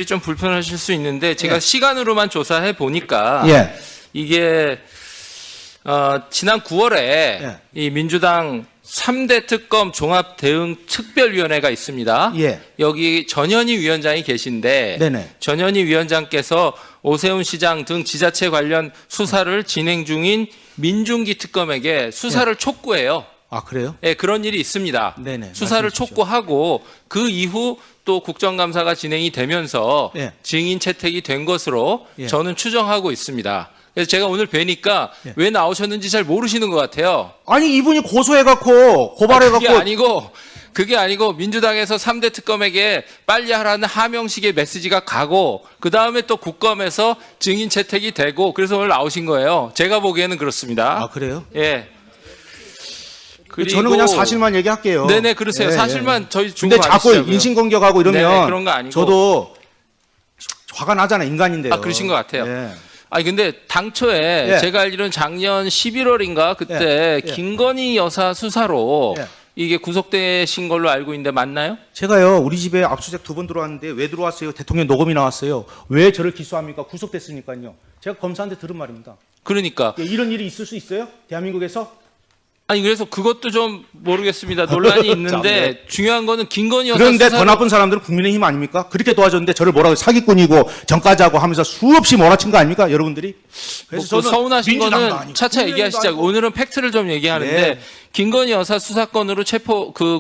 좀 불편하실 수 있는데 제가 예. 시간으로만 조사해 보니까 예. 이게 지난 9월에 예. 이 민주당 3대 특검 종합 대응 특별위원회가 있습니다. 예. 여기 전현희 위원장이 계신데 네네. 전현희 위원장께서 오세훈 시장 등 지자체 관련 수사를 진행 중인 민중기 특검에게 수사를 촉구해요. 아, 그래요? 예, 그런 일이 있습니다. 네네, 수사를 말씀해 주십시오. 촉구하고 그 이후 또 국정감사가 진행이 되면서 예. 증인 채택이 된 것으로 예. 저는 추정하고 있습니다. 그래서 제가 오늘 뵈니까 예. 왜 나오셨는지 잘 모르시는 것 같아요. 아니, 이분이 고소해갖고, 고발해갖고. 그게 아니고 민주당에서 3대 특검에게 빨리 하라는 하명식의 메시지가 가고 그 다음에 또 국감에서 증인 채택이 되고 그래서 오늘 나오신 거예요. 제가 보기에는 그렇습니다. 아, 그래요? 예. 그리고 저는 그냥 사실만 얘기할게요. 네네, 그러세요. 예, 사실만 저희 근데 주고 자꾸 받으시자고요. 인신공격하고 이러면 네네, 그런 거 아니고. 저도 화가 나잖아요, 인간인데요. 아, 그러신 것 같아요. 예. 아니 근데 당초에 예. 제가 알기로는 작년 11월인가 그때 예. 예. 김건희 여사 수사로 예. 이게 구속되신 걸로 알고 있는데 맞나요? 제가요, 우리 집에 압수수색 2번 들어왔는데 왜 들어왔어요? 대통령 녹음이 나왔어요. 왜 저를 기소합니까? 구속됐으니까요. 제가 검사한테 들은 말입니다. 그러니까 예, 이런 일이 있을 수 있어요? 대한민국에서? 아니 그래서 그것도 좀 모르겠습니다. 논란이 있는데 중요한 거는 김건희 여사 그런데 수사로 더 나쁜 사람들은 국민의힘 아닙니까? 그렇게 도와줬는데 저를 뭐라고 사기꾼이고 정가자고 하면서 수없이 몰아친 거 아닙니까? 여러분들이? 뭐 그 서운하신 민주당도 거는 아니고 차차 국민의힘도 얘기하시자고. 아니고. 오늘은 팩트를 좀 얘기하는데 네. 김건희 여사 수사건으로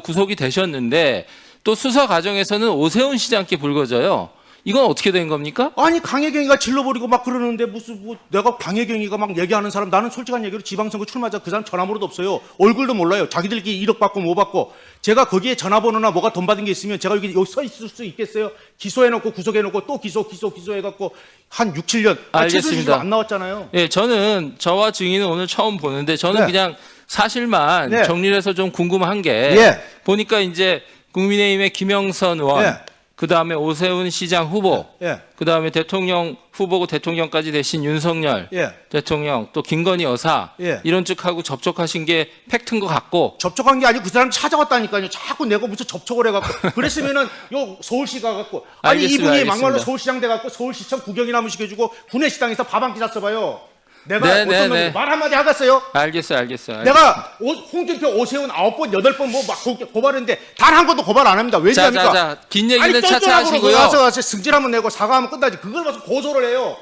구속이 되셨는데 또 수사 과정에서는 오세훈 시장께 불거져요. 이건 어떻게 된 겁니까? 아니, 강혜경이가 질러버리고 막 그러는데 무슨 뭐 내가 강혜경이가 막 얘기하는 사람, 나는 솔직한 얘기로 지방선거 출마자 그 사람 전화번호도 없어요. 얼굴도 몰라요. 자기들끼리 1억 받고 뭐 받고. 제가 거기에 전화번호나 뭐가 돈 받은 게 있으면 제가 여기 서 있을 수 있겠어요? 기소해놓고 구속해놓고 또 기소해갖고 한 6, 7년. 알겠습니다. 안 나왔잖아요. 예, 저는 저와 증인은 오늘 처음 보는데 저는 네. 그냥 사실만 네. 정리를 해서 좀 궁금한 게 예. 보니까 이제 국민의힘의 김영선 의원, 예. 그다음에 오세훈 시장 후보, 예. 그다음에 대통령 후보고 대통령까지 되신 윤석열 예. 대통령, 또 김건희 여사 예. 이런 측하고 접촉하신 게 팩트인 것 같고 접촉한 게 아니고 그 사람 찾아왔다니까요. 자꾸 내가 무슨 접촉을 해갖고. 그랬으면은 요 서울시 가갖고. 아니, 알겠습니다, 이분이 알겠습니다. 막말로 서울시장 돼갖고 서울시청 구경이나 한번 시켜주고 구내식당에서 밥 한 끼 샀어봐요. 내가 네, 어떤 네, 놈이 네. 말 한마디 하겠어요? 알겠어요. 내가 홍준표, 오세훈 9번, 8번 뭐 막 고발했는데 단 한 번도 고발 안 합니다. 왜냐합니까? 자, 긴 얘기는 아니, 차차 하시고요. 가서 승질 한번 내고 사과하면 끝나지. 그걸 봐서 고소를 해요.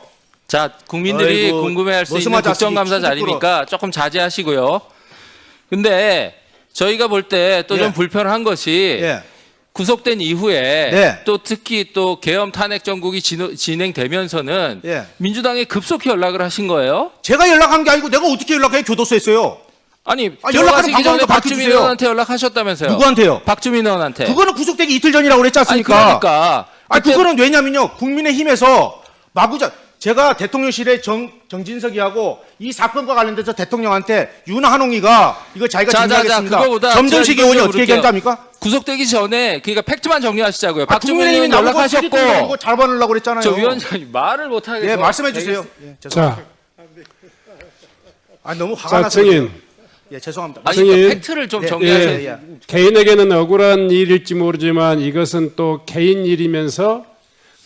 자, 국민들이 아이고, 궁금해할 수 있는 머슴아 국정감사 자식이 자리니까 조금 자제하시고요. 근데 저희가 볼 때 또 좀 예. 불편한 것이 예. 구속된 이후에 네. 또 특히 또 계엄 탄핵 정국이 진행되면서는 예. 민주당에 급속히 연락을 하신 거예요. 제가 연락한 게 아니고 내가 어떻게 연락해? 교도소했어요. 아니, 연락하는 들어가시기 전에 방법도 박주민 밝혀주세요. 의원한테 연락하셨다면서요. 누구한테요? 박주민 의원한테. 그거는 구속되기 이틀 전이라고 그랬지 아니, 않습니까? 그러니까. 아니, 그때- 그거는 왜냐면요. 국민의힘에서 마구자 제가 대통령실에 정진석이하고 이 사건과 관련돼서 대통령한테 윤한홍이가 이거 자기가 자, 정리하겠습니다. 그거보다 점점식 제가 의원이 이거 어떻게 물을게요. 얘기한답니까? 구속되기 전에 그러니까 팩트만 정리하시자고요. 박주민 국민의힘이 의원 나보고 연락하셨고 수리도 잘 받으려고 그랬잖아요. 저 위원장님 말을 못 하겠어요. 예, 말씀해 주세요. 예, 죄송합니다. 자, 너무 화가 자, 나서 증인. 예, 죄송합니다. 아니, 증인. 그러니까 팩트를 좀 예, 정리하세요. 예, 예. 개인에게는 억울한 일일지 모르지만 이것은 또 개인 일이면서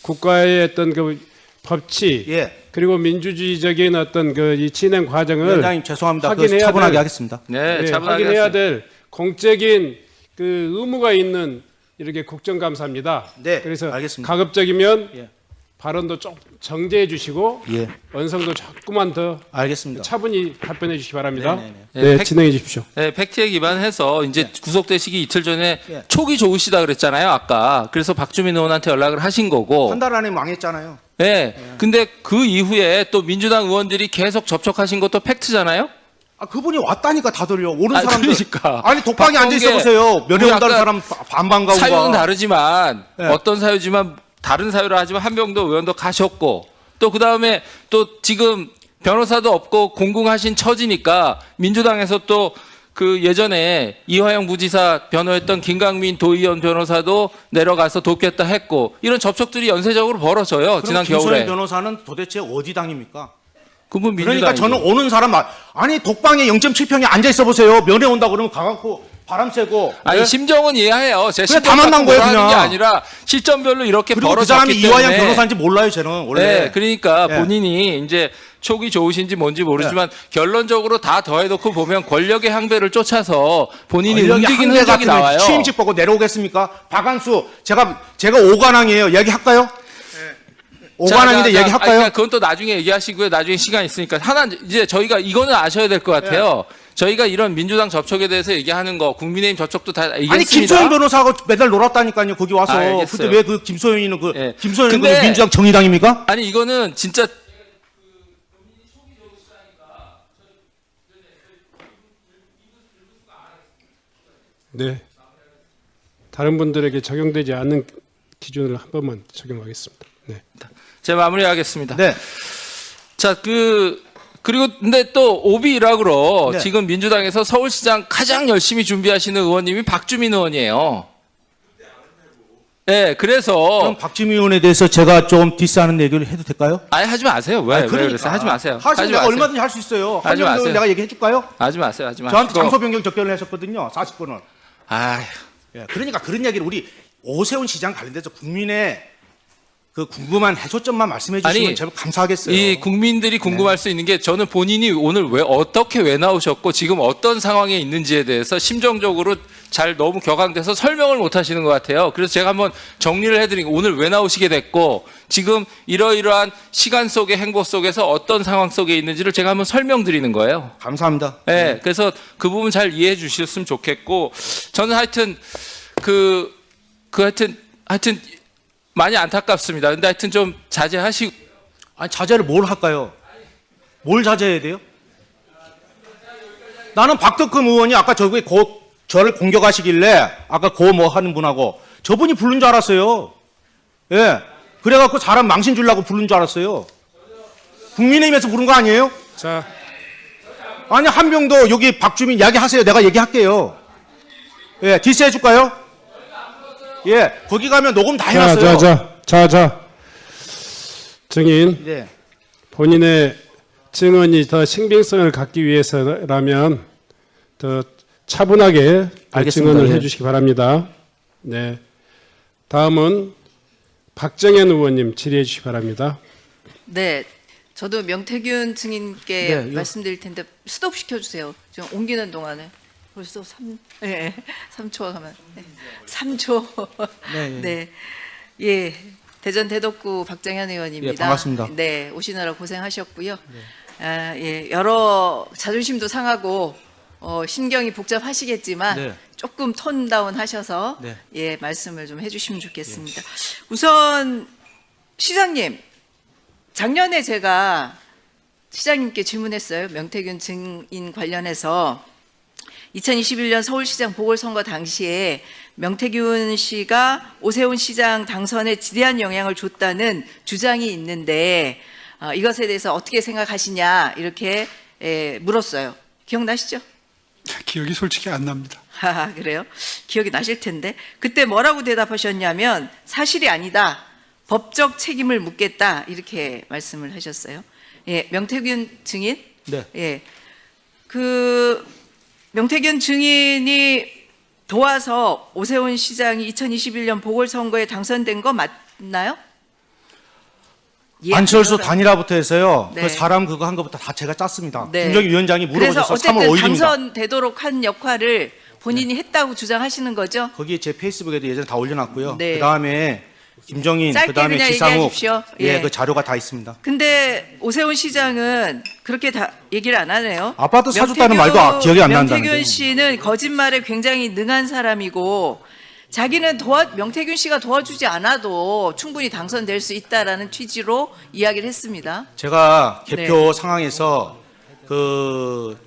국가의 어떤 그 법치 예. 그리고 민주주의적인 어떤 그 이 진행 과정을 위원장님 죄송합니다. 그 확인해야 차분하게 될- 하겠습니다. 네, 예, 차분하게 확인해야 하세요. 될 공적인 그 의무가 있는 이렇게 국정감사입니다. 네, 그래서 알겠습니다. 가급적이면 예. 발언도 좀 정제해 주시고 예. 언성도 조금만 더 알겠습니다. 차분히 답변해 주시기 바랍니다. 네네네. 네, 팩- 진행해 주십시오. 네, 팩트에 기반해서 이제 구속되시기 이틀 전에 예. 촉이 좋으시다 그랬잖아요, 아까. 그래서 박주민 의원한테 연락을 하신 거고. 한 달 안에 망했잖아요. 네. 근데 그 이후에 또 민주당 의원들이 계속 접촉하신 것도 팩트잖아요? 아, 그분이 왔다니까 다들요. 오는 아니, 사람들. 그러니까. 아니, 독방에 앉아 있어 박범계 보세요. 면회 우리 온다는 아까 사람 반반 가고 사유는 다르지만 네. 어떤 사유지만 다른 사유를 하지만 한병도 의원도 가셨고 또 그다음에 또 지금 변호사도 없고 공공하신 처지니까 민주당에서 또 그 예전에 이화영 부지사 변호했던 김강민 도의원 변호사도 내려가서 돕겠다 했고 이런 접촉들이 연쇄적으로 벌어져요. 지난 김소연 겨울에. 변호사는 도대체 어디 당입니까? 그분 민주당. 그러니까 저는 오는 사람 아니 독방에 0.7평에 앉아 있어 보세요. 면회 온다 그러면 가갖고 바람 쐬고. 아니 예? 심정은 이해해요. 제 그래, 심정 다 만난 갖고 거예요, 뭐라 하는 게 그냥. 아니라 시점별로 이렇게 그리고 그 사람이 벌어졌기 이화영 때문에. 변호사인지 몰라요, 저는 원래. 네, 그러니까 예. 본인이 이제 촉이 좋으신지 뭔지 모르지만 결론적으로 다 더해놓고 보면 권력의 항배를 쫓아서 본인이 권력의 움직이는 한계 흔적이 같으면 나와요. 취임식 보고 내려오겠습니까? 박한수 제가 오관왕이에요. 얘기할까요? 오관왕인데 자, 얘기할까요? 그러니까 그건 또 나중에 얘기하시고요. 나중에 시간 있으니까 하나 이제 저희가 이거는 아셔야 될 것 같아요. 저희가 이런 민주당 접촉에 대해서 얘기하는 거, 국민의힘 접촉도 다 얘기했습니다. 아니 김소연 변호사하고 매달 놀았다니까요. 거기 와서. 알겠어요. 근데 왜 그 김소연이는 예. 김소연은 근데- 민주당 정의당입니까? 아니 이거는 진짜 네. 다른 분들에게 적용되지 않는 기준을 한 번만 적용하겠습니다. 네. 제가 마무리하겠습니다. 네. 자, 그리고 근데 또 오비 일학으로 네. 지금 민주당에서 서울시장 가장 열심히 준비하시는 의원님이 박주민 의원이에요. 네, 그래서 그럼 박지민 의원에 대해서 제가 좀 디스하는 얘기를 해도 될까요? 아니 하지 마세요. 왜? 아니, 왜 그러세요? 하지 마세요. 하시면 내가 얼마든지 할 수 있어요. 하지 한명도 마세요. 내가 얘기해 줄까요? 하지 마세요. 하지 마세요. 저한테 장소 변경 접견을 하셨거든요. 40분을. 아, 예, 그러니까 그런 얘기를 우리 오세훈 시장 관련돼서 국민의 그 궁금한 해소점만 말씀해 주시면 아니, 제가 감사하겠어요. 이 국민들이 궁금할 수 있는 게 저는 본인이 오늘 왜 나오셨고 지금 어떤 상황에 있는지에 대해서 심정적으로 잘 너무 격앙돼서 설명을 못 하시는 것 같아요. 그래서 제가 한번 정리를 해드린 오늘 왜 나오시게 됐고 지금 이러이러한 시간 속의 행보 속에서 어떤 상황 속에 있는지를 제가 한번 설명드리는 거예요. 감사합니다. 네, 그래서 그 부분 잘 이해해 주셨으면 좋겠고 저는 하여튼 하여튼 많이 안타깝습니다. 근데 하여튼 좀 자제하시고 아니 자제를 뭘 할까요? 뭘 자제해야 돼요? 나는 박덕흠 의원이 아까 저를 공격하시길래 아까 뭐 하는 분하고 저분이 부른 줄 알았어요. 예. 그래갖고 사람 망신 주려고 부른 줄 알았어요. 국민의힘에서 부른 거 아니에요? 자, 아니 한 명도 여기 박주민 이야기하세요. 내가 얘기할게요. 예, 디스 해줄까요? 예, 거기 가면 녹음 다 해놨어요. 자. 증인, 네. 본인의 증언이 더 신빙성을 갖기 위해서라면 더 차분하게 알겠습니다. 증언을 예. 해주시기 바랍니다. 네. 다음은 박정현 의원님 질의해 주시기 바랍니다. 네, 저도 명태균 증인께 네, 이거- 말씀드릴 텐데 스톱 시켜주세요. 지금 옮기는 동안에 벌써 3초가 가면 3초. 네, 예. 예, 대전 대덕구 박정현 의원입니다. 예, 반갑습니다. 네, 오시느라 고생하셨고요. 아, 예, 여러 자존심도 상하고 심경이 복잡하시겠지만 네. 조금 톤 다운 하셔서 네. 예, 말씀을 좀 해주시면 좋겠습니다. 우선 시장님, 작년에 제가 시장님께 질문했어요. 명태균 증인 관련해서 2021년 서울시장 보궐선거 당시에 명태균 씨가 오세훈 시장 당선에 지대한 영향을 줬다는 주장이 있는데 이것에 대해서 어떻게 생각하시냐 이렇게 물었어요. 기억나시죠? 기억이 솔직히 안 납니다. 아, 그래요? 기억이 나실 텐데 그때 뭐라고 대답하셨냐면 사실이 아니다. 법적 책임을 묻겠다 이렇게 말씀을 하셨어요. 예, 명태균 증인. 네. 예, 그 명태균 증인이 도와서 오세훈 시장이 2021년 보궐선거에 당선된 거 맞나요? 예, 안철수 그거다. 단일화부터 해서요. 네. 그 사람 그거 한 것부터 다 제가 짰습니다. 네. 김정희 위원장이 그래서 물어보셔서 3월 어쨌든 5일입니다. 당선되도록 한 역할을 본인이 했다고 주장하시는 거죠? 거기에 제 페이스북에도 예전에 다 올려놨고요. 네. 그 다음에 김정인, 짧게 그 다음에 그냥 지상욱, 얘기하십시오. 예. 그 자료가 다 있습니다. 근데 오세훈 시장은 그렇게 다 얘기를 안 하네요. 아파트 사줬다는 말도 기억이 안 난다는데요. 명태균 씨는 거짓말에 굉장히 능한 사람이고 자기는 명태균 씨가 도와주지 않아도 충분히 당선될 수 있다라는 취지로 이야기를 했습니다. 제가 개표 네. 상황에서 그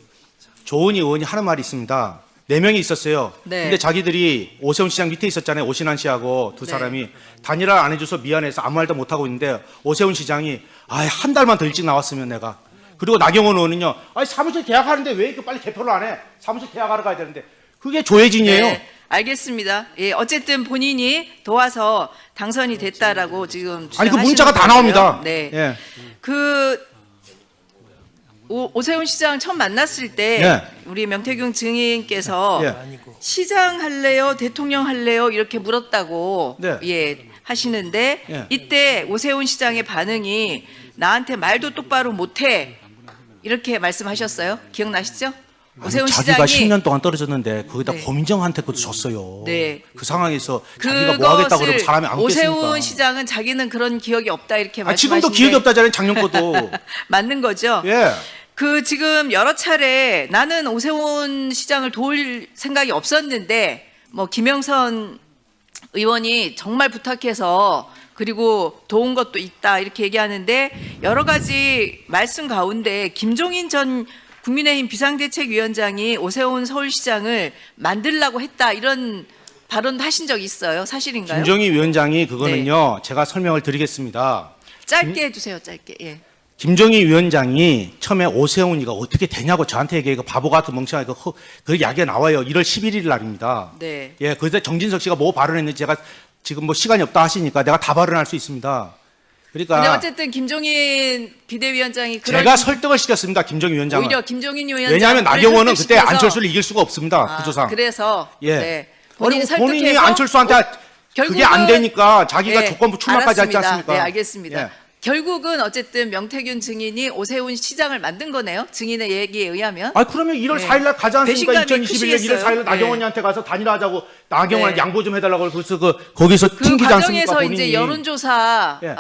조은희 의원이 하는 말이 있습니다. 4명이 있었어요. 네. 근데 자기들이 오세훈 시장 밑에 있었잖아요. 오신환 씨하고 두 네. 사람이 단일화 안 해줘서 미안해서 아무 말도 못 하고 있는데 오세훈 시장이 한 달만 더 일찍 나왔으면 내가. 그리고 나경원 의원은요. 사무실 계약하는데 왜 이렇게 빨리 개표를 안 해? 사무실 계약하러 가야 되는데. 그게 조혜진이에요. 네, 알겠습니다. 예, 어쨌든 본인이 도와서 당선이 됐다라고 지금 아니 그 주장하시는 문자가 다 거고요. 나옵니다. 네. 예. 그 오세훈 시장 처음 만났을 때 예. 우리 명태균 증인께서 예. 시장 할래요, 대통령 할래요 이렇게 물었다고 네. 예 하시는데 예. 이때 오세훈 시장의 반응이 나한테 말도 똑바로 못해 이렇게 말씀하셨어요. 기억나시죠? 오세훈 자기가 시장이 10년 동안 떨어졌는데 거기다 네. 고민정한테 그것도 줬어요. 네. 그 상황에서 자기가 뭐 하겠다고 그러고 사람이 안 오세훈 겠습니까? 시장은 자기는 그런 기억이 없다 이렇게 아, 말씀하시는데 지금도 기억이 없다잖아요. 작년 것도. 맞는 거죠? 예. 그 지금 여러 차례 나는 오세훈 시장을 도울 생각이 없었는데 뭐 김영선 의원이 정말 부탁해서 그리고 도운 것도 있다 이렇게 얘기하는데 여러 가지 말씀 가운데 김종인 전 국민의힘 비상대책위원장이 오세훈 서울시장을 만들라고 했다 이런 발언도 하신 적이 있어요. 사실인가요? 김정희 위원장이 그거는요. 제가 설명을 드리겠습니다. 짧게 해주세요. 짧게. 예. 김정희 위원장이 처음에 오세훈이가 어떻게 되냐고 저한테 얘기해. 그 바보 같은 멍청한 그 이야기가 나와요. 1월 11일 날입니다. 네. 예, 그때 정진석 씨가 뭐 발언했는지 제가 지금 뭐 시간이 없다 하시니까 내가 다 발언할 수 있습니다. 근데 그러니까 어쨌든 김종인 비대위원장이 그런 제가 설득을 시켰습니다. 김정희 위원장은. 오히려 김종인 위원장 왜냐하면 나경원은 그때 안철수를 이길 수가 없습니다. 구조상. 그래서 예. 네. 본인이 그리고 본인이 설득해서 안철수한테 그게 안 되니까 자기가 네, 조건부 출마까지 했지 알았습니다. 않습니까? 네, 알겠습니다. 예. 결국은 어쨌든 명태균 증인이 오세훈 시장을 만든 거네요. 증인의 얘기에 의하면. 아 그러면 1월 네. 4일 날 가지 않습니까? 배신감이 2021년 1월 크시겠어요. 4일 날 나경원이한테 가서 단일화하자고 나경원 네. 양보 좀 해달라고 그래서 거기서 그 튕기지 않습니까? 과정에서 본인이. 이제 여론조사 예.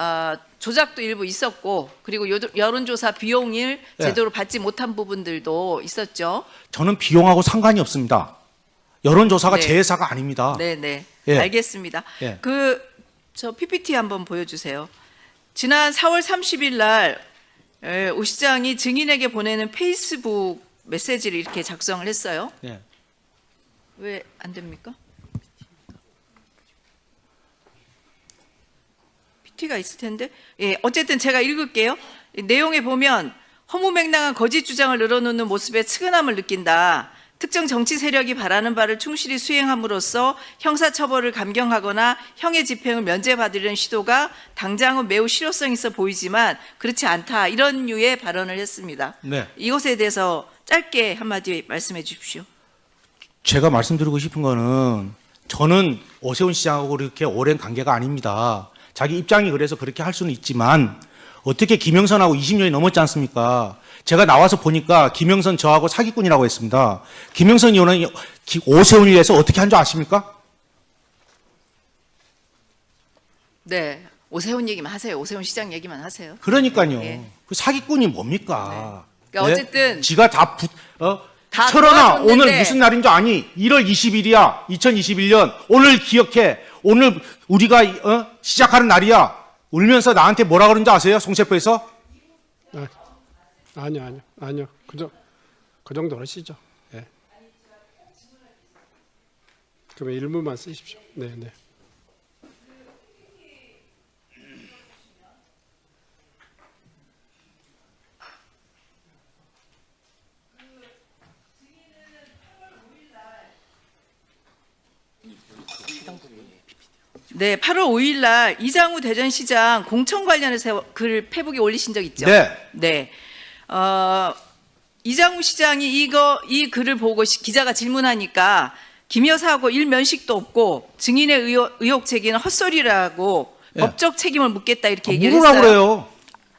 조작도 일부 있었고 그리고 여론조사 비용을 예. 제대로 받지 못한 부분들도 있었죠. 저는 비용하고 상관이 없습니다. 여론조사가 네. 제 회사가 아닙니다. 네네. 예. 알겠습니다. 예. 저 PPT 한번 보여주세요. 지난 4월 30일 날 오 시장이 증인에게 보내는 페이스북 메시지를 이렇게 작성을 했어요. 예. 왜 안 됩니까? PT가 있을 텐데. 예, 어쨌든 제가 읽을게요. 내용에 보면 허무맹랑한 거짓 주장을 늘어놓는 모습에 측은함을 느낀다. 특정 정치 세력이 바라는 바를 충실히 수행함으로써 형사처벌을 감경하거나 형의 집행을 면제받으려는 시도가 당장은 매우 실효성 있어 보이지만 그렇지 않다. 이런 류의 발언을 했습니다. 네. 이것에 대해서 짧게 한마디 말씀해 주십시오. 제가 말씀드리고 싶은 거는 저는 오세훈 시장하고 그렇게 오랜 관계가 아닙니다. 자기 입장이 그래서 그렇게 할 수는 있지만 어떻게 김영선하고 20년이 넘었지 않습니까? 제가 나와서 보니까 김영선 저하고 사기꾼이라고 했습니다. 김영선 의원은 오세훈에 대해서 어떻게 한 줄 아십니까? 네. 오세훈 얘기만 하세요. 오세훈 시장 얘기만 하세요. 그러니까요. 예. 그 사기꾼이 뭡니까? 그러니까 어쨌든 지가 다 다 철원아 도와줬는데. 오늘 무슨 날인 줄 아니? 1월 20일이야. 2021년. 오늘 기억해. 오늘 우리가 시작하는 날이야. 울면서 나한테 뭐라 그런지 아세요? 송세포에서? 아니요. 그 정도로 쓰죠. 예. 그러면 일부만 쓰십시오. 네. 네, 8월 5일 날 이장우 대전시장 공천 관련해서 글 페북에 올리신 적 있죠? 네. 네. 이장우 시장이 이 글을 보고 기자가 질문하니까 김 여사하고 일면식도 없고 증인의 의혹 제기는 헛소리라고 예. 법적 책임을 묻겠다 이렇게 얘기를 물으라고 했어요. 그래요. 왜안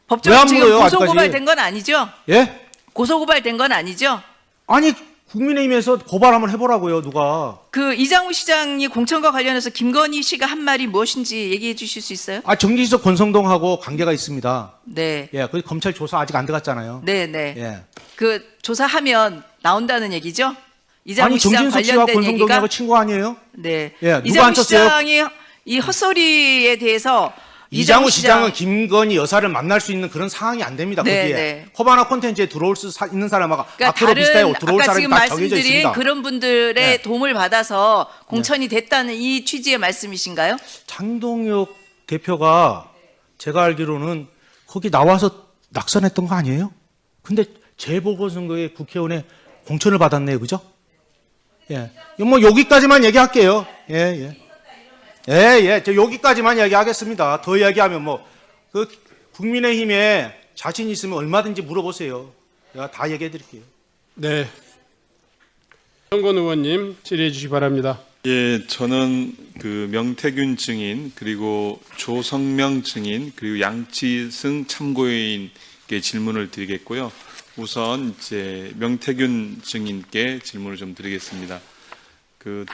법적 지금 물어요, 고소고발된 건 아니죠? 예? 고소고발된 건 아니죠? 아니 국민의힘에서 고발 한번 해보라고요. 누가. 그 이장우 시장이 공천과 관련해서 김건희 씨가 한 말이 무엇인지 얘기해 주실 수 있어요? 정진석 권성동하고 관계가 있습니다. 네. 예, 그 검찰 조사 아직 안 들어갔잖아요. 네. 예. 그 조사하면 나온다는 얘기죠? 이장우 시장 정진석 씨와 관련된 권성동하고 얘기가 친구 아니에요? 네. 예, 누가 이장우 안 쳤어요? 시장이 이 헛소리에 대해서 이장우 시장은 김건희 여사를 만날 수 있는 그런 상황이 안 됩니다. 네, 거기에 네. 코바나 콘텐츠에 들어올 수 있는 사람하고 그러니까 앞으로 비슷해요. 들어올 아까 사람이 지금 다 정해져 말씀드린 있습니다. 그런 분들의 네. 도움을 받아서 공천이 됐다는 이 취지의 말씀이신가요? 장동혁 대표가 제가 알기로는 거기 나와서 낙선했던 거 아니에요? 근데 재보궐선거에 국회의원에 공천을 받았네요. 그죠? 예. 뭐 여기까지만 얘기할게요. 예. 저 여기까지만 얘기하겠습니다. 더 얘기하면 그 국민의힘에 자신 있으면 얼마든지 물어보세요. 제가 다 얘기해 드릴게요. 네. 정건 의원님 질의해 주시기 바랍니다. 예, 저는 그 명태균 증인 그리고 조성명 증인 그리고 양치승 참고인께 질문을 드리겠고요. 우선 이제 명태균 증인께 질문을 좀 드리겠습니다. 그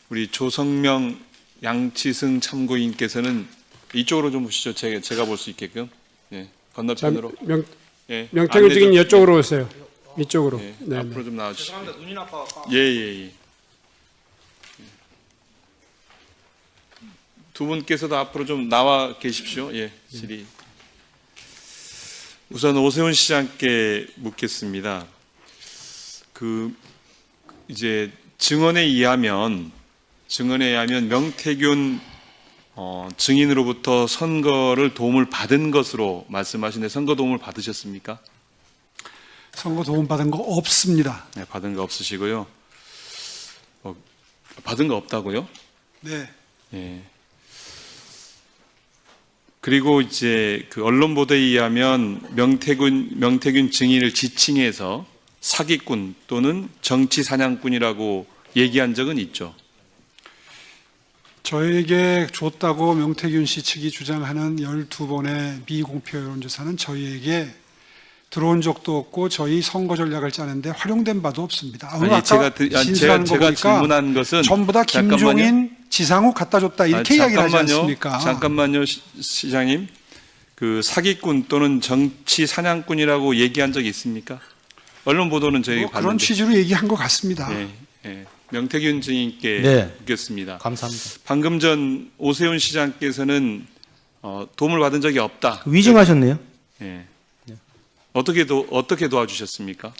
우리 조성명 양치승 참고인께서는 이쪽으로 좀 보시죠. 제가 볼 수 있게끔. 예, 건너편으로. 예, 명태균 안내 증인 좀- 이쪽으로 오세요. 이쪽으로. 예, 네. 앞으로 좀 나와주시죠. 죄송합니다. 눈이 나빠서. 예. 두 분께서도 앞으로 좀 나와 계십시오. 예, 질의. 우선 오세훈 시장께 묻겠습니다. 그 이제 증언에 의하면 명태균 증인으로부터 선거를 도움을 받은 것으로 말씀하시는데 선거 도움을 받으셨습니까? 선거 도움 받은 거 없습니다. 네, 받은 거 없으시고요. 받은 거 없다고요? 네. 예. 그리고 이제 그 언론 보도에 의하면 명태균 증인을 지칭해서 사기꾼 또는 정치 사냥꾼이라고 얘기한 적은 있죠. 저에게 줬다고 명태균 씨 측이 주장하는 12번의 미공표 여론조사는 저희에게 들어온 적도 없고 저희 선거 전략을 짜는데 활용된 바도 없습니다. 아니, 제가 질문한 것은 전부 다 김종인, 지상욱 갖다 줬다 이렇게 이야기를 하지 않습니까? 잠깐만요, 시장님. 그 사기꾼 또는 정치 사냥꾼이라고 얘기한 적이 있습니까? 언론 보도는 저희가 그런 봤는데. 취지로 얘기한 것 같습니다. 예. 명태균 증인께 네. 묻겠습니다. 감사합니다. 방금 전 오세훈 시장께서는 도움을 받은 적이 없다. 위증하셨네요. 예. 어떻게 도와주셨습니까?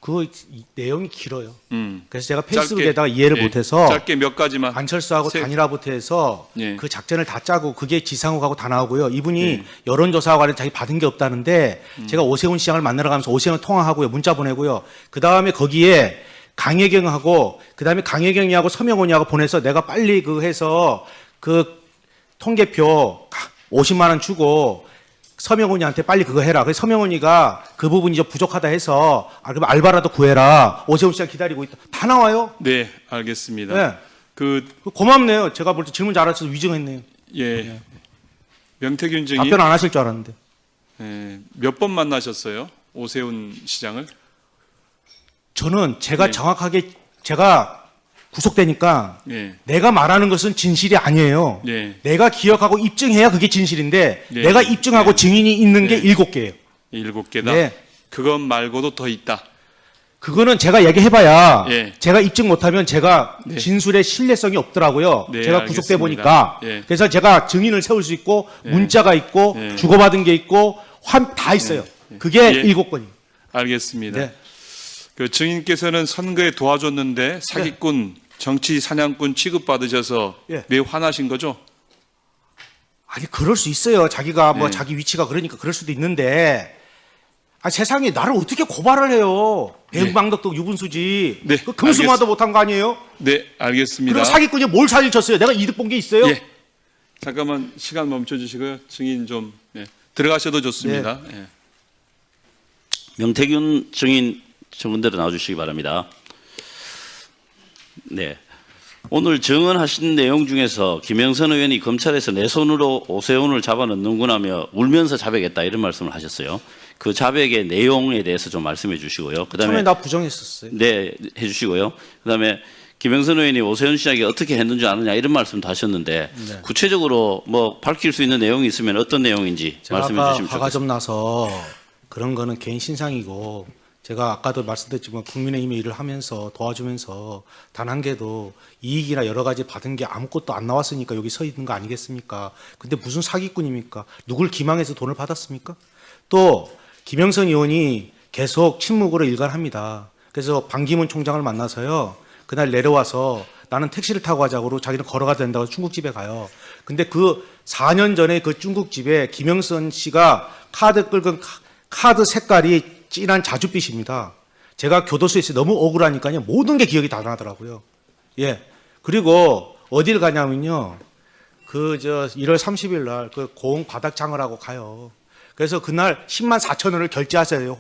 그 내용이 길어요. 음. 그래서 제가 짧게, 페이스북에다가 이해를 예, 못해서 짧게 몇 가지만. 안철수하고 단일화부터 해서 예. 그 작전을 다 짜고 그게 지상욱하고 다 나오고요. 이분이 예. 여론조사와 관련 자기 받은 게 없다는데 제가 오세훈 시장을 만나러 가면서 오세훈 통화하고요. 문자 보내고요. 그 다음에 거기에 강혜경하고 그 다음에 강혜경이하고 서명원이하고 보내서 내가 빨리 그 해서 그 통계표 50만 원 주고 서명훈이한테 빨리 그거 해라. 그래서 서명훈이가 그 부분이 좀 부족하다 해서 그럼 알바라도 구해라. 오세훈 시장 기다리고 있다. 다 나와요. 네, 알겠습니다. 네. 그 고맙네요. 제가 볼 때 질문 잘하셔서 위증했네요. 예. 명태균 증인 답변 안 하실 줄 알았는데. 몇 번 만나셨어요? 오세훈 시장을? 저는 제가 네. 정확하게 제가 구속되니까 예. 내가 말하는 것은 진실이 아니에요. 네. 내가 기억하고 입증해야 그게 진실인데 네. 내가 입증하고 네. 증인이 있는 게 네. 7개예요. 7개다. 네. 그것 말고도 더 있다. 그거는 제가 얘기해봐야 예. 제가 입증 못하면 제가 네. 진술의 신뢰성이 없더라고요. 네, 제가 알겠습니다. 구속돼 보니까. 예. 그래서 제가 증인을 세울 수 있고 예. 문자가 있고 예. 주고받은 게 있고 다 있어요. 그게 예. 7건이에요. 알겠습니다. 네. 그 증인께서는 선거에 도와줬는데 사기꾼, 정치 사냥꾼 취급받으셔서 예. 매우 화나신 거죠? 아니 그럴 수 있어요. 자기가 뭐 네. 자기 위치가 그러니까 그럴 수도 있는데 세상에 나를 어떻게 고발을 해요. 배은방덕도 유분수지. 네, 그 금수마도 못한 거 아니에요? 네, 알겠습니다. 그리고 사기꾼이 뭘 사기를 쳤어요? 내가 이득 본 게 있어요? 예. 잠깐만 시간 멈춰주시고요. 증인 좀 들어가셔도 좋습니다. 예. 명태균 증인 청문대로 나와주시기 바랍니다. 네. 오늘 증언하신 내용 중에서 김영선 의원이 검찰에서 내 손으로 오세훈을 잡아넣는구나며 울면서 자백했다 이런 말씀을 하셨어요. 그 자백의 내용에 대해서 좀 말씀해 주시고요. 그다음에 처음에 나 부정했었어요. 네, 해주시고요. 그다음에 김영선 의원이 오세훈 시장이 어떻게 했는지 아느냐 이런 말씀도 하셨는데 네. 구체적으로 뭐 밝힐 수 있는 내용이 있으면 어떤 내용인지 제가 말씀해 아까 주시면 화가 좋겠습니다. 좀 나서 그런 거는 개인 신상이고 제가 아까도 말씀드렸지만 국민의힘에 일을 하면서 도와주면서 단 한 개도 이익이나 여러 가지 받은 게 아무것도 안 나왔으니까 여기 서 있는 거 아니겠습니까? 근데 무슨 사기꾼입니까? 누굴 기망해서 돈을 받았습니까? 또 김영선 의원이 계속 침묵으로 일관합니다. 그래서 반기문 총장을 만나서요. 그날 내려와서 나는 택시를 타고 가자고 자기는 걸어가야 된다고 중국집에 가요. 근데 그 4년 전에 그 중국집에 김영선 씨가 카드 긁은 카드 색깔이 진한 자줏빛입니다. 제가 교도소에서 너무 억울하니까요. 모든 게 기억이 다 나더라고요. 예. 그리고 어딜 가냐면요. 1월 30일 날 그 고흥 바닥장을 하고 가요. 그래서 그날 10만 4천 원을 결제하세요.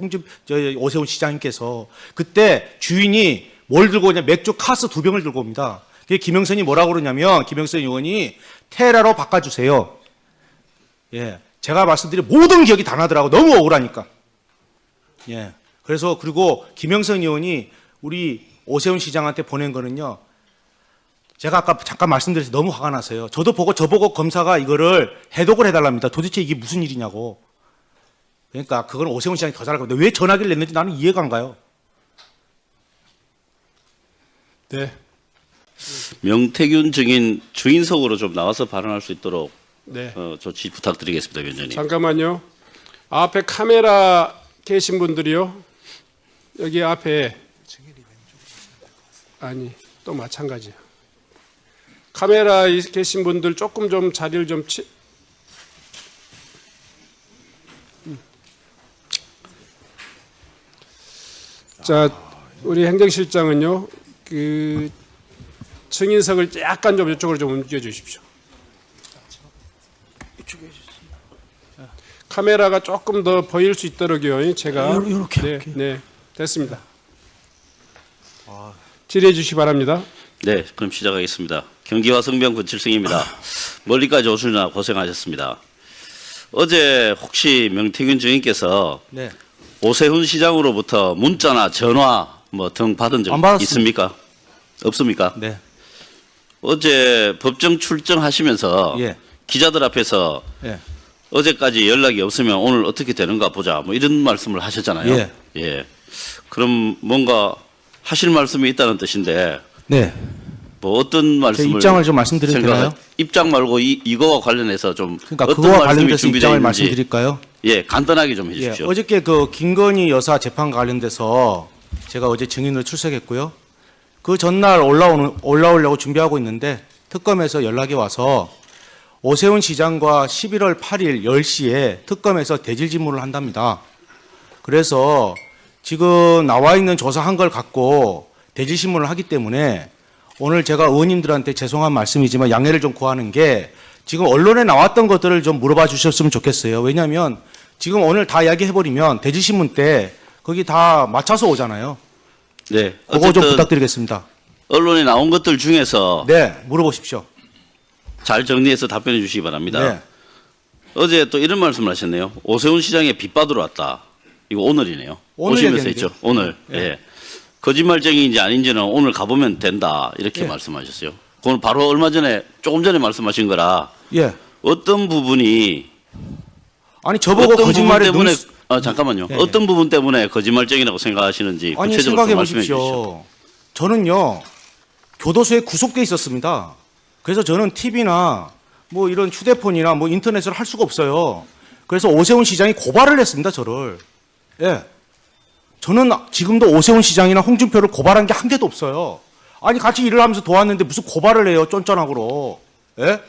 오세훈 시장님께서. 그때 주인이 뭘 들고 오냐, 맥주 카스 2병을 들고 옵니다. 그게 김영선이 뭐라고 그러냐면, 김영선 의원이 테라로 바꿔주세요. 예. 제가 말씀드린 모든 기억이 다 나더라고. 너무 억울하니까. 예. 그래서, 그리고 김영선 의원이 우리 오세훈 시장한테 보낸 거는요, 제가 아까 잠깐 말씀드려서 너무 화가 났어요. 저보고 검사가 이거를 해독을 해달랍니다. 도대체 이게 무슨 일이냐고. 그러니까 그건 오세훈 시장이 더 잘할 겁니다. 왜 전화기를 냈는지 나는 이해가 안 가요. 네. 명태균 증인 주인석으로 좀 나와서 발언할 수 있도록 네. 조치 부탁드리겠습니다, 위원장님. 잠깐만요. 앞에 카메라 계신 분들이요. 여기 앞에 아니 또 마찬가지야. 카메라에 계신 분들 조금 좀 자리를 좀 자, 우리 행정실장은요. 그 증인석을 약간 좀 이쪽으로 좀 옮겨 주십시오. 카메라가 조금 더 보일 수 있도록요. 제가 이렇게, 네, 이렇게. 네, 됐습니다. 질의해 주시기 바랍니다. 네, 그럼 시작하겠습니다. 경기와 성병 권칠승입니다. 멀리까지 오시느라 고생하셨습니다. 어제 혹시 명태균 증인께서 네. 오세훈 시장으로부터 문자나 전화 뭐 등 받은 적 안 받았습니다. 있습니까? 없습니까? 네. 어제 법정 출정하시면서 예. 기자들 앞에서 예. 어제까지 연락이 없으면 오늘 어떻게 되는가 보자 뭐 이런 말씀을 하셨잖아요. 예. 예. 그럼 뭔가 하실 말씀이 있다는 뜻인데 네. 뭐 어떤 말씀을 입장을 좀 말씀드려도 되나요? 입장 말고 이거와 관련해서 좀 그러니까 어떤 그거와 말씀이 관련돼서 준비되어 입장을 있는지 말씀드릴까요? 예, 간단하게 좀 예, 해주십시오. 어저께 그 김건희 여사 재판 관련돼서 제가 어제 증인으로 출석했고요. 그 전날 올라오려고 준비하고 있는데 특검에서 연락이 와서 오세훈 시장과 11월 8일 10시에 특검에서 대질 질문을 한답니다. 그래서 지금 나와 있는 조사한 걸 갖고 대질 신문을 하기 때문에 오늘 제가 의원님들한테 죄송한 말씀이지만 양해를 좀 구하는 게 지금 언론에 나왔던 것들을 좀 물어봐 주셨으면 좋겠어요. 왜냐하면 지금 오늘 다 이야기해버리면 대질신문 때 거기 다 맞춰서 오잖아요. 네, 그거 좀 어쨌든 부탁드리겠습니다. 언론에 나온 것들 중에서 네, 물어보십시오. 잘 정리해서 답변해 주시기 바랍니다. 네. 어제 또 이런 말씀을 하셨네요. 오세훈 시장에 빚받으러 왔다. 이거 오늘이네요. 오늘 오시면서 얘기했는데요. 했죠. 오늘. 예. 예. 거짓말쟁이인지 아닌지는 오늘 가보면 된다. 이렇게 예. 말씀하셨어요. 그건 바로 얼마 전에 조금 전에 말씀하신 거라 예. 어떤 부분이 아니 저보고 어떤 거짓말에 부분 때문에 눈... 잠깐만요. 예, 예. 어떤 부분 때문에 거짓말쟁이라고 생각하시는지 아니 구체적으로 생각해 좀 말씀해 주시죠. 보십시오. 저는요 교도소에 구속돼 있었습니다. 그래서 저는 TV나 뭐 이런 휴대폰이나 뭐 인터넷을 할 수가 없어요. 그래서 오세훈 시장이 고발을 했습니다. 저를. 예. 저는 지금도 오세훈 시장이나 홍준표를 고발한 게 한 개도 없어요. 아니 같이 일을 하면서 도왔는데 무슨 고발을 해요. 쫀쫀하고로. 예?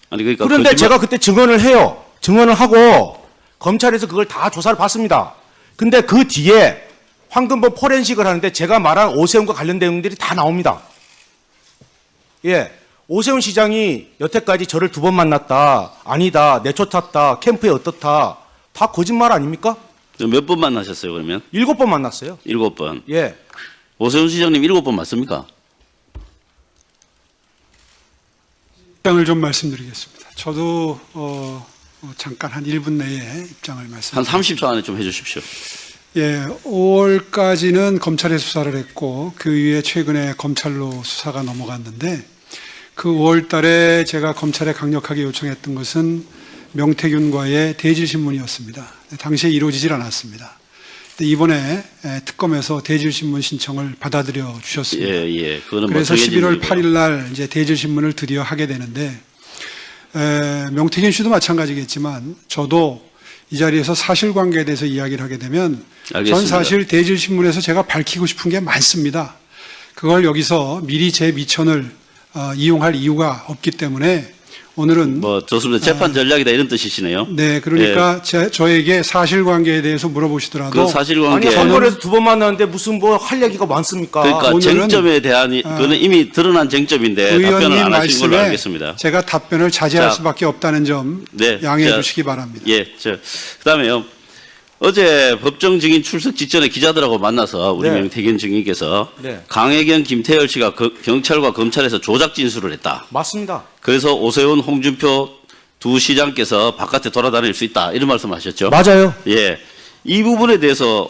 아니 그러니까 그런데 거짓말- 제가 그때 증언을 해요. 증언을 하고 검찰에서 그걸 다 조사를 받습니다. 근데 그 뒤에 황금범 포렌식을 하는데 제가 말한 오세훈과 관련된 내용들이 다 나옵니다. 예. 오세훈 시장이 여태까지 저를 2번 만났다. 아니다. 내쫓았다. 캠프에 어떻다. 다 거짓말 아닙니까? 몇 번 만나셨어요 그러면? 7번 만났어요. 7번. 예. 오세훈 시장님 7번 맞습니까? 입장을 좀 말씀드리겠습니다. 저도 잠깐 한 1분 내에 입장을 한 말씀드립니다. 30초 안에 좀 해주십시오. 예, 5월까지는 검찰에 수사를 했고 그 이후에 최근에 검찰로 수사가 넘어갔는데 그 5월 달에 제가 검찰에 강력하게 요청했던 것은 명태균과의 대질신문이었습니다. 당시에 이루어지질 않았습니다. 근데 이번에 특검에서 대질신문 신청을 받아들여 주셨습니다. 예, 예. 그거는 뭐 그래서 정해진 11월 일이고요. 8일 날 이제 대질신문을 드디어 하게 되는데 명태균 씨도 마찬가지겠지만 저도 이 자리에서 사실관계에 대해서 이야기를 하게 되면 알겠습니다. 전 사실 대질신문에서 제가 밝히고 싶은 게 많습니다. 그걸 여기서 미리 제 미천을 이용할 이유가 없기 때문에 오늘은 뭐 좋습니다. 재판 전략이다 이런 뜻이시네요. 네, 그러니까 저에게 사실관계에 대해서 물어보시더라도 그 사실관계 아니 한 번에서 두 번 만났는데 무슨 뭐 할 얘기가 많습니까? 그러니까 오늘은, 쟁점에 대한 그거는 이미 드러난 쟁점인데 답변을 의원님 안 하신 걸로 말씀에 알겠습니다. 제가 답변을 자제할 자, 수밖에 없다는 점 네, 양해해 자, 주시기 바랍니다. 예, 그다음에요. 어제 법정 증인 출석 직전에 기자들하고 만나서 우리 네. 명태균 증인께서 네. 강혜경, 김태열 씨가 경찰과 검찰에서 조작 진술을 했다. 맞습니다. 그래서 오세훈, 홍준표 두 시장께서 바깥에 돌아다닐 수 있다 이런 말씀하셨죠. 맞아요. 예, 이 부분에 대해서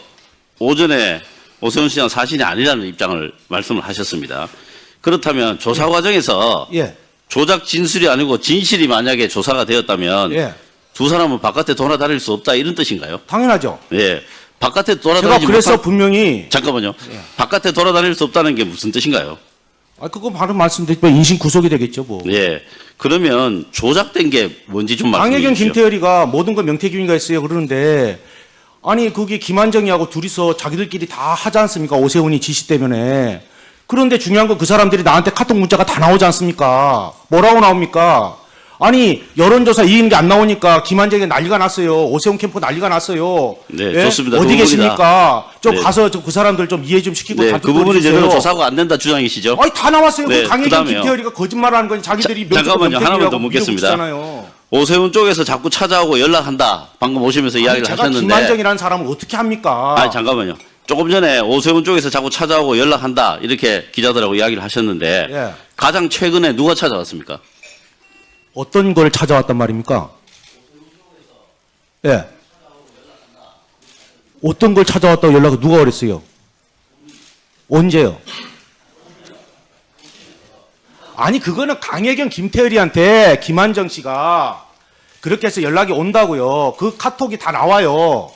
오전에 오세훈 시장 사실이 아니라는 입장을 말씀을 하셨습니다. 그렇다면 조사 과정에서 예. 조작 진술이 아니고 진실이 만약에 조사가 되었다면 예. 두 사람은 바깥에 돌아다닐 수 없다 이런 뜻인가요? 당연하죠. 예, 바깥에 제가 돌아다니지 그래서 못한 분명히 잠깐만요. 바깥에 돌아다닐 수 없다는 게 무슨 뜻인가요? 그거 바로 말씀드리면 인신 구속이 되겠죠, 뭐. 예, 그러면 조작된 게 뭔지 좀 말씀해 강혜경, 주십시오. 김태열이가 모든 걸 명태균이가 했어요. 그러는데 아니 그게 김한정이하고 둘이서 자기들끼리 다 하지 않습니까? 오세훈이 지시 때문에. 그런데 중요한 건 그 사람들이 나한테 카톡 문자가 다 나오지 않습니까? 뭐라고 나옵니까? 아니 여론조사 이기는 게 안 나오니까 김한정이 난리가 났어요. 오세훈 캠프 난리가 났어요. 네, 좋습니다. 그 어디 부분이다. 계십니까? 좀 네. 가서 그 사람들 좀 이해 좀 시키고 네, 다 그 부분이 주세요. 제대로 조사가 안 된다 주장이시죠? 아니 다 나왔어요. 네, 그 강혜경, 그다음에요. 김태열이가 거짓말하는 건 자기들이 잠깐만요. 하나만 더 묻겠습니다. 잖아요. 오세훈 쪽에서 자꾸 찾아오고 연락한다. 방금 오시면서 이야기를 제가 하셨는데. 김한정이라는 사람을 어떻게 합니까? 아니 잠깐만요. 조금 전에 오세훈 쪽에서 자꾸 찾아오고 연락한다 이렇게 기자들하고 이야기를 하셨는데 예. 가장 최근에 누가 찾아왔습니까? 어떤 걸 찾아왔단 말입니까? 예. 어떤 걸 찾아왔다고 연락을 누가 그랬어요? 언제요? 아니 그거는 강혜경, 김태열이한테 김한정 씨가 그렇게 해서 연락이 온다고요. 그 카톡이 다 나와요.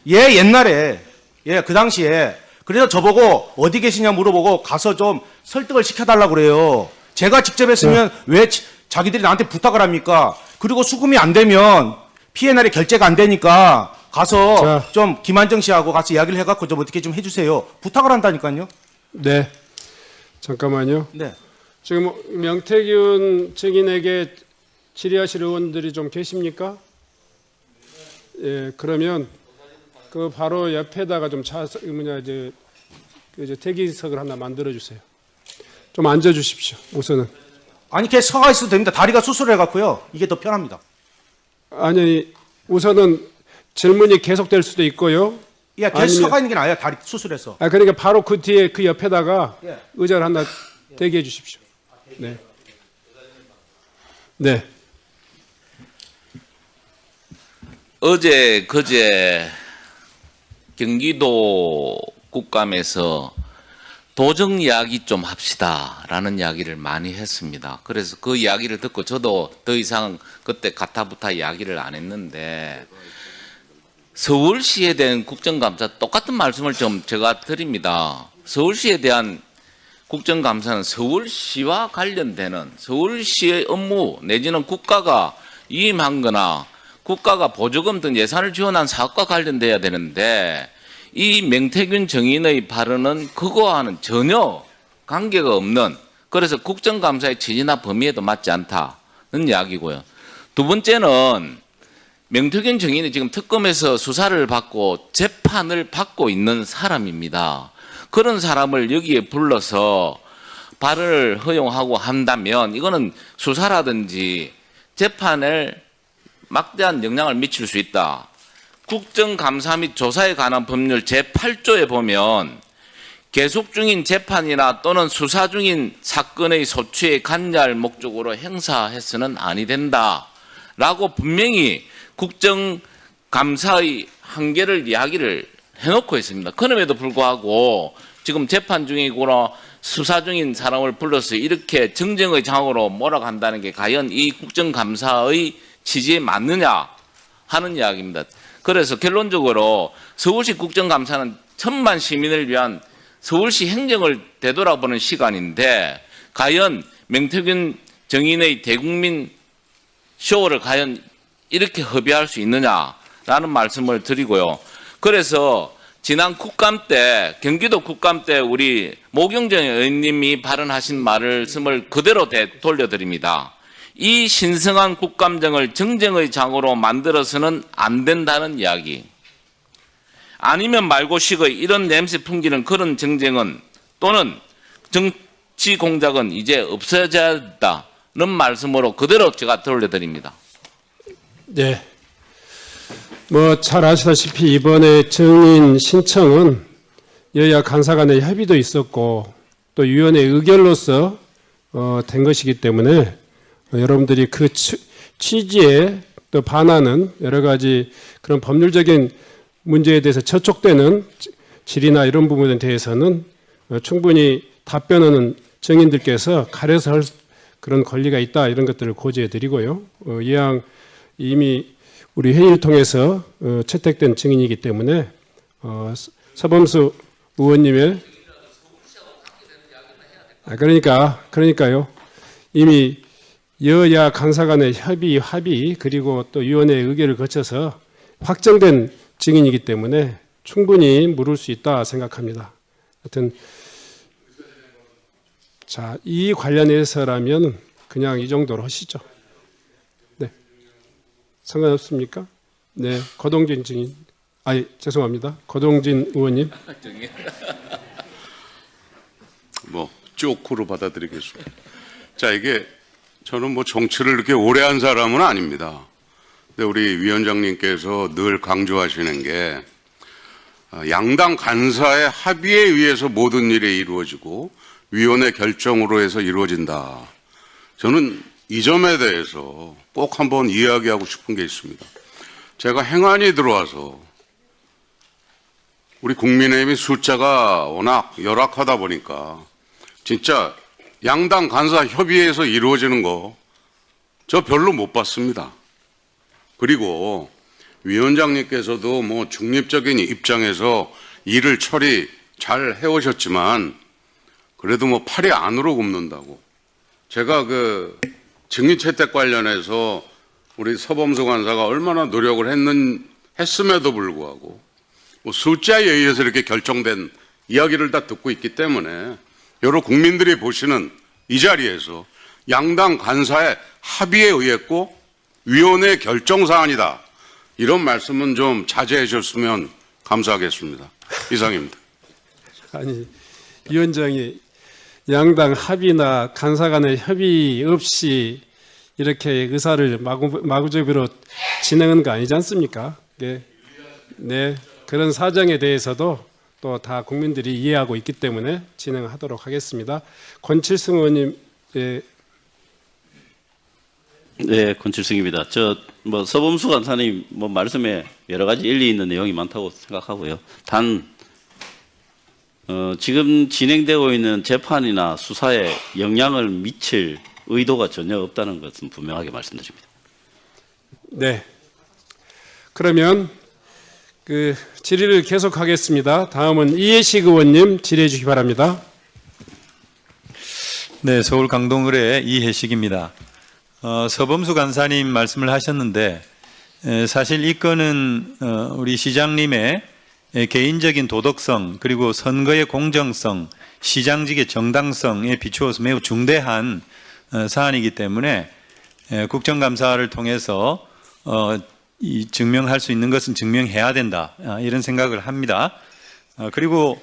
예, 옛날에. 예, 그 당시에. 그래서 저보고 어디 계시냐 물어보고 가서 좀 설득을 시켜달라고 그래요. 제가 직접 했으면 왜 자기들이 나한테 부탁을 합니까? 그리고 수금이 안 되면 P&L이 결제가 안 되니까 가서 자. 좀 김한정 씨하고 같이 이야기를 해갖고 좀 어떻게 좀 해주세요. 부탁을 한다니까요. 네, 잠깐만요. 네. 지금 명태균 증인에게 질의하실 의원들이 좀 계십니까? 예, 그러면 그 바로 옆에다가 좀 대기석을 하나 만들어 주세요. 좀 앉아 주십시오. 우선은. 아니, 걔 서가 있어도 됩니다. 다리가 수술해갖고요. 이게 더 편합니다. 아니, 우선은 질문이 계속될 수도 있고요. 예, 걔 아니면- 서가 있는 게 나아요. 다리 수술해서. 그러니까 바로 그 뒤에 그 옆에다가 예. 의자를 하나 대기해 주십시오. 네. 네. 어제 그제 경기도 국감에서 도정 이야기 좀 합시다라는 이야기를 많이 했습니다. 그래서 그 이야기를 듣고 저도 더 이상 그때 가타부타 이야기를 안 했는데 서울시에 대한 국정감사 똑같은 말씀을 좀 제가 드립니다. 서울시에 대한 국정감사는 서울시와 관련되는 서울시의 업무 내지는 국가가 위임한 거나 국가가 보조금 등 예산을 지원한 사업과 관련돼야 되는데 이 명태균 정인의 발언은 그거와는 전혀 관계가 없는, 그래서 국정감사의 취지나 범위에도 맞지 않다는 이야기고요. 두 번째는 명태균 정인이 지금 특검에서 수사를 받고 재판을 받고 있는 사람입니다. 그런 사람을 여기에 불러서 발언을 허용하고 한다면 이거는 수사라든지 재판을 막대한 영향을 미칠 수 있다. 국정감사 및 조사에 관한 법률 제8조에 보면 계속 중인 재판이나 또는 수사 중인 사건의 소추에 관여할 목적으로 행사해서는 아니 된다 라고 분명히 국정감사의 한계를 이야기를 해놓고 있습니다. 그럼에도 불구하고 지금 재판 중이거나 수사 중인 사람을 불러서 이렇게 정쟁의 장으로 몰아간다는 게 과연 이 국정감사의 취지에 맞느냐 하는 이야기입니다. 그래서 결론적으로 서울시 국정감사는 천만 시민을 위한 서울시 행정을 되돌아보는 시간인데 과연 명태균 정인의 대국민 쇼를 과연 이렇게 허비할 수 있느냐라는 말씀을 드리고요. 그래서 지난 국감 때, 경기도 국감 때 우리 모경정 의원님이 발언하신 말씀을 그대로 돌려드립니다. 이 신성한 국감정을 정쟁의 장으로 만들어서는 안 된다는 이야기. 아니면 말고식의 이런 냄새 풍기는 그런 정쟁은 또는 정치 공작은 이제 없어져야 한다는 말씀으로 그대로 제가 들려드립니다. 네. 뭐 잘 아시다시피 이번에 증인 신청은 여야 간사 간의 협의도 있었고 또 위원회 의결로서 된 것이기 때문에 여러분들이 그 취지에 또 반하는 여러 가지 그런 법률적인 문제에 대해서 저촉되는 질의나 이런 부분에 대해서는 충분히 답변하는 증인들께서 가려서 할 그런 권리가 있다 이런 것들을 고지해 드리고요. 이왕 이미 우리 회의를 통해서 채택된 증인이기 때문에 서범수 의원님의 그러니까요. 이미 여야 간사 간의 합의 그리고 또 위원회 의결을 거쳐서 확정된 증인이기 때문에 충분히 물을 수 있다 생각합니다. 하여튼 자, 이 관련해서라면 그냥 이 정도로 하시죠. 네. 상관없습니까? 네. 거동진 증인. 죄송합니다. 거동진 의원님. 뭐 쪼크로 받아들이겠습니다. 자, 이게 저는 뭐 정치를 이렇게 오래 한 사람은 아닙니다. 근데 우리 위원장님께서 늘 강조하시는 게 양당 간사의 합의에 의해서 모든 일이 이루어지고 위원회 결정으로 해서 이루어진다. 저는 이 점에 대해서 꼭 한번 이야기하고 싶은 게 있습니다. 제가 행안위 들어와서 우리 국민의힘이 숫자가 워낙 열악하다 보니까 진짜 양당 간사 협의회에서 이루어지는 거 저 별로 못 봤습니다. 그리고 위원장님께서도 뭐 중립적인 입장에서 일을 처리 잘 해오셨지만 그래도 뭐 팔이 안으로 굽는다고. 제가 그 증인 채택 관련해서 우리 서범수 간사가 얼마나 노력을 했음에도 불구하고 뭐 숫자에 의해서 이렇게 결정된 이야기를 다 듣고 있기 때문에 여러 국민들이 보시는 이 자리에서 양당 간사의 합의에 의했고 위원회 결정 사안이다. 이런 말씀은 좀 자제해 주셨으면 감사하겠습니다. 이상입니다. 아니, 위원장이 양당 합의나 간사 간의 협의 없이 이렇게 의사를 마구잡이로 진행한 거 아니지 않습니까? 네. 네. 그런 사정에 대해서도 또 다 국민들이 이해하고 있기 때문에 진행하도록 하겠습니다. 권칠승 의원님, 네, 권칠승입니다. 뭐 서범수 간사님 뭐 말씀에 여러 가지 일리 있는 내용이 많다고 생각하고요. 단 지금 진행되고 있는 재판이나 수사에 영향을 미칠 의도가 전혀 없다는 것은 분명하게 말씀드립니다. 네. 그러면 그 질의를 계속하겠습니다. 다음은 이해식 의원님 질의해 주시기 바랍니다. 네, 서울 강동을의 이해식입니다. 서범수 간사님 말씀을 하셨는데 사실 이 건은 우리 시장님의 개인적인 도덕성 그리고 선거의 공정성, 시장직의 정당성에 비추어서 매우 중대한 사안이기 때문에 국정감사를 통해서 증명할 수 있는 것은 증명해야 된다 이런 생각을 합니다. 그리고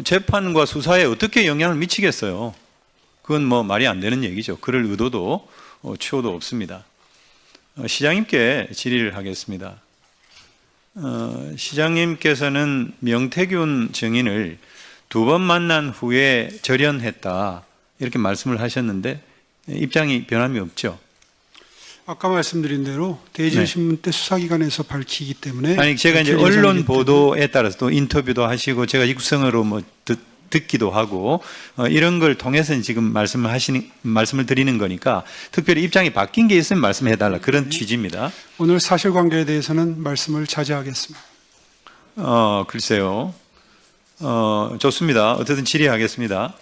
재판과 수사에 어떻게 영향을 미치겠어요? 그건 뭐 말이 안 되는 얘기죠. 그럴 의도도 추호도 없습니다. 시장님께 질의를 하겠습니다. 시장님께서는 명태균 증인을 2번 만난 후에 절연했다 이렇게 말씀을 하셨는데 입장이 변함이 없죠? 아까 말씀드린 대로 대전신문 때 수사기관에서 밝히기 때문에 아니 제가 이제 언론 보도에 따라서 또 인터뷰도 하시고 제가 육성으로 뭐 듣기도 하고 이런 걸 통해서 지금 말씀을 드리는 거니까 특별히 입장이 바뀐 게 있으면 말씀해 달라 그런 취지입니다. 오늘 사실관계에 대해서는 말씀을 자제하겠습니다. 글쎄요. 좋습니다. 어쨌든 질의하겠습니다.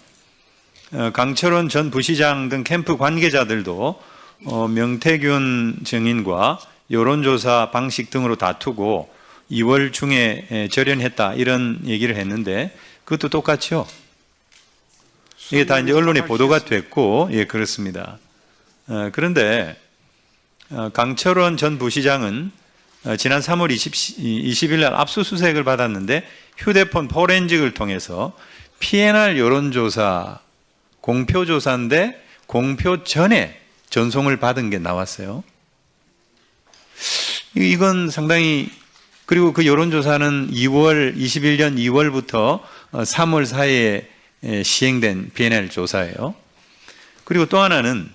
강철원 전 부시장 등 캠프 관계자들도 명태균 증인과 여론조사 방식 등으로 다투고 2월 중에 절연했다 이런 얘기를 했는데 그것도 똑같죠. 이게 다 이제 언론에 보도가 됐고 예 그렇습니다. 그런데 강철원 전 부시장은 지난 3월 20일 날 압수수색을 받았는데 휴대폰 포렌직을 통해서 PNR 여론조사 공표조사인데 공표 전에 전송을 받은 게 나왔어요. 이건 상당히, 그리고 그 여론조사는 21년 2월부터 3월 사이에 시행된 PNL 조사예요. 그리고 또 하나는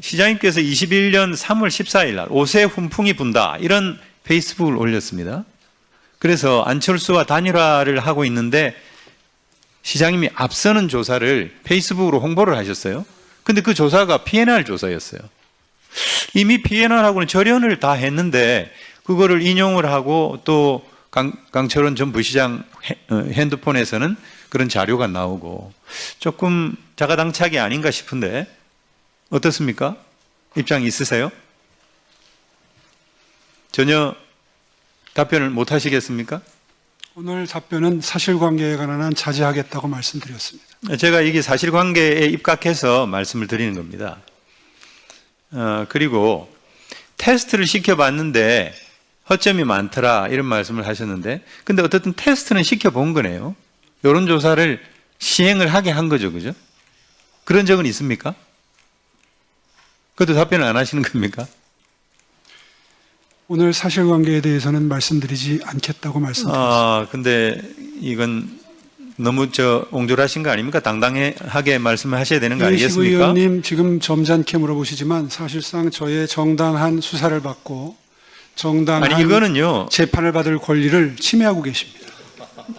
시장님께서 21년 3월 14일 날 옷에 훈풍이 분다 이런 페이스북을 올렸습니다. 그래서 안철수와 단일화를 하고 있는데 시장님이 앞서는 조사를 페이스북으로 홍보를 하셨어요. 근데 그 조사가 PNR 조사였어요. 이미 PNR하고는 절연을 다 했는데 그거를 인용을 하고 또 강철원 전 부시장 핸드폰에서는 그런 자료가 나오고 조금 자가당착이 아닌가 싶은데 어떻습니까? 입장 있으세요? 전혀 답변을 못 하시겠습니까? 오늘 답변은 사실관계에 관한 한 자제하겠다고 말씀드렸습니다. 제가 이게 사실관계에 입각해서 말씀을 드리는 겁니다. 그리고 테스트를 시켜봤는데 허점이 많더라 이런 말씀을 하셨는데 근데 어쨌든 테스트는 시켜본 거네요. 여론조사를 시행을 하게 한 거죠. 그죠? 그런 적은 있습니까? 그것도 답변을 안 하시는 겁니까? 오늘 사실관계에 대해서는 말씀드리지 않겠다고 말씀드렸습니다. 근데 이건 너무 옹졸하신 거 아닙니까? 당당하게 말씀을 하셔야 되는 거 이해식 아니겠습니까? 의원님 지금 점잖게 물어보시지만 사실상 저의 정당한 수사를 받고 정당한 아니 이거는요. 재판을 받을 권리를 침해하고 계십니다.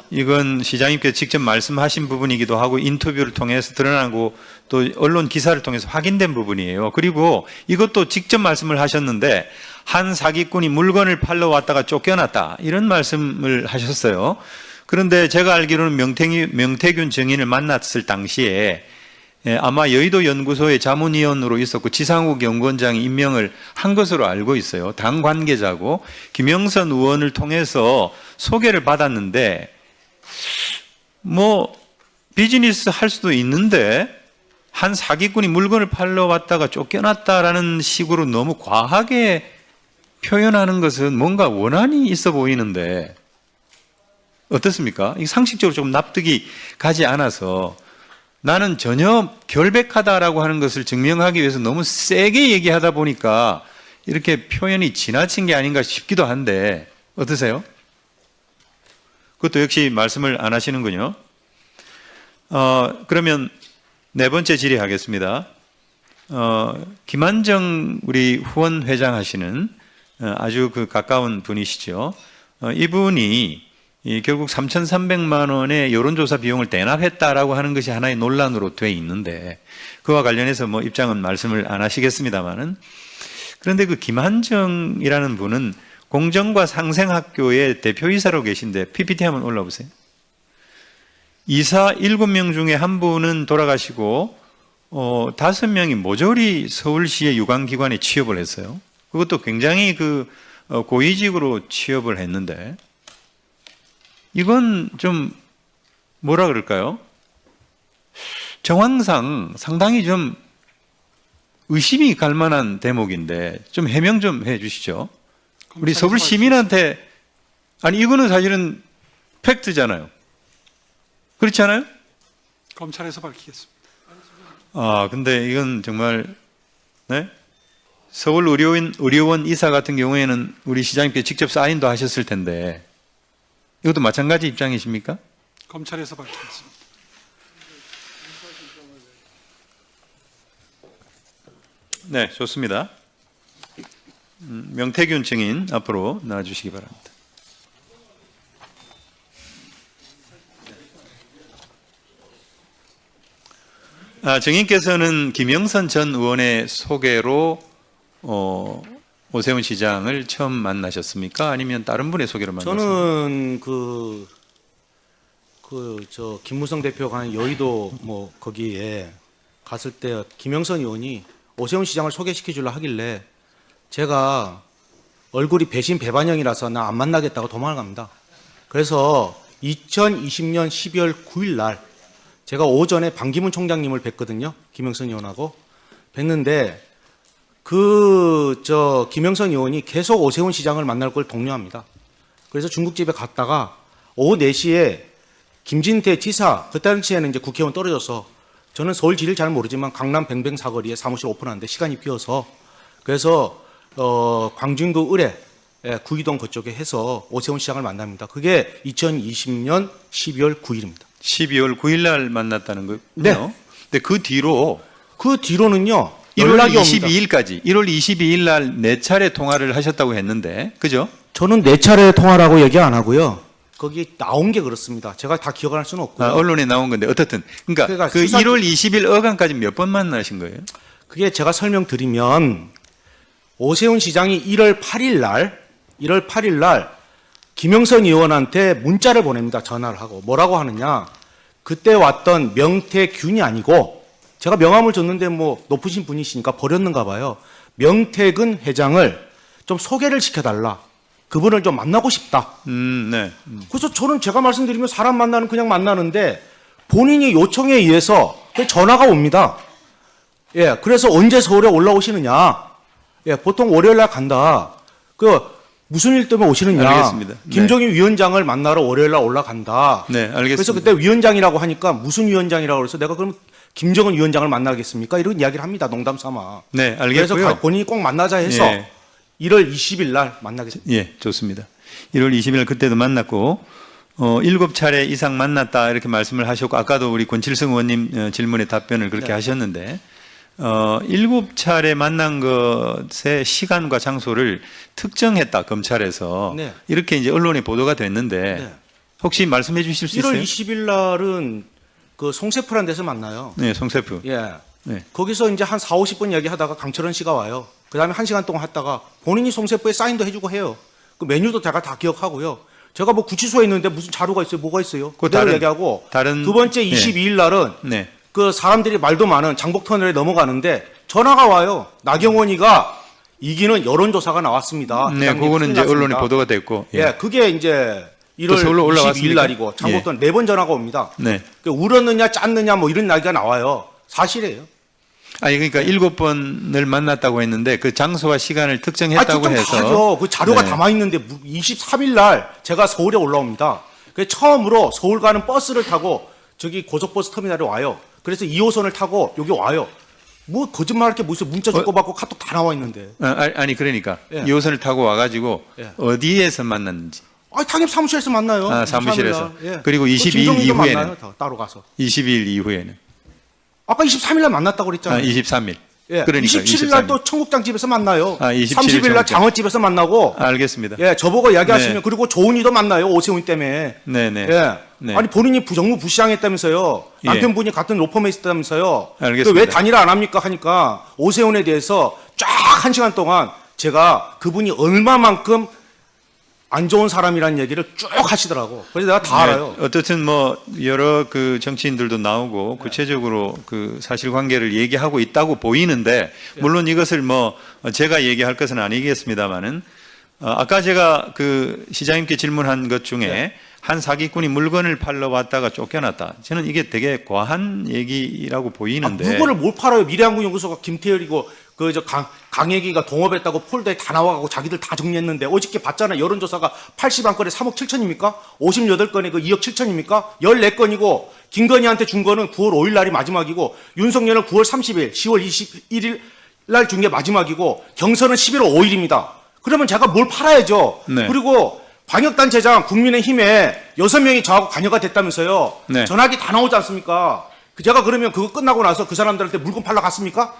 이건 시장님께서 직접 말씀하신 부분이기도 하고 인터뷰를 통해서 드러나고 또 언론 기사를 통해서 확인된 부분이에요. 그리고 이것도 직접 말씀을 하셨는데 한 사기꾼이 물건을 팔러 왔다가 쫓겨났다 이런 말씀을 하셨어요. 그런데 제가 알기로는 명태균 증인을 만났을 당시에 아마 여의도 연구소의 자문위원으로 있었고 지상욱 연구원장이 임명을 한 것으로 알고 있어요. 당 관계자고 김영선 의원을 통해서 소개를 받았는데 뭐 비즈니스 할 수도 있는데 한 사기꾼이 물건을 팔러 왔다가 쫓겨났다라는 식으로 너무 과하게 표현하는 것은 뭔가 원한이 있어 보이는데 어떻습니까? 이 상식적으로 조금 납득이 가지 않아서 나는 전혀 결백하다라고 하는 것을 증명하기 위해서 너무 세게 얘기하다 보니까 이렇게 표현이 지나친 게 아닌가 싶기도 한데 어떠세요? 그것도 역시 말씀을 안 하시는군요. 그러면 네 번째 질의하겠습니다. 김한정 우리 후원 회장 하시는 아주 그 가까운 분이시죠. 이분이 결국 3,300만 원의 여론조사 비용을 대납했다라고 하는 것이 하나의 논란으로 돼 있는데 그와 관련해서 뭐 입장은 말씀을 안 하시겠습니다만은 그런데 그 김한정이라는 분은 공정과 상생학교의 대표이사로 계신데 PPT 한번 올라보세요. 이사 7명 중에 한 분은 돌아가시고 5명이 모조리 서울시의 유관기관에 취업을 했어요. 그것도 굉장히 그 고위직으로 취업을 했는데 이건 좀 뭐라 그럴까요? 정황상 상당히 좀 의심이 갈 만한 대목인데 좀 해명 좀 해 주시죠. 우리 서울 시민한테 아니 이거는 사실은 팩트잖아요. 그렇지 않아요? 검찰에서 밝히겠습니다. 근데 이건 정말 네? 서울 의료원 이사 같은 경우에는 우리 시장님께 직접 사인도 하셨을 텐데 이것도 마찬가지 입장이십니까? 검찰에서 밝히겠습니다. 네, 좋습니다. 명태균 증인 앞으로 나와주시기 바랍니다. 증인께서는 김영선 전 의원의 소개로 오세훈 시장을 처음 만나셨습니까? 아니면 다른 분의 소개로 만났습니까? 저는 김무성 대표가 한 여의도 뭐 거기에 갔을 때 김영선 의원이 오세훈 시장을 소개시켜 주려 하길래 제가 얼굴이 배신 배반형이라서 나 안 만나겠다고 도망을 갑니다. 그래서 2020년 12월 9일 날 제가 오전에 반기문 총장님을 뵀거든요. 김영선 의원하고. 뵀는데 김영선 의원이 계속 오세훈 시장을 만날 걸 독려합니다. 그래서 중국집에 갔다가 오후 4시에 김진태 지사, 그 당시에는 이제 국회의원 떨어져서 저는 서울 지리를 잘 모르지만 강남 뱅뱅 사거리에 사무실 오픈하는데 시간이 비어서 그래서 광진구 의뢰 구이동 그쪽에 해서 오세훈 시장을 만납니다. 그게 2020년 12월 9일입니다. 12월 9일 날 만났다는 거요? 네. 근데 그 뒤로는요. 1월 연락이 22일까지 22일까지 1월 22일 날 4차례 통화를 하셨다고 했는데 그죠? 저는 4차례 통화라고 얘기 안 하고요. 거기 나온 게 그렇습니다. 제가 다 기억할 수는 없고요. 언론에 나온 건데 어떻든 그러니까 그 수사- 1월 20일 어간까지 몇 번 만나신 거예요? 그게 제가 설명드리면 오세훈 시장이 1월 8일 날 김영선 의원한테 문자를 보냅니다. 전화를 하고 뭐라고 하느냐? 그때 왔던 명태균이 아니고 제가 명함을 줬는데 뭐 높으신 분이시니까 버렸는가 봐요. 명태근 회장을 좀 소개를 시켜달라. 그분을 좀 만나고 싶다. 네. 그래서 저는 제가 말씀드리면 사람 만나는 그냥 만나는데 본인이 요청에 의해서 그 전화가 옵니다. 예, 그래서 언제 서울에 올라오시느냐? 예, 보통 월요일 날 간다. 무슨 일 때문에 오시느냐? 알겠습니다. 네. 김종인 위원장을 만나러 월요일 날 올라간다. 네, 알겠습니다. 그래서 그때 위원장이라고 하니까 무슨 위원장이라고 그래서 내가 그럼 김정은 위원장을 만나겠습니까? 이런 이야기를 합니다. 농담 삼아. 네, 그래서 알겠고요. 본인이 꼭 만나자 해서 예. 1월 20일 날 만나겠습니다. 예, 좋습니다. 1월 20일 그때도 만났고 7차례 이상 만났다 이렇게 말씀을 하셨고 아까도 우리 권칠성 의원님 질문에 답변을 그렇게 네. 하셨는데 7차례 만난 것의 시간과 장소를 특정했다 검찰에서 네. 이렇게 이제 언론에 보도가 됐는데 네. 혹시 말씀해 주실 수 1월 있어요? 20일 날은 그 송세프란 데서 만나요. 네, 송세프. 예. 네. 거기서 이제 한 4, 50분 얘기하다가 강철원 씨가 와요. 그 다음에 1시간 동안 했다가 본인이 송세프에 사인도 해주고 해요. 그 메뉴도 제가 다 기억하고요. 제가 뭐 구치소에 있는데 무슨 자료가 있어요? 뭐가 있어요? 그 그대로 다른- 얘기하고 다른- 두 번째 네. 22일 날은 네. 그 사람들이 말도 많은 장복터널에 넘어가는데 전화가 와요. 나경원이가 이기는 여론조사가 나왔습니다. 네, 회장님 그거는 큰일 이제 언론에 났습니다. 보도가 됐고. 예, 그게 이제 1월 서울로 22일 올라왔습니까? 날이고 장복터널 4번 전화가 옵니다. 네. 그 울었느냐 짰느냐 뭐 이런 이야기가 나와요. 사실이에요. 아니 그러니까 7번을 만났다고 했는데 그 장소와 시간을 특정했다고 해서 하죠. 그 자료가 네. 담아 있는데 23일 날 제가 서울에 올라옵니다. 그 처음으로 서울 가는 버스를 타고 저기 고속버스 터미널에 와요. 그래서 2호선을 타고 여기 와요. 뭐 거짓말할 게 무슨 문자 주고받고 카톡 다 나와 있는데. 아니 그러니까 예. 2호선을 타고 와가지고 예. 어디에서 만났는지 당연히 사무실에서 만나요. 아, 사무실에서. 23일 날. 예. 그리고 22일 김종인도 이후에는? 만나요, 따로 가서. 22일 이후에는 아까 23일 날 만났다고 그랬잖아요. 23일. 예. 그러니까 27일 날 또 청국장 집에서 만나요. 27일 30일 날 청국장. 장어집에서 만나고. 알겠습니다. 예, 저보고 이야기하시면 네. 그리고 조은이도 만나요. 오세훈 때문에. 네네. 예. 네. 아니 본인이 부정부 부시장했다면서요. 예. 남편분이 같은 로펌에 있었다면서요. 알겠습니다. 왜 단일화 안 합니까 하니까 오세훈에 대해서 쫙 1시간 동안 제가 그분이 얼마만큼 안 좋은 사람이라는 얘기를 쭉 하시더라고. 그래서 내가 다 알아요. 네, 어떻든 뭐 여러 그 정치인들도 나오고 구체적으로 그 사실관계를 얘기하고 있다고 보이는데 물론 이것을 뭐 제가 얘기할 것은 아니겠습니다만은 아까 제가 그 시장님께 질문한 것 중에 네. 한 사기꾼이 물건을 팔러 왔다가 쫓겨났다. 저는 이게 되게 과한 얘기라고 보이는데. 물건을 못 팔아요. 미래한국연구소가 김태열이고 강혜기가 동업했다고 폴더에 다 나와가고 자기들 다 정리했는데 어저께 봤잖아요. 여론조사가 81건에 3억 7천입니까? 58건에 그 2억 7천입니까? 14건이고 김건희한테 준 거는 9월 5일 날이 마지막이고 윤석열은 9월 30일, 10월 21일 날 준 게 마지막이고 경선은 11월 5일입니다. 그러면 제가 뭘 팔아야죠. 네. 그리고 광역단체장 국민의힘에 6명이 저하고 관여가 됐다면서요. 네. 전화기 다 나오지 않습니까? 제가 그러면 그거 끝나고 나서 그 사람들한테 물건 팔러 갔습니까?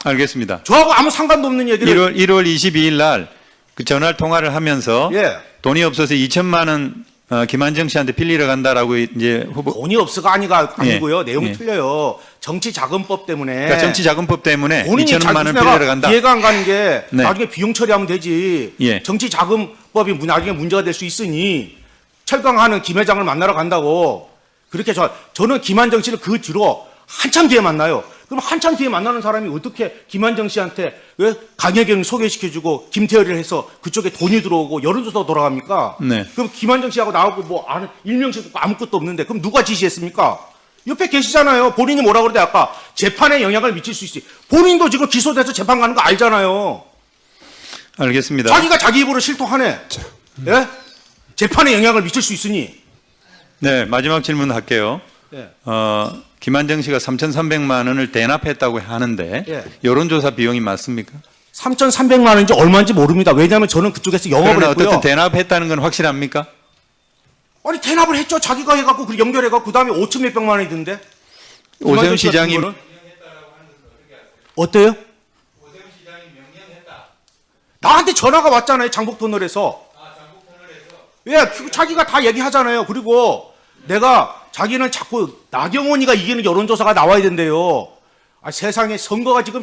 알겠습니다. 저하고 아무 상관도 없는 얘기를 1월 22일 날 그 전화 통화를 하면서 예. 돈이 없어서 2천만 원 김한정 씨한테 빌리러 간다라고 이제 후보 돈이 없어가 아니고요. 내용이 예. 틀려요. 정치자금법 때문에 그러니까 정치자금법 때문에 본인이 2천만 원 내가 빌리러 간다. 이해가 안 가는 게 네. 나중에 비용 처리하면 되지. 예. 정치자금법이 나중에 문제가 될 수 있으니 철강하는 김 회장을 만나러 간다고. 그렇게 저는 김한정 씨를 그 뒤로 한참 뒤에 만나요. 그럼 한참 뒤에 만나는 사람이 어떻게 김한정 씨한테 왜 강혜경을 소개시켜주고 김태열을 해서 그쪽에 돈이 들어오고 여론조사가 돌아갑니까? 네. 그럼 김한정 씨하고 나하고 뭐 아는 일명씩 아무것도 없는데 그럼 누가 지시했습니까? 옆에 계시잖아요. 본인이 뭐라 그러대 아까 재판에 영향을 미칠 수 있지. 본인도 지금 기소돼서 재판 가는 거 알잖아요. 알겠습니다. 자기가 자기 입으로 실토하네. 예? 재판에 영향을 미칠 수 있으니. 네, 마지막 질문 할게요. 예. 김한정 씨가 3,300만 원을 대납했다고 하는데 예. 여론조사 비용이 맞습니까? 3,300만 원인지 얼마인지 모릅니다. 왜냐하면 저는 그쪽에서 영업을 그러나 했고요. 어쨌든 대납했다는 건 확실합니까? 아니 대납을 했죠. 자기가 해갖고 그 연결해갖고 그 다음에 5천 몇백만 원이 든데. 오세훈 시장이 어때요? 나한테 전화가 왔잖아요. 장복터널에서. 예, 자기가 다 얘기하잖아요. 그리고 내가 자기는 자꾸 나경원이가 이기는 여론조사가 나와야 된대요. 아, 세상에 선거가 지금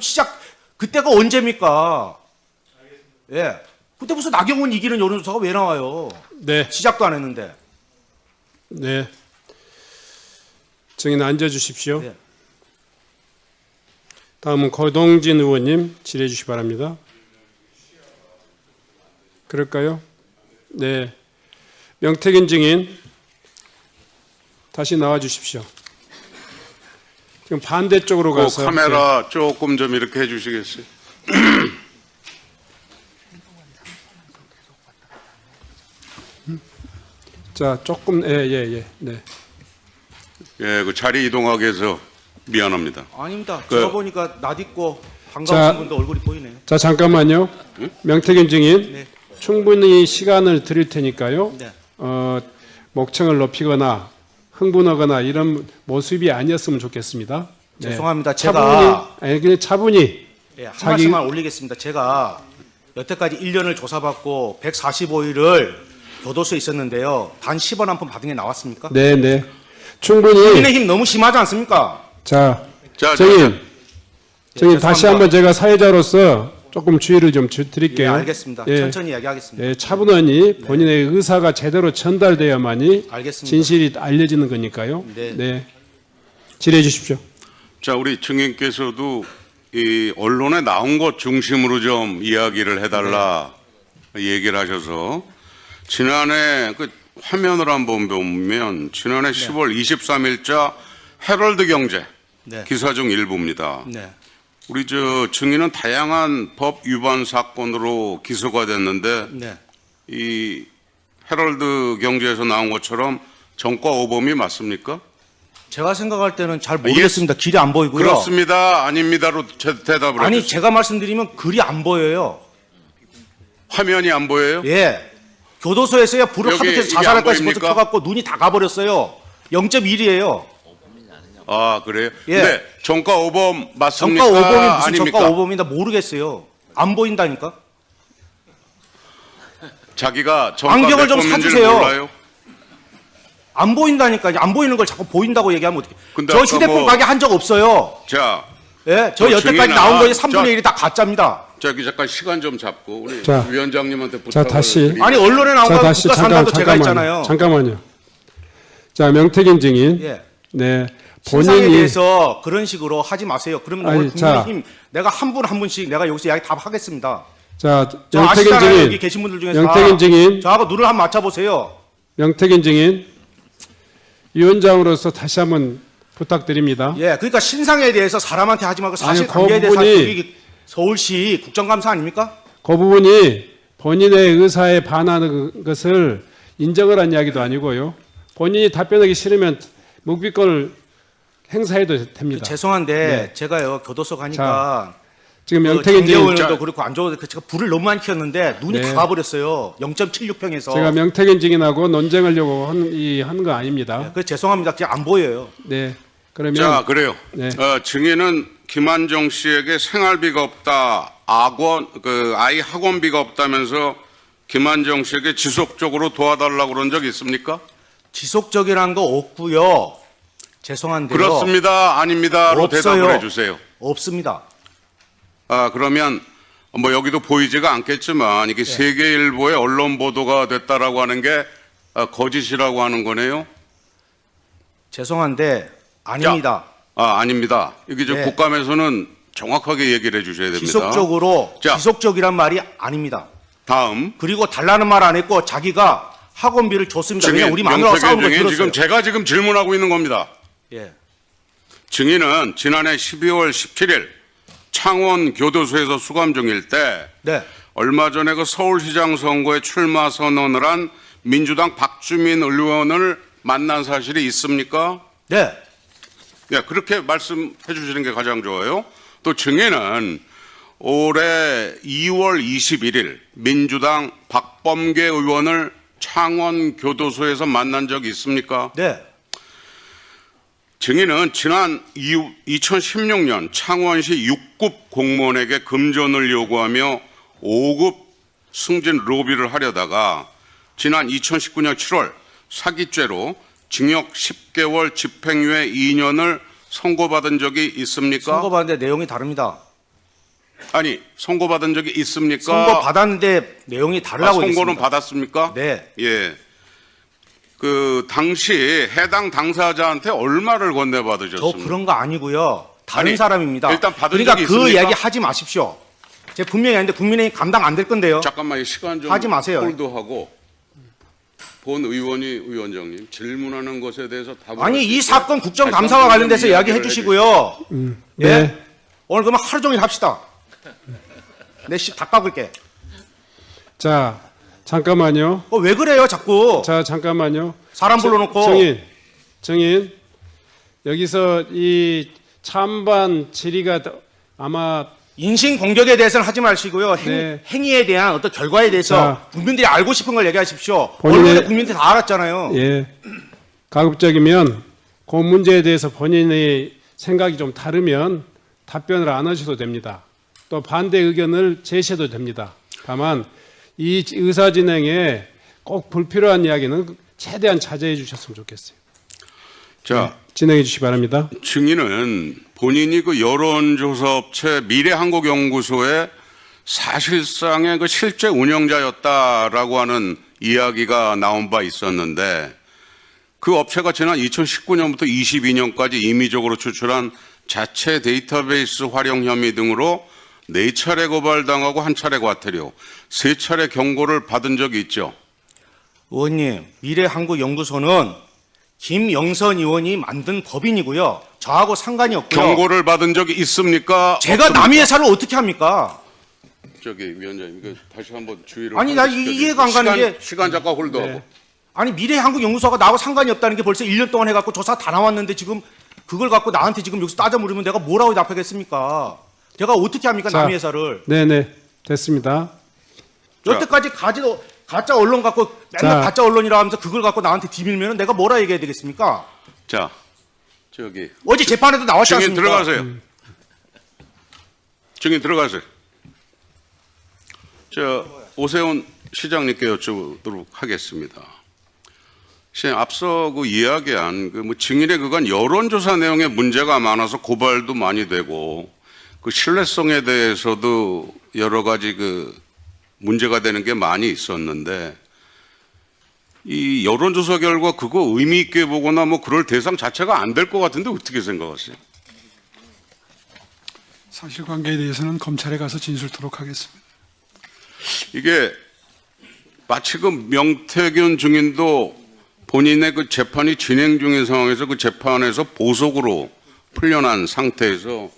그때가 언제입니까? 예. 그때 무슨 나경원이 이기는 여론조사가 왜 나와요? 네, 시작도 안 했는데. 네. 증인 앉아 주십시오. 네. 다음은 고동진 의원님 질의해 주시기 바랍니다. 그럴까요? 네. 명태균 증인 다시 나와 주십시오. 지금 반대쪽으로 그 가서 카메라 조금 좀 이렇게 해주시겠어요? 자, 조금 네. 예, 그 자리 이동하게 해서 미안합니다. 아닙니다. 그- 제가 보니까 낯익고 반가우신 자, 분도 얼굴이 보이네요. 자, 잠깐만요. 명태균 증인 네. 충분히 시간을 드릴 테니까요. 네. 목청을 높이거나 흥분하거나 이런 모습이 아니었으면 좋겠습니다. 네. 죄송합니다. 그냥 차분히 예, 한 자기- 말씀만 올리겠습니다. 제가 여태까지 1년을 조사받고 145일을 교도소에 있었는데요. 단 10원 한 푼 받은 게 나왔습니까? 네. 충분히 국민의힘 너무 심하지 않습니까? 자, 자, 증인 죄송합니다. 다시 한번 제가 사회자로서 조금 주의를 좀 드릴게요. 예, 알겠습니다. 예. 천천히 이야기하겠습니다. 네, 차분하니 본인의 의사가 제대로 전달돼야만이 알겠습니다. 진실이 알려지는 거니까요. 네. 질의해 주십시오. 자, 우리 증인께서도 이 언론에 나온 것 중심으로 좀 이야기를 해달라 얘기를 하셔서 지난해 그 화면을 한번 보면 지난해 10월 23일자 헤럴드 경제 네. 기사 중 일부입니다. 네. 우리 저 증인은 다양한 법 위반 사건으로 기소가 됐는데 네. 이 헤럴드 경제에서 나온 것처럼 정과 오범이 맞습니까? 제가 생각할 때는 잘 모르겠습니다. 길이 안 보이고요. 그렇습니다. 아닙니다로 대답을 아니, 해주세요. 제가 말씀드리면 글이 안 보여요. 화면이 안 보여요? 예. 교도소에서야 불을 여기 하도 켜서 이게 자살할까 안 싶어서 보입니까? 켜갖고 눈이 다 가버렸어요. 0.1이에요. 아, 그래요? 예. 네. 정과 오범 맞습니까? 정가 5범이 무슨 아닙니까? 정가 5범이다 모르겠어요. 안 보인다니까. 자기가 정가 안경을 몇 좀 범인지를 사주세요. 몰라요? 안 보인다니까요. 안 보이는 걸 자꾸 보인다고 얘기하면 어떡해. 근데 저 아까 휴대폰 뭐- 가게 한 적 없어요. 자, 예, 저 저 여태까지 증인아, 나온 거에 자- 3분의 1이 다 가짜입니다. 저기 잠깐 시간 좀 잡고 우리 자, 위원장님한테 자, 부탁을 다시. 드리겠습니다. 아니 언론에 나온 자, 거 다시 국가 산다도 제가 했잖아요. 잠깐만요. 자, 명태균 증인. 예. 네. 신상에 본인이 대해서 그런 식으로 하지 마세요. 그러면 아니, 오늘 국민의힘 내가 한 분 한 분씩 내가 여기서 이야기 다 하겠습니다. 자, 저 명태균 아시잖아요. 여기 증인. 계신 분들 중에서 명태균 증인. 저하고 눈을 한번 맞춰보세요. 명태균 증인. 위원장으로서 다시 한번 부탁드립니다. 예, 그러니까 신상에 대해서 사람한테 하지 말고 사실 아니, 그 관계에 대해서 부분이- 여기 서울시 국정감사 아닙니까? 그 부분이 본인의 의사에 반하는 것을 인정을 한 이야기도 아니고요. 본인이 답변하기 싫으면 묵비권을 행사해도 됩니다. 죄송한데 네. 제가요 교도소 가니까 지금 그 명태균 증인, 정재원도 그렇고 안 좋아도 제가 불을 너무 많이 켰는데 눈이 네. 다 가버렸어요. 0.76평에서. 제가 명태균 증인하고 논쟁하려고 하는 거 아닙니다. 그 죄송합니다. 그냥 안 보여요. 네. 그러면 자, 그래요. 네. 증인은 김한정 씨에게 생활비가 없다, 아이 학원비가 없다면서 김한정 씨에게 지속적으로 도와달라고 그런 적 있습니까? 지속적이라는 거 없고요. 죄송한데요. 그렇습니다. 아닙니다로 없어요. 대답을 해주세요. 없습니다. 그러면 뭐 여기도 보이지가 않겠지만 이게 세계일보의 언론 보도가 됐다라고 하는 게 거짓이라고 하는 거네요. 죄송한데 아닙니다. 아닙니다. 이게 저 네. 국감에서는 정확하게 얘기를 해주셔야 됩니다. 지속적으로 지속적이란 말이 아닙니다. 다음 그리고 달라는 말 안 했고 자기가 학원비를 줬습니다. 왜냐 우리 마누라가 싸우는 거 증인 들었어요. 제가 지금 질문하고 있는 겁니다. 예. 증인은 지난해 12월 17일 창원 교도소에서 수감 중일 때 네. 얼마 전에 그 서울시장 선거에 출마 선언을 한 민주당 박주민 의원을 만난 사실이 있습니까? 네. 네, 그렇게 말씀해 주시는 게 가장 좋아요. 또 증인은 올해 2월 21일 민주당 박범계 의원을 창원 교도소에서 만난 적이 있습니까? 네. 증인은 지난 2016년 창원시 6급 공무원에게 금전을 요구하며 5급 승진 로비를 하려다가 지난 2019년 7월 사기죄로 징역 10개월 집행유예 2년을 선고받은 적이 있습니까? 선고받았는데 내용이 다릅니다. 아니, 선고받은 적이 있습니까? 선고받았는데 내용이 다르다고 선고는 얘기했습니다. 받았습니까? 네. 예. 그 당시 해당 당사자한테 얼마를 저 건네받으셨습니까? 그런 거 아니고요. 다른 아니, 사람입니다. 일단 받은 그러니까 적이 그 있습니까? 이야기 하지 마십시오. 제가 분명히 했는데 국민의힘 감당 안 될 건데요. 잠깐만 시간 좀 하지 마세요. 홀드하고 본 의원이 위원장님 질문하는 것에 대해서 답을 아니 할수 이 있도록 사건 국정감사와 다시 관련돼서 한번 이야기해 이야기를 주시고요. 예? 네. 오늘 그러면 하루 종일 합시다. 내 씨 다 깎을게. 자, 잠깐만요. 왜 그래요 자꾸. 자, 잠깐만요. 사람 불러놓고. 증인. 여기서 이 찬반 질의가 아마 인신 공격에 대해서는 하지 마시고요. 네. 행위에 대한 어떤 결과에 대해서 자. 국민들이 알고 싶은 걸 얘기하십시오. 본인의- 언론에 국민들이 다 알았잖아요. 예. 가급적이면 그 문제에 대해서 본인의 생각이 좀 다르면 답변을 안 하셔도 됩니다. 또 반대 의견을 제시해도 됩니다. 다만 이 의사 진행에 꼭 불필요한 이야기는 최대한 자제해 주셨으면 좋겠어요. 자, 진행해 주시기 바랍니다. 증인은 본인이 그 여론조사 업체 미래한국연구소의 사실상의 그 실제 운영자였다라고 하는 이야기가 나온 바 있었는데 그 업체가 지난 2019년부터 22년까지 임의적으로 추출한 자체 데이터베이스 활용 혐의 등으로 4차례 고발당하고 1차례 과태료, 3차례 경고를 받은 적이 있죠. 의원님, 미래한국연구소는 김영선 의원이 만든 법인이고요. 저하고 상관이 없고요. 경고를 받은 적이 있습니까? 제가 없습니까? 남의 회사를 어떻게 합니까? 저기 위원장님, 이거 다시 한번 주의를. 아니, 나 이해가 안 가는 게- 시간 잠깐 홀드하고. 네. 아니 미래한국연구소가 나하고 상관이 없다는 게 벌써 1년 동안 해갖고 조사 다 나왔는데 지금 그걸 갖고 나한테 지금 여기서 따져 물으면 내가 뭐라고 답하겠습니까? 제가 어떻게 합니까 자. 남의 회사를? 네네. 됐습니다. 여태까지 가짜 언론 갖고 맨날 자. 가짜 언론이라 하면서 그걸 갖고 나한테 뒤밀면 내가 뭐라 얘기해야 되겠습니까? 자, 저기 어제 재판에도 나왔지 증인 않습니까? 들어가세요. 증인 들어가세요. 저 오세훈 시장님께 여쭤보도록 하겠습니다. 시장 앞서 그 이야기한 그 뭐 증인의 그간 여론조사 내용에 문제가 많아서 고발도 많이 되고 그 신뢰성에 대해서도 여러 가지 그 문제가 되는 게 많이 있었는데 이 여론조사 결과 그거 의미 있게 보거나 뭐 그럴 대상 자체가 안 될 것 같은데 어떻게 생각하세요? 사실관계에 대해서는 검찰에 가서 진술토록 하겠습니다. 이게 마치 그 명태균 증인도 본인의 그 재판이 진행 중인 상황에서 그 재판에서 보석으로 풀려난 상태에서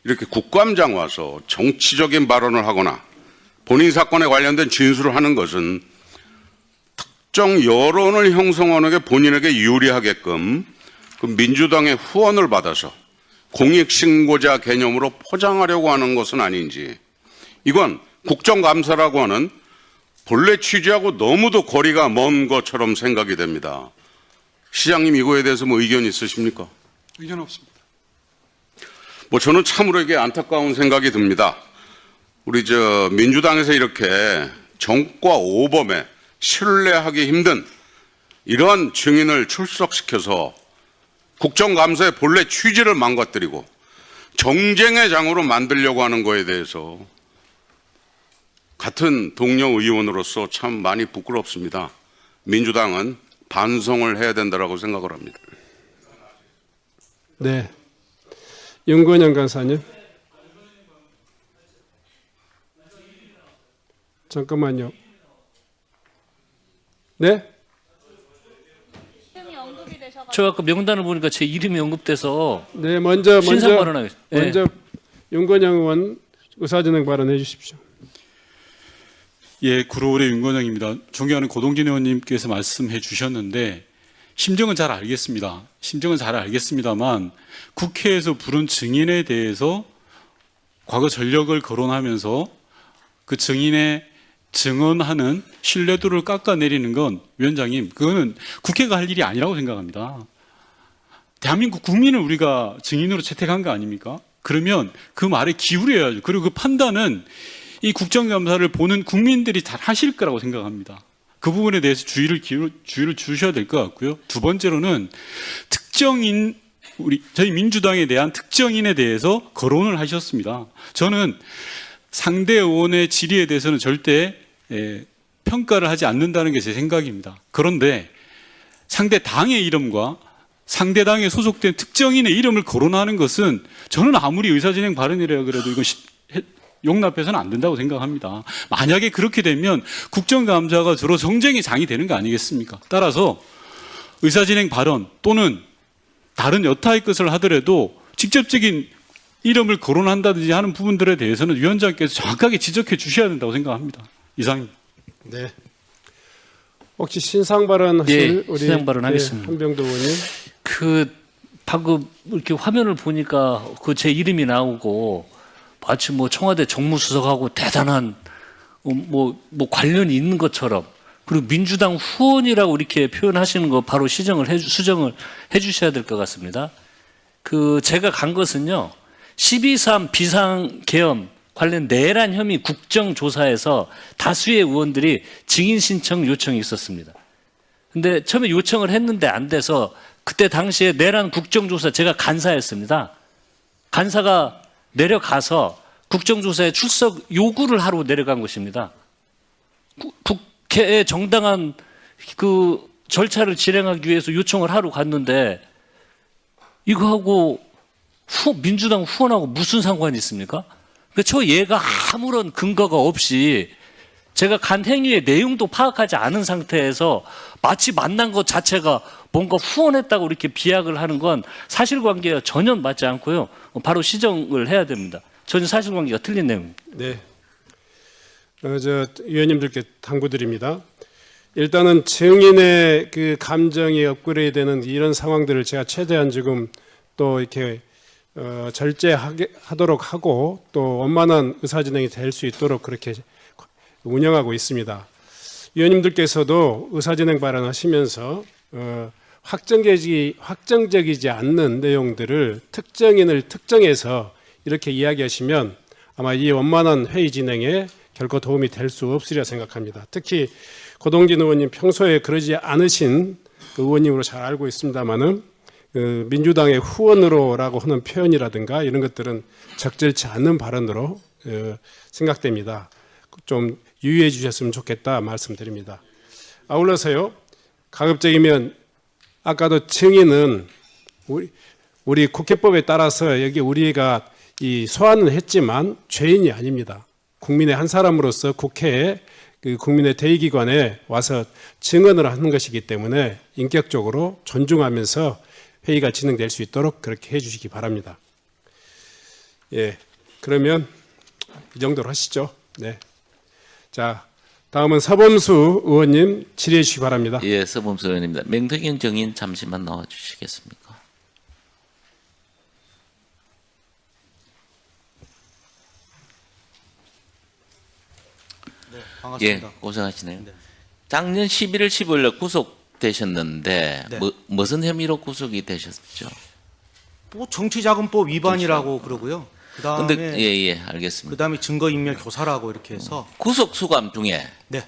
이렇게 국감장 와서 정치적인 발언을 하거나 본인 사건에 관련된 진술을 하는 것은 특정 여론을 형성하는 게 본인에게 유리하게끔 그 민주당의 후원을 받아서 공익신고자 개념으로 포장하려고 하는 것은 아닌지 이건 국정감사라고 하는 본래 취지하고 너무도 거리가 먼 것처럼 생각이 됩니다. 시장님 이거에 대해서 뭐 의견 있으십니까? 의견 없습니다. 뭐 저는 참으로 이게 안타까운 생각이 듭니다. 우리 저 민주당에서 이렇게 정과 오범에 신뢰하기 힘든 이러한 증인을 출석시켜서 국정감사의 본래 취지를 망가뜨리고 정쟁의 장으로 만들려고 하는 거에 대해서 같은 동료 의원으로서 참 많이 부끄럽습니다. 민주당은 반성을 해야 된다고 생각을 합니다. 네. 윤건영 간사님. 잠깐만요. 네? 이름이 언급이 되셔가지고 저 아까 명단을 보니까 제 이름이 언급돼서 네, 먼저 신상 발언하겠습니다. 예. 먼저 윤건영 의원 의사진행 발언해 주십시오. 예, 구로울의 윤건영입니다. 존경하는 고동진 의원님께서 말씀해 주셨는데 심정은 잘 알겠습니다. 심정은 잘 알겠습니다만 국회에서 부른 증인에 대해서 과거 전력을 거론하면서 그 증인의 증언하는 신뢰도를 깎아내리는 건 위원장님, 그거는 국회가 할 일이 아니라고 생각합니다. 대한민국 국민을 우리가 증인으로 채택한 거 아닙니까? 그러면 그 말에 기울여야죠. 그리고 그 판단은 이 국정감사를 보는 국민들이 잘 하실 거라고 생각합니다. 그 부분에 대해서 주의를 주셔야 될 것 같고요. 두 번째로는 특정인, 저희 민주당에 대한 특정인에 대해서 거론을 하셨습니다. 저는 상대 의원의 질의에 대해서는 절대 평가를 하지 않는다는 게 제 생각입니다. 그런데 상대 당의 이름과 상대 당에 소속된 특정인의 이름을 거론하는 것은 저는 아무리 의사진행 발언이라 그래도 이건 용납해서는 안 된다고 생각합니다. 만약에 그렇게 되면 국정감사가 주로 정쟁의 장이 되는 거 아니겠습니까? 따라서 의사진행 발언 또는 다른 여타의 것을 하더라도 직접적인 이름을 거론한다든지 하는 부분들에 대해서는 위원장께서 정확하게 지적해 주셔야 된다고 생각합니다. 이상입니다. 네. 혹시 신상 발언하실 예, 신상 발언하겠습니다. 한병도 의원님. 그 방금 이렇게 화면을 보니까 그 제 이름이 나오고 마치 뭐 청와대 정무수석하고 대단한 뭐 관련이 있는 것처럼, 그리고 민주당 후원이라고 이렇게 표현하시는 거 바로 수정을 해주셔야 될 것 같습니다. 그 제가 간 것은요, 12.3 비상계엄 관련 내란 혐의 국정조사에서 다수의 의원들이 증인 신청 요청이 있었습니다. 근데 처음에 요청을 했는데 안 돼서 그때 당시에 내란 국정조사 제가 간사였습니다. 간사가 내려가서 국정조사에 출석 요구를 하러 내려간 것입니다. 국회의 정당한 그 절차를 진행하기 위해서 요청을 하러 갔는데 이거하고 민주당 후원하고 무슨 상관이 있습니까? 그러니까 저 얘가 아무런 근거가 없이 제가 간 행위의 내용도 파악하지 않은 상태에서 마치 만난 것 자체가 뭔가 후원했다고 이렇게 비약을 하는 건 사실관계가 전혀 맞지 않고요. 바로 시정을 해야 됩니다. 전혀 사실관계가 틀린 내용입니다. 네. 저 위원님들께 당부드립니다. 일단은 증인의 그 감정이 업그레이드되는 이런 상황들을 제가 최대한 지금 또 이렇게 절제하도록 하고 또 원만한 의사진행이 될 수 있도록 그렇게 운영하고 있습니다. 위원님들께서도 의사진행 발언하시면서 확정적이지 않는 내용들을 특정인을 특정해서 이렇게 이야기하시면 아마 이 원만한 회의 진행에 결코 도움이 될 수 없으리라 생각합니다. 특히 고동진 의원님 평소에 그러지 않으신 그 의원님으로 잘 알고 있습니다만은 민주당의 후원으로라고 하는 표현이라든가 이런 것들은 적절치 않는 발언으로 생각됩니다. 좀 유의해 주셨으면 좋겠다 말씀드립니다. 아울러서요, 가급적이면 아까도 증인은 우리 국회법에 따라서 여기 우리가 이 소환은 했지만 죄인이 아닙니다. 국민의 한 사람으로서 국회에 그 국민의 대의기관에 와서 증언을 하는 것이기 때문에 인격적으로 존중하면서 회의가 진행될 수 있도록 그렇게 해주시기 바랍니다. 예, 그러면 이 정도로 하시죠. 네. 자, 다음은 서범수 의원님 질의해 주시기 바랍니다. 예, 서범수 의원입니다. 명태균 정인 잠시만 나와 주시겠습니까? 네, 반갑습니다. 예, 고생하시네요. 네. 작년 11월 15일에 구속되셨는데 네. 무슨 혐의로 구속이 되셨죠? 뭐 정치자금법 위반이라고 그러고요. 근데 그다음에 예, 알겠습니다. 그다음에 증거인멸 교사라고 이렇게 해서 구속 수감 중에 네.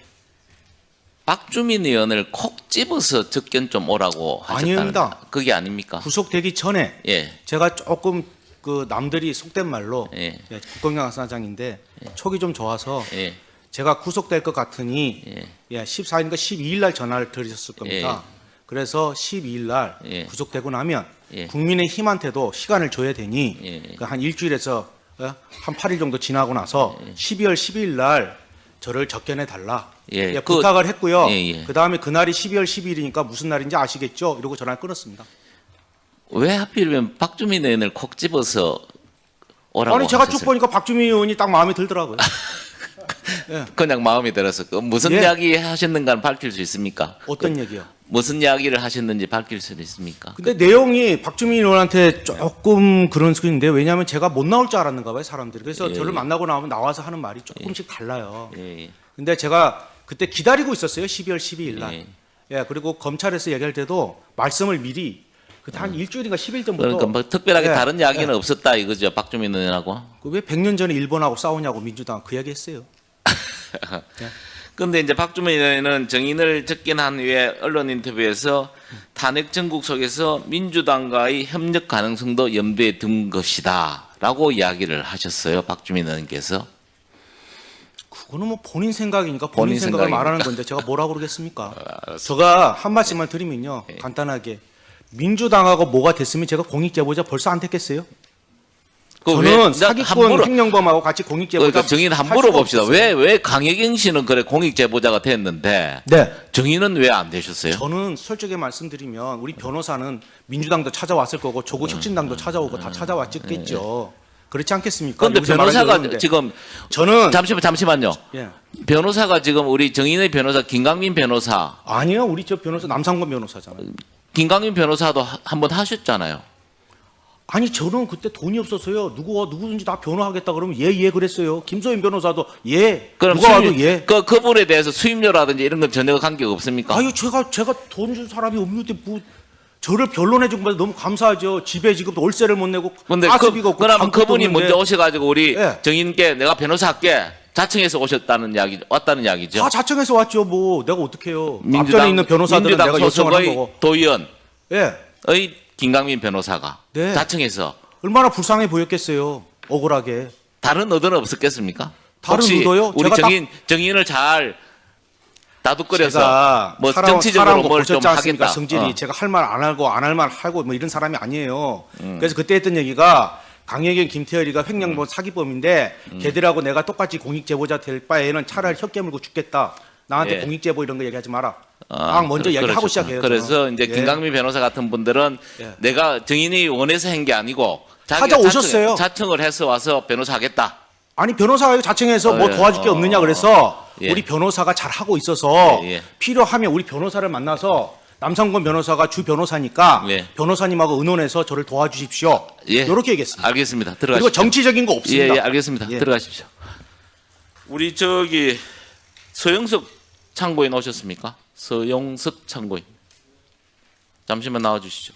박주민 의원을 콕 집어서 접견 좀 오라고 하셨다는 아닙니다. 그게 아닙니까? 구속되기 전에 예. 제가 조금 그 남들이 속된 말로 예. 국정감사장인데 촉이 좀 좋아서 예. 제가 구속될 것 같으니 예. 14일인가 12일 날 전화를 드렸을 겁니다. 그래서 12일 날 예. 구속되고 나면 예. 국민의힘한테도 시간을 줘야 되니 예. 그한 일주일에서 한 8일 정도 지나고 나서 12월 12일 날 저를 접견해 달라. 예, 그- 부탁을 했고요. 예, 예. 그 다음에 그날이 12월 10일이니까 무슨 날인지 아시겠죠? 이러고 전화를 끊었습니다. 왜 하필이면 박주민 의원을 콕 집어서 오라고 아니 제가 쭉 하셨어요? 보니까 박주민 의원이 딱 마음에 들더라고요. 그냥 마음이 들어서 그 무슨 예. 이야기 하셨는가는 밝힐 수 있습니까? 어떤 얘기요? 무슨 이야기를 하셨는지 밝힐 수 있습니까? 근데 내용이 박주민 의원한테 조금 그런 소리인데 왜냐하면 제가 못 나올 줄 알았는가 봐요 사람들이. 그래서 예, 저를 예. 만나고 나오면 나와서 하는 말이 조금씩 달라요. 예, 예. 근데 제가 그때 기다리고 있었어요. 12월 12일 날. 예. 예, 그리고 검찰에서 얘기할 때도 말씀을 미리 그때 한 일주일인가 10일 전부터 그러니까 뭐 특별하게 예, 다른 이야기는 예. 없었다 이거죠, 박주민 의원하고. 왜 100년 전에 일본하고 싸우냐고 민주당 그 얘기 했어요. 근데 이제 박주민 의원은 정인을 적긴 한 후에 언론 인터뷰에서 탄핵 정국 속에서 민주당과의 협력 가능성도 염두에 둔 것이다라고 이야기를 하셨어요, 박주민 의원께서. 그거는 뭐 본인 생각이니까 본인 본인 생각을 생각이니까. 말하는 건데 제가 뭐라고 그러겠습니까? 제가 한 말씀만 드리면요. 예. 간단하게. 민주당하고 뭐가 됐으면 제가 공익제보자 벌써 안 됐겠어요? 그 저는 사기꾼 횡령범하고 같이 공익제보자 그러니까 정인 한 할 수가 물어봅시다. 없었어요. 왜 강혜경 씨는 그래 공익 제보자가 됐는데 네. 정인은 왜 안 되셨어요? 저는 솔직히 말씀드리면 우리 변호사는 민주당도 찾아왔을 거고 조국 혁신당도 찾아오고 다 찾아왔겠죠. 그렇지 않겠습니까? 그런데 여기서 말하기 변호사가 어려운데. 지금 저는 잠시만요. 예. 변호사가 지금 우리 정인의 변호사 김강민 변호사, 아니요. 우리 저 변호사 남상권 변호사잖아요. 김강민 변호사도 한번 하셨잖아요. 아니 저는 그때 돈이 없어서요. 누구든지 다 변호하겠다 그러면 예 그랬어요. 김소연 변호사도 예. 그럼 누가 와도 예. 그분에 대해서 수임료라든지 이런 건 전혀 관계가 없습니까? 아유 제가 돈 준 사람이 없는데 뭐 저를 변론해 준 것에 너무 감사하죠. 집에 지금 월세를 못 내고 근데 가스비가 없고 그러면 방법도 그분이 없는데 먼저 오셔가지고 우리 예. 정인께 내가 변호사 할게 자청해서 왔다는 이야기죠. 다 자청해서 왔죠. 뭐 내가 어떡해요. 앞전에 민주당 있는 변호사들은 민주당 내가 요청을 한 소속의 거고. 도의원의 예. 김강민 변호사가 네. 자청해서 얼마나 불쌍해 보였겠어요. 억울하게. 다른 의도는 없었겠습니까? 다른 혹시 의도요? 우리 제가 정인을 잘 다독거려서 제가 뭐 살아온 정치적으로 거 뭘 좀 보셨지 않습니까? 하겠다. 성질이 제가 할 말 안 하고 안 할 말 하고 뭐 이런 사람이 아니에요. 그래서 그때 했던 얘기가 강혜경, 김태열이가 횡령범 사기범인데 걔들하고 내가 똑같이 공익제보자 될 바에는 차라리 혀 깨물고 죽겠다. 나한테 예. 공익제보 이런 거 얘기하지 마라. 막 먼저 얘기하고 그렇죠. 시작해요. 그래서 저는. 이제 예. 김강민 변호사 같은 분들은 예. 내가 정인이 원해서 한 게 아니고 자기가 찾아오셨어요. 자청을 해서 와서 변호사 하겠다. 아니 변호사가 자청해서 뭐 예. 도와줄 게 없느냐 그래서 예. 우리 변호사가 잘 하고 있어서 예, 예. 필요하면 우리 변호사를 만나서 남성권 변호사가 주 변호사니까 예. 변호사님하고 의논해서 저를 도와주십시오. 예. 이렇게 얘기했습니다. 알겠습니다. 그리고 들어가십시오. 정치적인 거 없습니다. 예, 알겠습니다. 예. 들어가십시오. 우리 저기 서영석 참고인 오셨습니까? 서영석 참고인. 잠시만 나와 주시죠.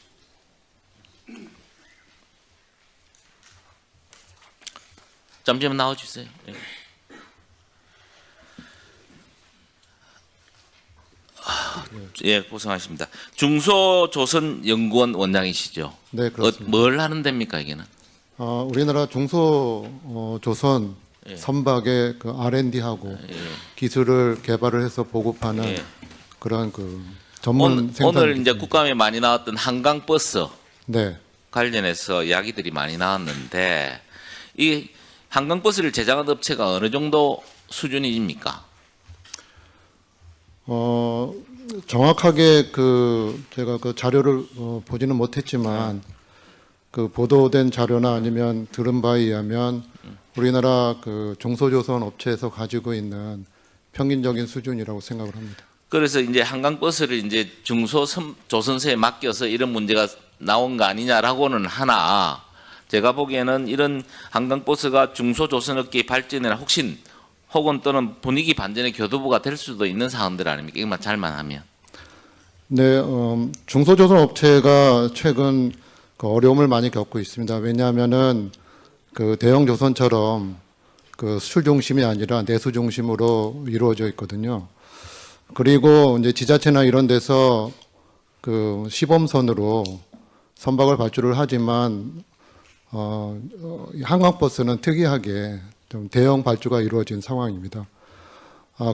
잠시만 나와 주세요. 예. 예, 고생하십니다. 중소조선연구원 원장이시죠? 네, 그렇습니다. 뭘 하는 데입니까, 이게는? 우리나라 중소조선 예. 선박의 그 R&D하고 예. 기술을 개발을 해서 보급하는 예. 그러한 그 전문 생산. 오늘 이제 국감에 많이 나왔던 한강버스 네, 관련해서 이야기들이 많이 나왔는데 이 한강버스를 제작한 업체가 어느 정도 수준입니까? 정확하게 제가 그 자료를 보지는 못했지만 그 보도된 자료나 아니면 들은 바에 의하면 우리나라 그 중소조선 업체에서 가지고 있는 평균적인 수준이라고 생각을 합니다. 그래서 이제 한강버스를 이제 중소조선사에 맡겨서 이런 문제가 나온 거 아니냐라고는 하나 제가 보기에는 이런 한강버스가 중소조선업계의 발전이나 혁신 혹은 또는 분위기 반전의 교두보가 될 수도 있는 사항들 아닙니까? 이것만 잘만 하면. 네, 중소조선 업체가 최근 그 어려움을 많이 겪고 있습니다. 왜냐하면은 그 대형 조선처럼 그 수출 중심이 아니라 내수 중심으로 이루어져 있거든요. 그리고 이제 지자체나 이런 데서 그 시범선으로 선박을 발주를 하지만 한강버스는 특이하게 좀 대형 발주가 이루어진 상황입니다.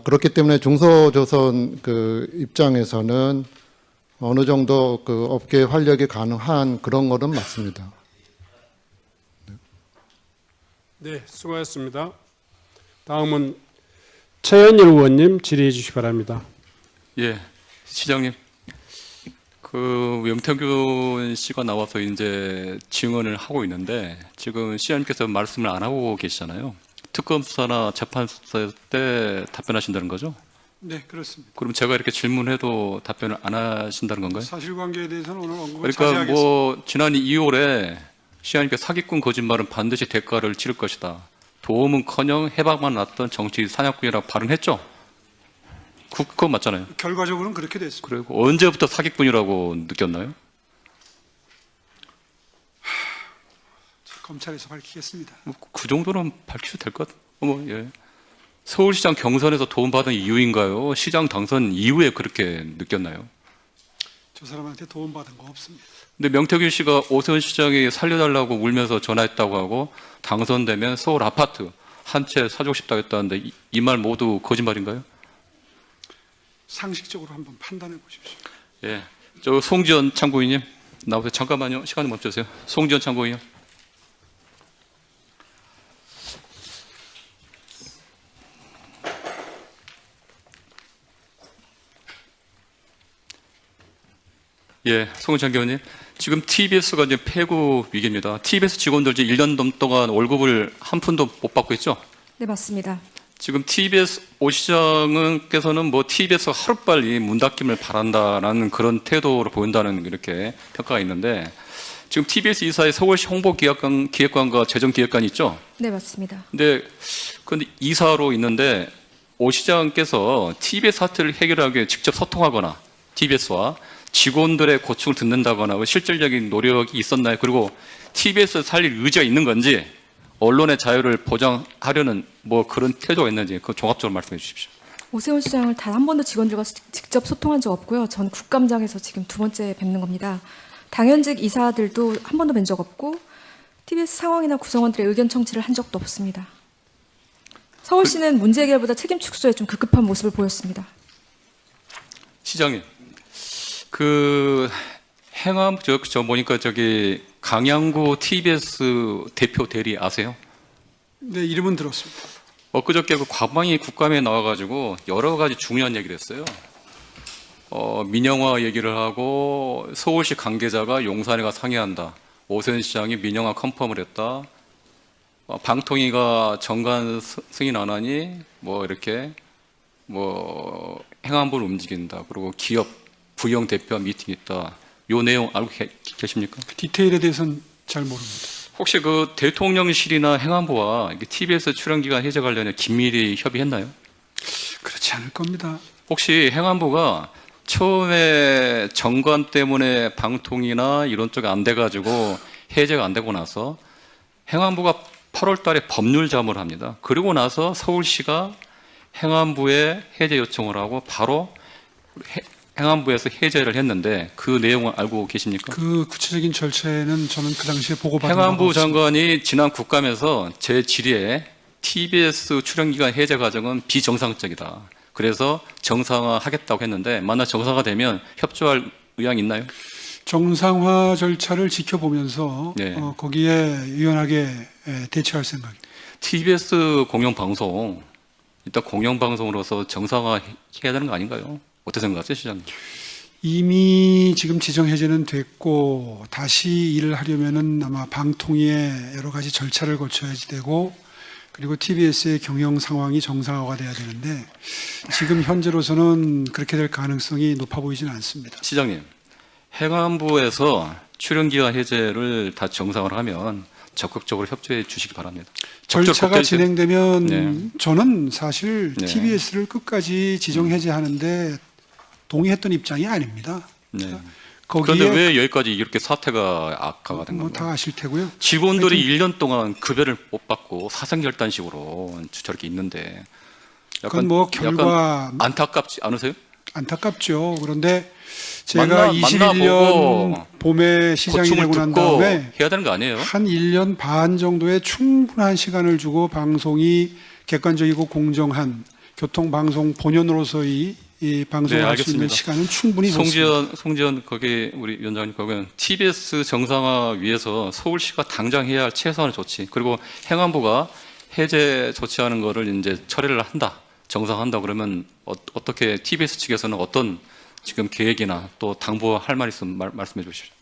그렇기 때문에 중소조선 그 입장에서는 어느 정도 그 업계 활력이 가능한 그런 거는 맞습니다. 네, 수고하셨습니다. 다음은 최현일 의원님 질의해 주시기 바랍니다. 예, 시장님. 그 명태균 씨가 나와서 이제 증언을 하고 있는데 지금 시장님께서 말씀을 안 하고 계시잖아요. 특검 수사나 재판 수사 때 답변하신다는 거죠? 네, 그렇습니다. 그럼 제가 이렇게 질문해도 답변을 안 하신다는 건가요? 사실관계에 대해서는 오늘 언급을 그러니까 자제하겠습니다. 뭐 지난 2월에 시장님께 사기꾼 거짓말은 반드시 대가를 치를 것이다. 도움은커녕 해방만 났던 정치 사냥꾼이라고 발언했죠? 그거 맞잖아요. 결과적으로는 그렇게 됐습니다. 그리고 언제부터 사기꾼이라고 느꼈나요? 검찰에서 밝히겠습니다. 뭐그 정도는 밝히셔도 될 것 같아요. 예. 서울시장 경선에서 도움받은 이유인가요? 시장 당선 이후에 그렇게 느꼈나요? 저 사람한테 도움받은 거 없습니다. 근데 명태균 씨가 오세훈 시장이 살려달라고 울면서 전화했다고 하고 당선되면 서울 아파트 한 채 사주고 싶다고 했다는데 이 말 모두 거짓말인가요? 상식적으로 한번 판단해 보십시오. 예. 저 송지연 참고인님 나오세요. 잠깐만요. 시간 좀 멈춰주세요. 송지연 참고인요. 예, 송은찬 의원님. 지금 TBS가 이제 폐구 위기입니다. TBS 직원들 이제 1년 넘 동안 월급을 한 푼도 못 받고 있죠? 네, 맞습니다. 지금 TBS 오 시장께서는 뭐 TBS가 하루빨리 문 닫김을 바란다라는 그런 태도를 보인다는 이렇게 평가가 있는데 지금 TBS 이사에 서울시 홍보기획관과 재정기획관이 있죠? 네, 맞습니다. 근데 이사로 있는데 오 시장께서 TBS 사태를 해결하기 위해 직접 소통하거나 TBS와 직원들의 고충을 듣는다거나 실질적인 노력이 있었나요? 그리고 TBS 살릴 의지가 있는 건지 언론의 자유를 보장하려는 뭐 그런 태도가 있는지 그 종합적으로 말씀해 주십시오. 오세훈 시장을 단 한 번도 직원들과 직접 소통한 적 없고요. 전 국감장에서 지금 두 번째 뵙는 겁니다. 당연직 이사들도 한 번도 뵌 적 없고 TBS 상황이나 구성원들의 의견 청취를 한 적도 없습니다. 서울시는 문제 해결보다 책임 축소에 좀 급급한 모습을 보였습니다. 시장님, 그 행암 저 보니까 저기 강양구 TBS 대표 대리 아세요? 네, 이름은 들었습니다. 엊그저께 그 과방위 국감에 나와가지고 여러 가지 중요한 얘기를 했어요. 민영화 얘기를 하고 서울시 관계자가 용산에 가 상의한다. 오세훈 시장이 민영화 컨펌을 했다. 방통위가 정관 승인 안 하니 뭐 이렇게 뭐 행안부를 움직인다. 그리고 기업 부영 대표와 미팅 있다. 요 내용 알고 계십니까? 그 디테일에 대해서는 잘 모릅니다. 혹시 그 대통령실이나 행안부와 TBS 출연기간 해제 관련해 긴밀히 협의했나요? 그렇지 않을 겁니다. 혹시 행안부가 처음에 정관 때문에 방통이나 이런 쪽이 안 돼가지고 해제가 안 되고 나서 행안부가 8월 달에 법률 자문을 합니다. 그리고 나서 서울시가 행안부에 해제 요청을 하고 바로 행안부에서 해제를 했는데 그 내용을 알고 계십니까? 그 구체적인 절차에는 저는 그 당시에 보고받은 바가 행안부 없습니다. 장관이 지난 국감에서 제 질의에 TBS 출연기간 해제 과정은 비정상적이다. 그래서 정상화하겠다고 했는데 만약 정상화되면 협조할 의향이 있나요? 정상화 절차를 지켜보면서 네. 거기에 유연하게 대처할 생각입니다. TBS 공영방송 일단 공영방송으로서 정상화해야 되는 거 아닌가요? 어떻게 생각하세요, 시장님? 이미 지금 지정 해제는 됐고 다시 일을 하려면은 아마 방통위에 여러 가지 절차를 거쳐야지 되고 그리고 TBS의 경영 상황이 정상화가 돼야 되는데 지금 현재로서는 그렇게 될 가능성이 높아 보이지는 않습니다. 시장님, 행안부에서 출연기간 해제를 다 정상화를 하면 적극적으로 협조해 주시기 바랍니다. 절차가 진행되면 네. 저는 사실 네. TBS를 끝까지 지정 해제하는데 동의했던 입장이 아닙니다. 네. 거기에 그런데 왜 여기까지 이렇게 사태가 악화가 된 건가요? 다 아실 테고요. 직원들이 1년 동안 급여를 못 받고 사생결단식으로 저렇게 있는데 그건 뭐 결과 약간 안타깝지 않으세요? 안타깝죠. 그런데 제가 만나보고 21년 봄에 시장이 고충을 되고 난 듣고 다음에 해야 되는 거 아니에요? 한 1년 반 정도의 충분한 시간을 주고 방송이 객관적이고 공정한 교통방송 본연으로서의 이 방송을 네, 할 수 있는 알겠습니다. 시간은 충분히 줬습니다. 송지연 거기 우리 위원장님 거기는 TBS 정상화 위해서 서울시가 당장 해야 할 최소한의 조치 그리고 행안부가 해제 조치하는 거를 이제 처리를 한다. 정상한다 그러면 어떻게 TBS 측에서는 어떤 지금 계획이나 또 당부할 말 있으면 말씀해 주십시오.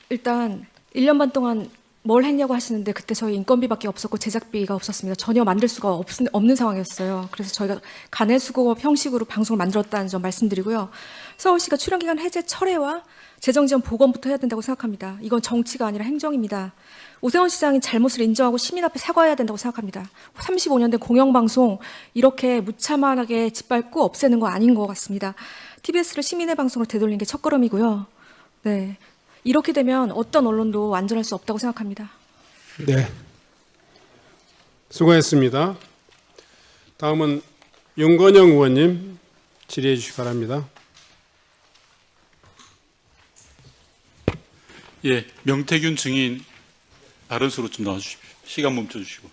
일단 1년 반 동안 뭘 했냐고 하시는데 그때 저희 인건비밖에 없었고 제작비가 없었습니다. 전혀 만들 수가 없는 상황이었어요. 그래서 저희가 간해수공업 형식으로 방송을 만들었다는 점 말씀드리고요. 서울시가 출연기관 해제 철회와 재정지원 복원부터 해야 된다고 생각합니다. 이건 정치가 아니라 행정입니다. 오세훈 시장이 잘못을 인정하고 시민 앞에 사과해야 된다고 생각합니다. 35년 된 공영방송 이렇게 무참하게 짓밟고 없애는 거 아닌 것 같습니다. TBS를 시민의 방송으로 되돌린 게 첫걸음이고요. 네, 이렇게 되면 어떤 언론도 완전할 수 없다고 생각합니다. 네. 수고했습니다. 다음은 윤건영 의원님 질의해 주시기 바랍니다. 예, 명태균 증인 다른 수로 좀 나와주십시오. 시간 멈춰주시고.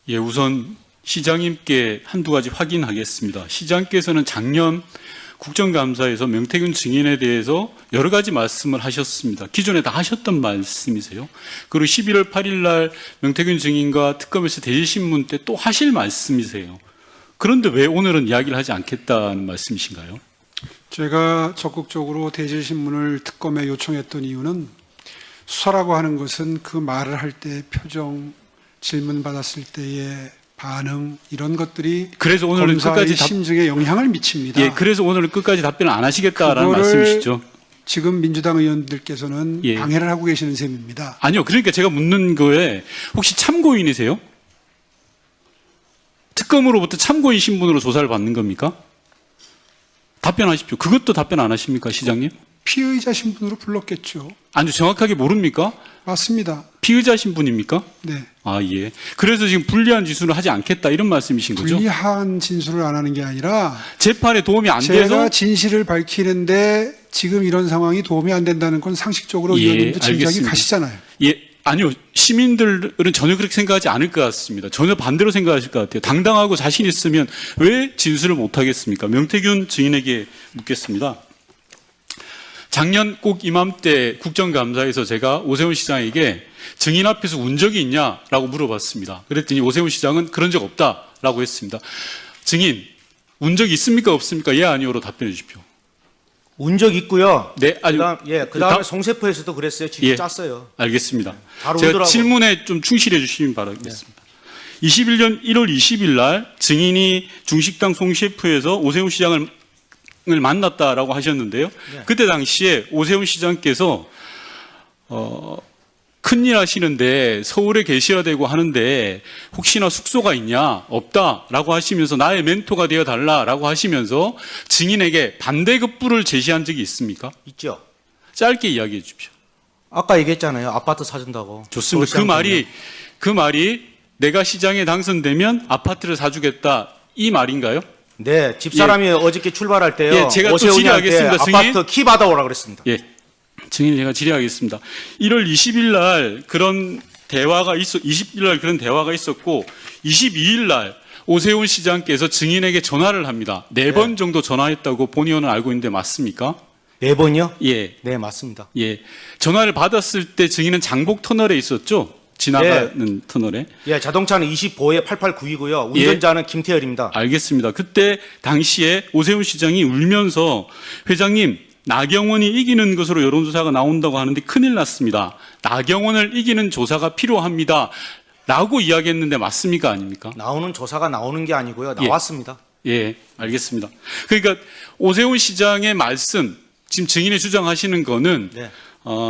예, 우선 시장님께 한두 가지 확인하겠습니다. 시장께서는 작년 국정감사에서 명태균 증인에 대해서 여러 가지 말씀을 하셨습니다. 기존에 다 하셨던 말씀이세요. 그리고 11월 8일 날 명태균 증인과 특검에서 대질신문 때 또 하실 말씀이세요. 그런데 왜 오늘은 이야기를 하지 않겠다는 말씀이신가요? 제가 적극적으로 대질신문을 특검에 요청했던 이유는 수사라고 하는 것은 그 말을 할 때 표정, 질문 받았을 때의 반응 이런 것들이 그래서 오늘은 검사의 끝까지 심증에 영향을 미칩니다. 예, 그래서 오늘은 끝까지 답변을 안 하시겠다라는 그거를 말씀이시죠? 지금 민주당 의원들께서는 예. 방해를 하고 계시는 셈입니다. 아니요. 그러니까 제가 묻는 거에 혹시 참고인이세요? 특검으로부터 참고인 신분으로 조사를 받는 겁니까? 답변하십시오. 그것도 답변 안 하십니까, 시장님? 피의자 신분으로 불렀겠죠. 아니, 정확하게 모릅니까? 맞습니다. 피의자 신분입니까? 네. 아, 예. 그래서 지금 불리한 진술을 하지 않겠다 이런 말씀이신 거죠? 불리한 진술을 안 하는 게 아니라 재판에 도움이 안 제가 돼서 진실을 밝히는데 지금 이런 상황이 도움이 안 된다는 건 상식적으로 예, 의원님도 짐작이 알겠습니다. 가시잖아요. 예, 아니요. 시민들은 전혀 그렇게 생각하지 않을 것 같습니다. 전혀 반대로 생각하실 것 같아요. 당당하고 자신 있으면 왜 진술을 못 하겠습니까? 명태균 증인에게 묻겠습니다. 작년 꼭 이맘때 국정감사에서 제가 오세훈 시장에게 증인 앞에서 운 적이 있냐라고 물어봤습니다. 그랬더니 오세훈 시장은 그런 적 없다라고 했습니다. 증인, 운 적이 있습니까? 없습니까? 예, 아니오로 답변해 주십시오. 운 적 있고요. 네, 아니, 그다음에 송세포에서도 그랬어요. 지금 예. 짰어요. 알겠습니다. 바로 제가 오더라고. 질문에 좀 충실해 주시면 바라겠습니다. 21년 1월 20일 날 증인이 중식당 송셰프에서 오세훈 시장을 만났다라고 하셨는데요. 네. 그때 당시에 오세훈 시장께서 큰일 하시는데 서울에 계셔야 되고 하는데 혹시나 숙소가 있냐? 없다라고 하시면서 나의 멘토가 되어 달라라고 하시면서 증인에게 반대급부를 제시한 적이 있습니까? 있죠. 짧게 이야기해 주십시오. 아까 얘기했잖아요. 아파트 사준다고. 좋습니다. 그 말이 내가 시장에 당선되면 아파트를 사주겠다 이 말인가요? 네, 집사람이 어저께 출발할 때요. 예, 제가 또 오세훈이한테 질의하겠습니다, 증인. 아파트 키 받아오라 그랬습니다. 예, 증인 제가 질의하겠습니다. 1월 20일 날 그런 대화가 20일 날 그런 대화가 있었고 22일 날 오세훈 시장께서 증인에게 전화를 합니다. 4번 정도 전화했다고 본 의원은 알고 있는데 맞습니까? 4번이요? 예, 네, 맞습니다. 예. 전화를 받았을 때 증인은 장복 터널에 있었죠? 지나가는 터널에. 예, 자동차는 25에 889이고요. 운전자는 김태열입니다. 알겠습니다. 그때 당시에 오세훈 시장이 울면서 회장님, 나경원이 이기는 것으로 여론조사가 나온다고 하는데 큰일 났습니다. 나경원을 이기는 조사가 필요합니다. 라고 이야기했는데 맞습니까? 아닙니까? 나오는 조사가 나오는 게 아니고요. 예. 나왔습니다. 예, 알겠습니다. 그러니까 오세훈 시장의 말씀, 지금 증인이 주장하시는 거는 네.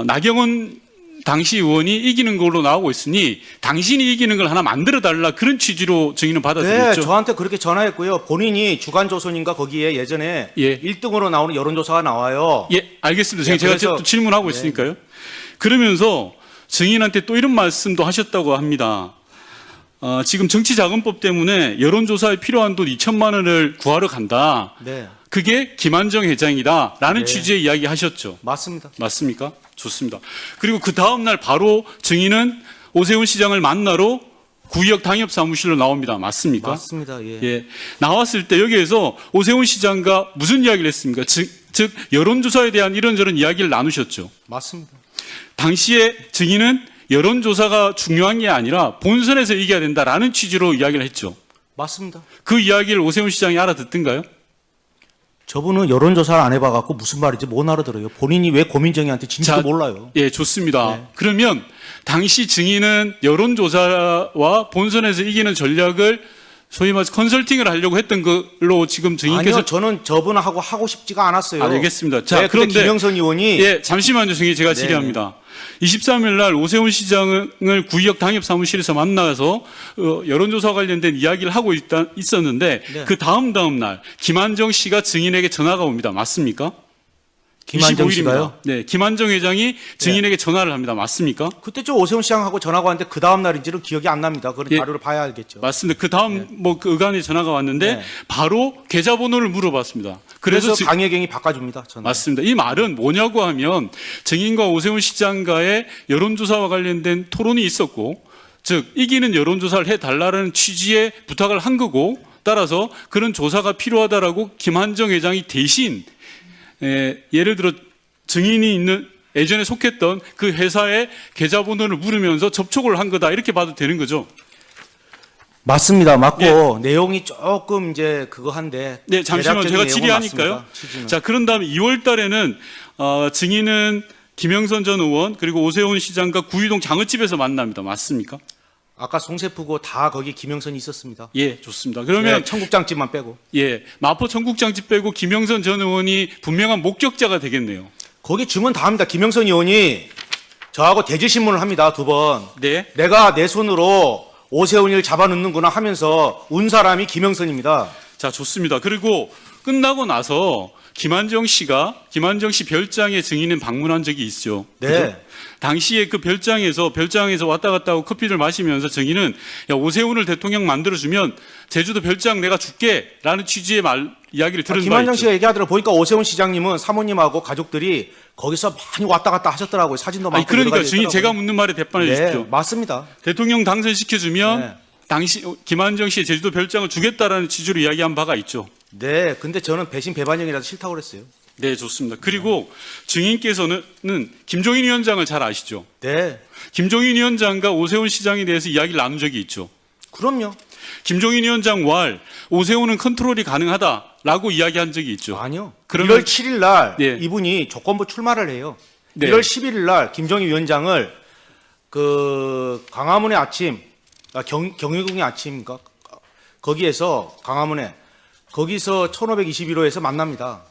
나경원 당시 의원이 이기는 걸로 나오고 있으니 당신이 이기는 걸 하나 만들어 달라 그런 취지로 증인은 네, 받아들였죠. 저한테 그렇게 전화했고요. 본인이 주간조선인가 거기에 예전에 예. 1등으로 나오는 여론조사가 나와요. 예, 알겠습니다. 예, 제가 그래서- 또 질문하고 네. 있으니까요. 그러면서 증인한테 또 이런 말씀도 하셨다고 합니다. 지금 정치자금법 때문에 여론조사에 필요한 돈 2천만 원을 구하러 간다. 네, 그게 김한정 회장이다. 라는 네. 취지의 이야기 하셨죠. 맞습니다. 맞습니까? 좋습니다. 그리고 그 다음날 바로 증인은 오세훈 시장을 만나러 구의역 당협사무실로 나옵니다. 맞습니까? 맞습니다. 예. 예. 나왔을 때 여기에서 오세훈 시장과 무슨 이야기를 했습니까? 즉 여론조사에 대한 이런저런 이야기를 나누셨죠. 맞습니다. 당시에 증인은 여론조사가 중요한 게 아니라 본선에서 이겨야 된다라는 취지로 이야기를 했죠. 맞습니다. 그 이야기를 오세훈 시장이 알아듣던가요? 저분은 여론조사를 안 해봐갖고 무슨 말인지 못 알아들어요. 본인이 왜 고민정이한테 진지도 자, 몰라요. 예, 좋습니다. 네. 그러면 당시 증인은 여론조사와 본선에서 이기는 전략을 소위 말해서 컨설팅을 하려고 했던 걸로 지금 증인께서 아니요, 저는 저분하고 하고 싶지가 않았어요. 알겠습니다. 자, 네, 근데 그런데 김영선 의원이 예, 잠시만요, 증인 제가 네. 질의합니다. 23일 날 오세훈 시장을 구의역 당협 사무실에서 만나서 여론조사 관련된 이야기를 하고 있었는데 네. 그 다음 날 김한정 씨가 증인에게 전화가 옵니다. 맞습니까? 김한정 25일입니다. 씨가요? 네, 김한정 회장이 증인에게 전화를 합니다. 맞습니까? 그때 저 오세훈 시장하고 전화가 왔는데 그 다음 날인지는 기억이 안 납니다. 그런 예. 자료를 봐야 알겠죠. 맞습니다. 그 다음 그 의관에 전화가 왔는데 네. 바로 계좌번호를 물어봤습니다. 그래서 지금 강혜경이 바꿔줍니다. 전화. 맞습니다. 이 말은 뭐냐고 하면 증인과 오세훈 시장과의 여론조사와 관련된 토론이 있었고, 즉 이기는 여론조사를 해달라는 취지의 부탁을 한 거고, 따라서 그런 조사가 필요하다라고 김한정 회장이 대신 예를 들어 증인이 있는 예전에 속했던 그 회사의 계좌번호를 물으면서 접촉을 한 거다 이렇게 봐도 되는 거죠. 맞습니다. 맞고 내용이 조금 이제 그거 한데. 네, 잠시만 대략적인 제가 내용은 질의하니까요. 맞습니다. 취지는. 자, 그런 다음에 2월 달에는 증인은 김영선 전 의원 그리고 오세훈 시장과 구의동 장어집에서 만납니다. 맞습니까? 아까 송세프고 다 거기 김영선이 있었습니다. 예, 좋습니다. 그러면 네, 청국장집만 빼고. 예, 마포 청국장집 빼고 김영선 전 의원이 분명한 목격자가 되겠네요. 거기 증언 다 합니다. 김영선 의원이 저하고 대질신문을 합니다. 2번. 네. 내가 내 손으로 오세훈이를 잡아넣는구나 하면서 운 사람이 김영선입니다. 자, 좋습니다. 그리고 끝나고 나서 김한정 씨 별장에 증인은 방문한 적이 있죠. 네. 그죠? 당시에 그 별장에서 왔다 갔다 하고 커피를 마시면서 증인은 야, 오세훈을 대통령 만들어주면 제주도 별장 내가 줄게라는 취지의 이야기를 들은 바 김한정 있죠. 씨가 얘기하더라고 보니까 오세훈 시장님은 사모님하고 가족들이 거기서 많이 왔다 갔다 하셨더라고요. 사진도 많고. 그러니까 여러 가지 증인 제가 있더라고요. 묻는 말에 대답해 네, 주십시오. 맞습니다. 대통령 당선시켜주면 네. 당시 김한정 씨의 제주도 별장을 주겠다라는 취지로 이야기한 바가 있죠. 네, 근데 저는 배신 배반형이라서 싫다고 그랬어요. 네, 좋습니다. 그리고 증인께서는 김종인 위원장을 잘 아시죠? 네, 김종인 위원장과 오세훈 시장에 대해서 이야기를 나눈 적이 있죠. 그럼요. 김종인 위원장 오세훈은 컨트롤이 가능하다라고 이야기한 적이 있죠. 아니요. 그러면- 1월 7일 날 예. 이분이 조건부 출마를 해요. 네. 1월 11일 날 김종인 위원장을 그 광화문의 아침, 경희궁의 아침인가 거기에서 광화문에 거기서 1521호에서 만납니다.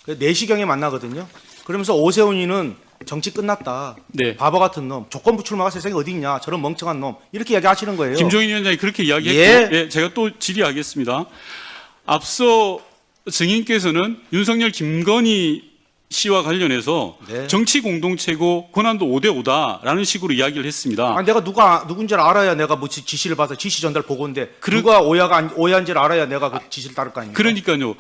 4시경에 만나거든요. 그러면서 오세훈이는 정치 끝났다. 네. 바보 같은 놈. 조건부 출마가 세상에 어디 있냐. 저런 멍청한 놈. 이렇게 이야기하시는 거예요. 김종인 위원장이 그렇게 이야기했고, 예. 예, 제가 또 질의하겠습니다. 앞서 증인께서는 윤석열 김건희 씨와 관련해서 네. 정치 공동체고 권한도 5대5다라는 식으로 이야기를 했습니다. 아, 내가 누군지를 알아야 내가 뭐 지시를 받아 지시 전달 보고인데 그러- 누가 오해한지를 알아야 내가 그 지시를 따를 거 아닙니까? 그러니까요.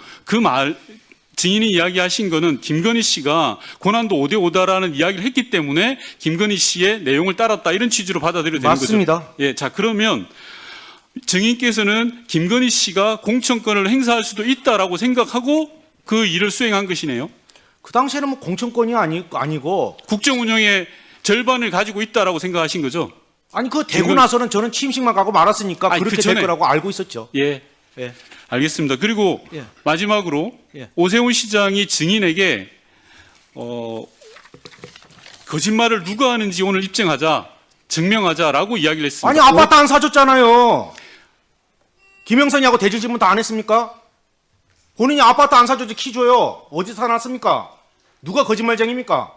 증인이 이야기하신 거는 김건희 씨가 권한도 5대5다라는 이야기를 했기 때문에 김건희 씨의 내용을 따랐다 이런 취지로 받아들여도 되는 맞습니다. 거죠. 예, 자 그러면 증인께서는 김건희 씨가 공천권을 행사할 수도 있다라고 생각하고 그 일을 수행한 것이네요. 그 당시에는 뭐 공천권이 아니고 국정 운영의 절반을 가지고 있다라고 생각하신 거죠. 아니 그 되고 김건- 나서는 저는 취임식만 가고 말았으니까 아니, 그렇게 그 전에- 될 거라고 알고 있었죠. 예, 예. 알겠습니다. 그리고 예. 마지막으로 예. 오세훈 시장이 증인에게 거짓말을 누가 하는지 오늘 입증하자, 증명하자라고 이야기를 했습니다. 아니 아파트 안 사줬잖아요. 김영선이하고 대질 질문 다 안 했습니까? 본인이 아파트 안 사줬지 키 줘요. 어디서 사놨습니까? 누가 거짓말쟁입니까?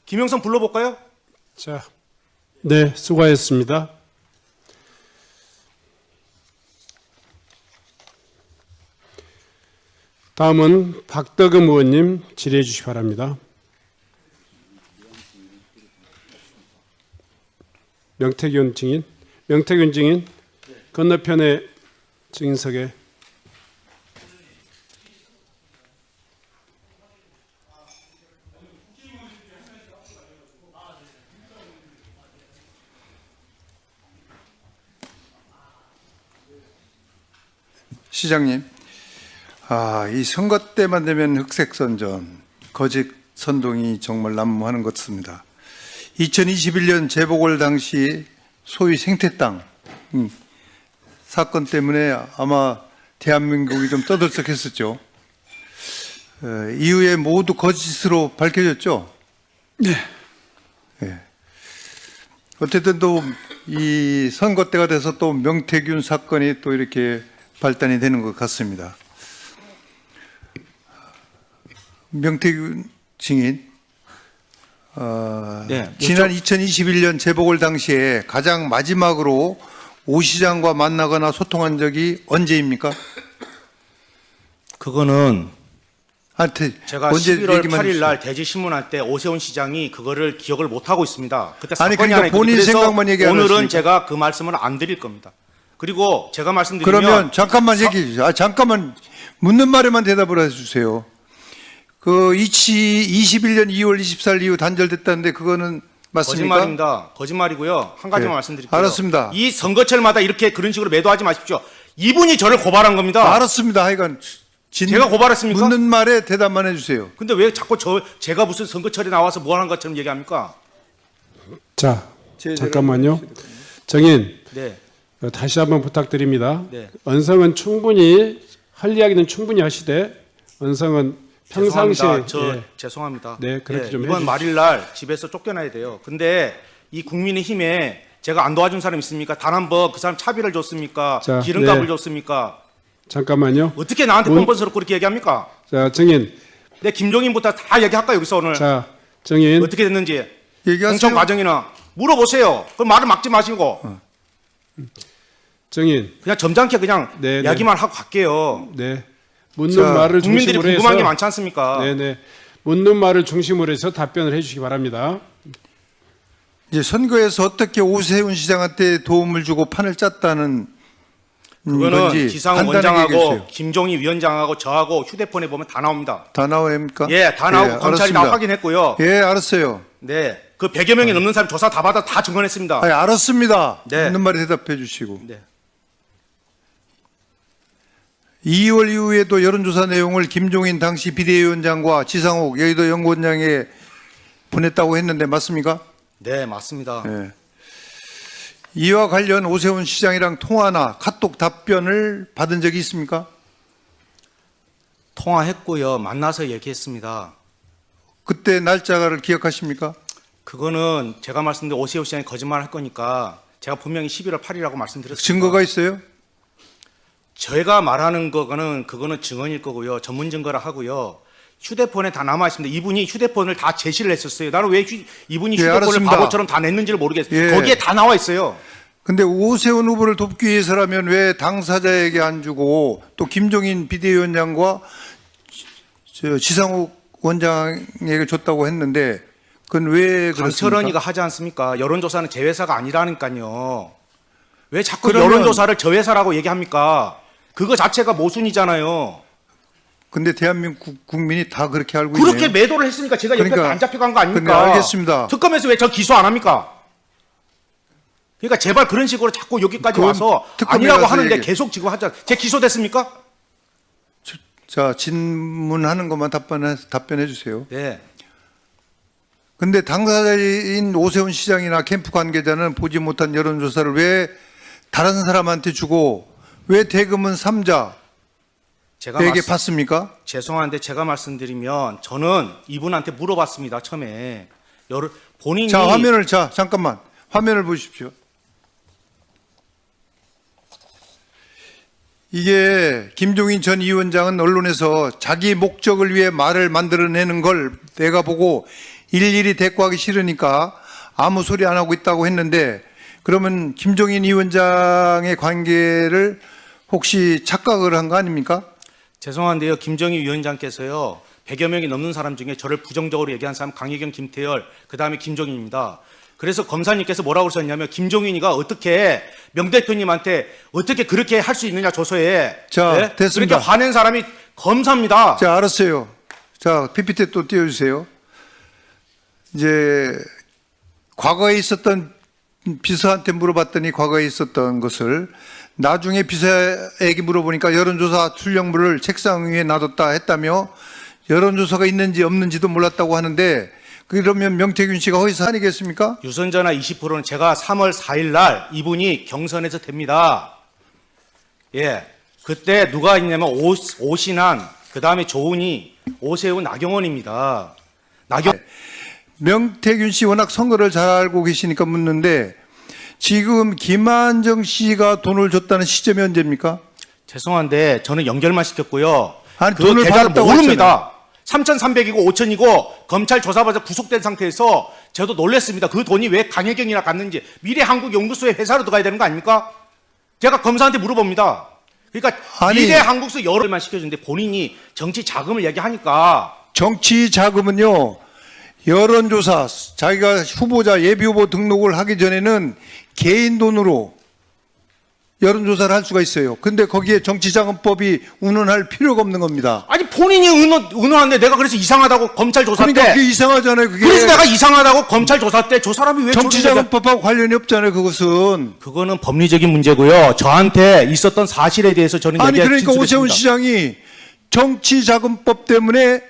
김영선 불러볼까요? 자, 네, 수고하셨습니다. 다음은 박덕흠 의원님 질의해 주시기 바랍니다. 명태균 증인 건너편에 증인석에 시장님, 이 선거 때만 되면 흑색 선전, 거짓 선동이 정말 난무하는 것 같습니다. 2021년 재보궐 당시 소위 생태땅 사건 때문에 아마 대한민국이 좀 떠들썩했었죠. 이후에 모두 거짓으로 밝혀졌죠. 네. 예. 어쨌든 또 이 선거 때가 돼서 또 명태균 사건이 또 이렇게 발단이 되는 것 같습니다. 명태균 증인, 네, 지난 2021년 재보궐 당시에 가장 마지막으로 오 시장과 만나거나 소통한 적이 언제입니까? 그거는 제가 언제 11월 얘기만 8일 해주세요. 날 대지신문할 때 오세훈 시장이 그거를 기억을 못 하고 있습니다. 그때 아니, 사건이 그러니까 하나 있거든요. 본인 그래서 생각만 얘기하는 오늘은 것입니까? 제가 그 말씀을 안 드릴 겁니다. 그리고 제가 말씀드리면 그러면 잠깐만 얘기해 주세요. 잠깐만 묻는 말에만 대답을 해주세요. 그 21년 2월 24일 이후 단절됐다는데 그거는 맞습니까? 거짓말입니다. 거짓말이고요. 한 가지만 네. 말씀드릴게요. 알았습니다. 이 선거철마다 이렇게 그런 식으로 매도하지 마십시오. 이분이 저를 고발한 겁니다. 알았습니다. 하여간 제가 고발했습니까? 묻는 말에 대답만 해주세요. 근데 왜 자꾸 제가 무슨 선거철에 나와서 뭐 하는 것처럼 얘기합니까? 자, 잠깐만요. 정인, 네. 다시 한번 부탁드립니다. 네. 언성은 충분히 할 이야기는 충분히 하시되 언성은 평상시에 죄송합니다. 죄송합니다. 네, 그렇게 좀 이번 해주십시오. 말일날 집에서 쫓겨나야 돼요. 근데 이 국민의힘에 제가 안 도와준 사람 있습니까? 단 한 번 그 사람 차비를 줬습니까? 자, 기름값을 네. 줬습니까? 잠깐만요. 어떻게 나한테 뻔뻔스럽고 그렇게 얘기합니까? 자, 정인. 내 김종인부터 다 얘기할까 여기서 오늘? 자, 정인. 어떻게 됐는지 얘기하세요. 공천 과정이나 물어보세요. 그 말을 막지 마시고 정인. 그냥 점잖게 그냥 네, 네. 이야기만 하고 갈게요. 네. 묻는 자, 말을 국민들이 중심으로 해서 궁금한 게 많지 않습니까? 네네. 묻는 말을 중심으로 해서 답변을 해주시기 바랍니다. 이제 선거에서 어떻게 오세훈 시장한테 도움을 주고 판을 짰다는 그거는 건지 기상훈 간단하게 원장하고 얘기해주세요. 김종희 위원장하고 저하고 휴대폰에 보면 다 나옵니다. 다 나옵니까? 예, 다 나오고 검찰이 알았습니다. 다 확인했고요. 예, 알았어요. 네, 그 100여 명이 넘는 사람 조사 다 받아 다 증언했습니다. 아니, 알았습니다. 네. 묻는 말에 대답해 주시고. 네. 2월 이후에도 여론조사 내용을 김종인 당시 비대위원장과 지상욱 여의도 연구원장에 보냈다고 했는데 맞습니까? 네, 맞습니다. 예. 이와 관련 오세훈 시장이랑 통화나 카톡 답변을 받은 적이 있습니까? 통화했고요. 만나서 얘기했습니다. 그때 날짜를 기억하십니까? 그거는 제가 말씀드린 오세훈 시장이 거짓말 할 거니까 제가 분명히 11월 8일이라고 말씀드렸습니다. 증거가 있어요? 제가 말하는 거는 그거는 증언일 거고요. 전문 증거라 하고요. 휴대폰에 다 남아 있습니다. 이분이 휴대폰을 다 제시를 했었어요. 나는 왜 이분이 예, 휴대폰을 알았습니다. 바보처럼 다 냈는지를 모르겠어요. 예. 거기에 다 나와 있어요. 근데 오세훈 후보를 돕기 위해서라면 왜 당사자에게 안 주고 또 김종인 비대위원장과 지상욱 원장에게 줬다고 했는데 그건 왜 그렇습니까? 강철원이가 하지 않습니까? 여론조사는 제 회사가 아니라니까요. 왜 자꾸 그러면- 여론조사를 저 회사라고 얘기합니까? 그거 자체가 모순이잖아요. 근데 대한민국 국민이 다 그렇게 알고 그렇게 있네요. 매도를 했으니까 제가 옆에 그러니까- 안 잡혀간 거 아닙니까? 그러니까 알겠습니다. 특검에서 왜 저 기소 안 합니까? 그러니까 제발 그런 식으로 자꾸 여기까지 그건 와서 특검에 아니라고 가서 하는데 얘기해. 계속 지금 하자. 제 기소됐습니까? 자, 질문하는 것만 답변해 주세요. 네. 근데 당사자인 오세훈 시장이나 캠프 관계자는 보지 못한 여론조사를 왜 다른 사람한테 주고 왜 대금은 삼자에게 제가 받습니까? 죄송한데 제가 말씀드리면 저는 이분한테 물어봤습니다. 처음에 본인이 자, 잠깐만. 화면을 보십시오. 이게 김종인 전 위원장은 언론에서 자기 목적을 위해 말을 만들어내는 걸 내가 보고 일일이 대꾸하기 싫으니까 아무 소리 안 하고 있다고 했는데 그러면 김종인 위원장의 관계를 혹시 착각을 한 거 아닙니까? 죄송한데요. 김정희 위원장께서요. 100여 명이 넘는 사람 중에 저를 부정적으로 얘기한 사람 강혜경, 김태열, 그다음에 김종인입니다. 그래서 검사님께서 뭐라고 그러셨냐면 김종인이가 어떻게 명 대표님한테 어떻게 그렇게 할 수 있느냐 조서에. 자, 됐습니다. 그렇게 화낸 사람이 검사입니다. 자, 알았어요. 자, PPT 또 띄워주세요. 이제 과거에 있었던 비서한테 물어봤더니 과거에 있었던 것을 나중에 비서에게 물어보니까 여론조사 출력물을 책상 위에 놔뒀다 했다며 여론조사가 있는지 없는지도 몰랐다고 하는데 그러면 명태균 씨가 허위사 아니겠습니까? 유선전화 20%는 제가 3월 4일 날 이분이 경선에서 됩니다. 예. 그때 누가 있냐면 오신환, 그 다음에 조은희, 오세훈, 나경원입니다. 명태균 씨 워낙 선거를 잘 알고 계시니까 묻는데 지금 김한정 씨가 돈을 줬다는 시점이 언제입니까? 죄송한데 저는 연결만 시켰고요. 아니, 그 돈을 계좌를 받았다고 모릅니다. 3,300이고 5,000이고 검찰 조사받아 구속된 상태에서 저도 놀랐습니다. 그 돈이 왜 강혜경이나 갔는지 미래한국연구소의 회사로 들어가야 되는 거 아닙니까? 제가 검사한테 물어봅니다. 그러니까 아니, 미래한국소 여러만 시켜주는데 본인이 정치 자금을 얘기하니까 정치 자금은요, 여론조사, 자기가 후보자, 예비후보 등록을 하기 전에는 개인 돈으로 여론조사를 할 수가 있어요. 근데 거기에 정치자금법이 운운할 필요가 없는 겁니다. 아니 본인이 의논하는데 내가 그래서 이상하다고 검찰 조사 그러니까 때 그게 이상하잖아요. 그게 그래서 내가 이상하다고 검찰 조사 때 저 사람이 왜 정치자금법하고 관련이 없잖아요. 그것은. 그거는 법리적인 문제고요. 저한테 있었던 사실에 대해서 저는 아니 얘기할 그러니까 오세훈 진술했습니다. 시장이 정치자금법 때문에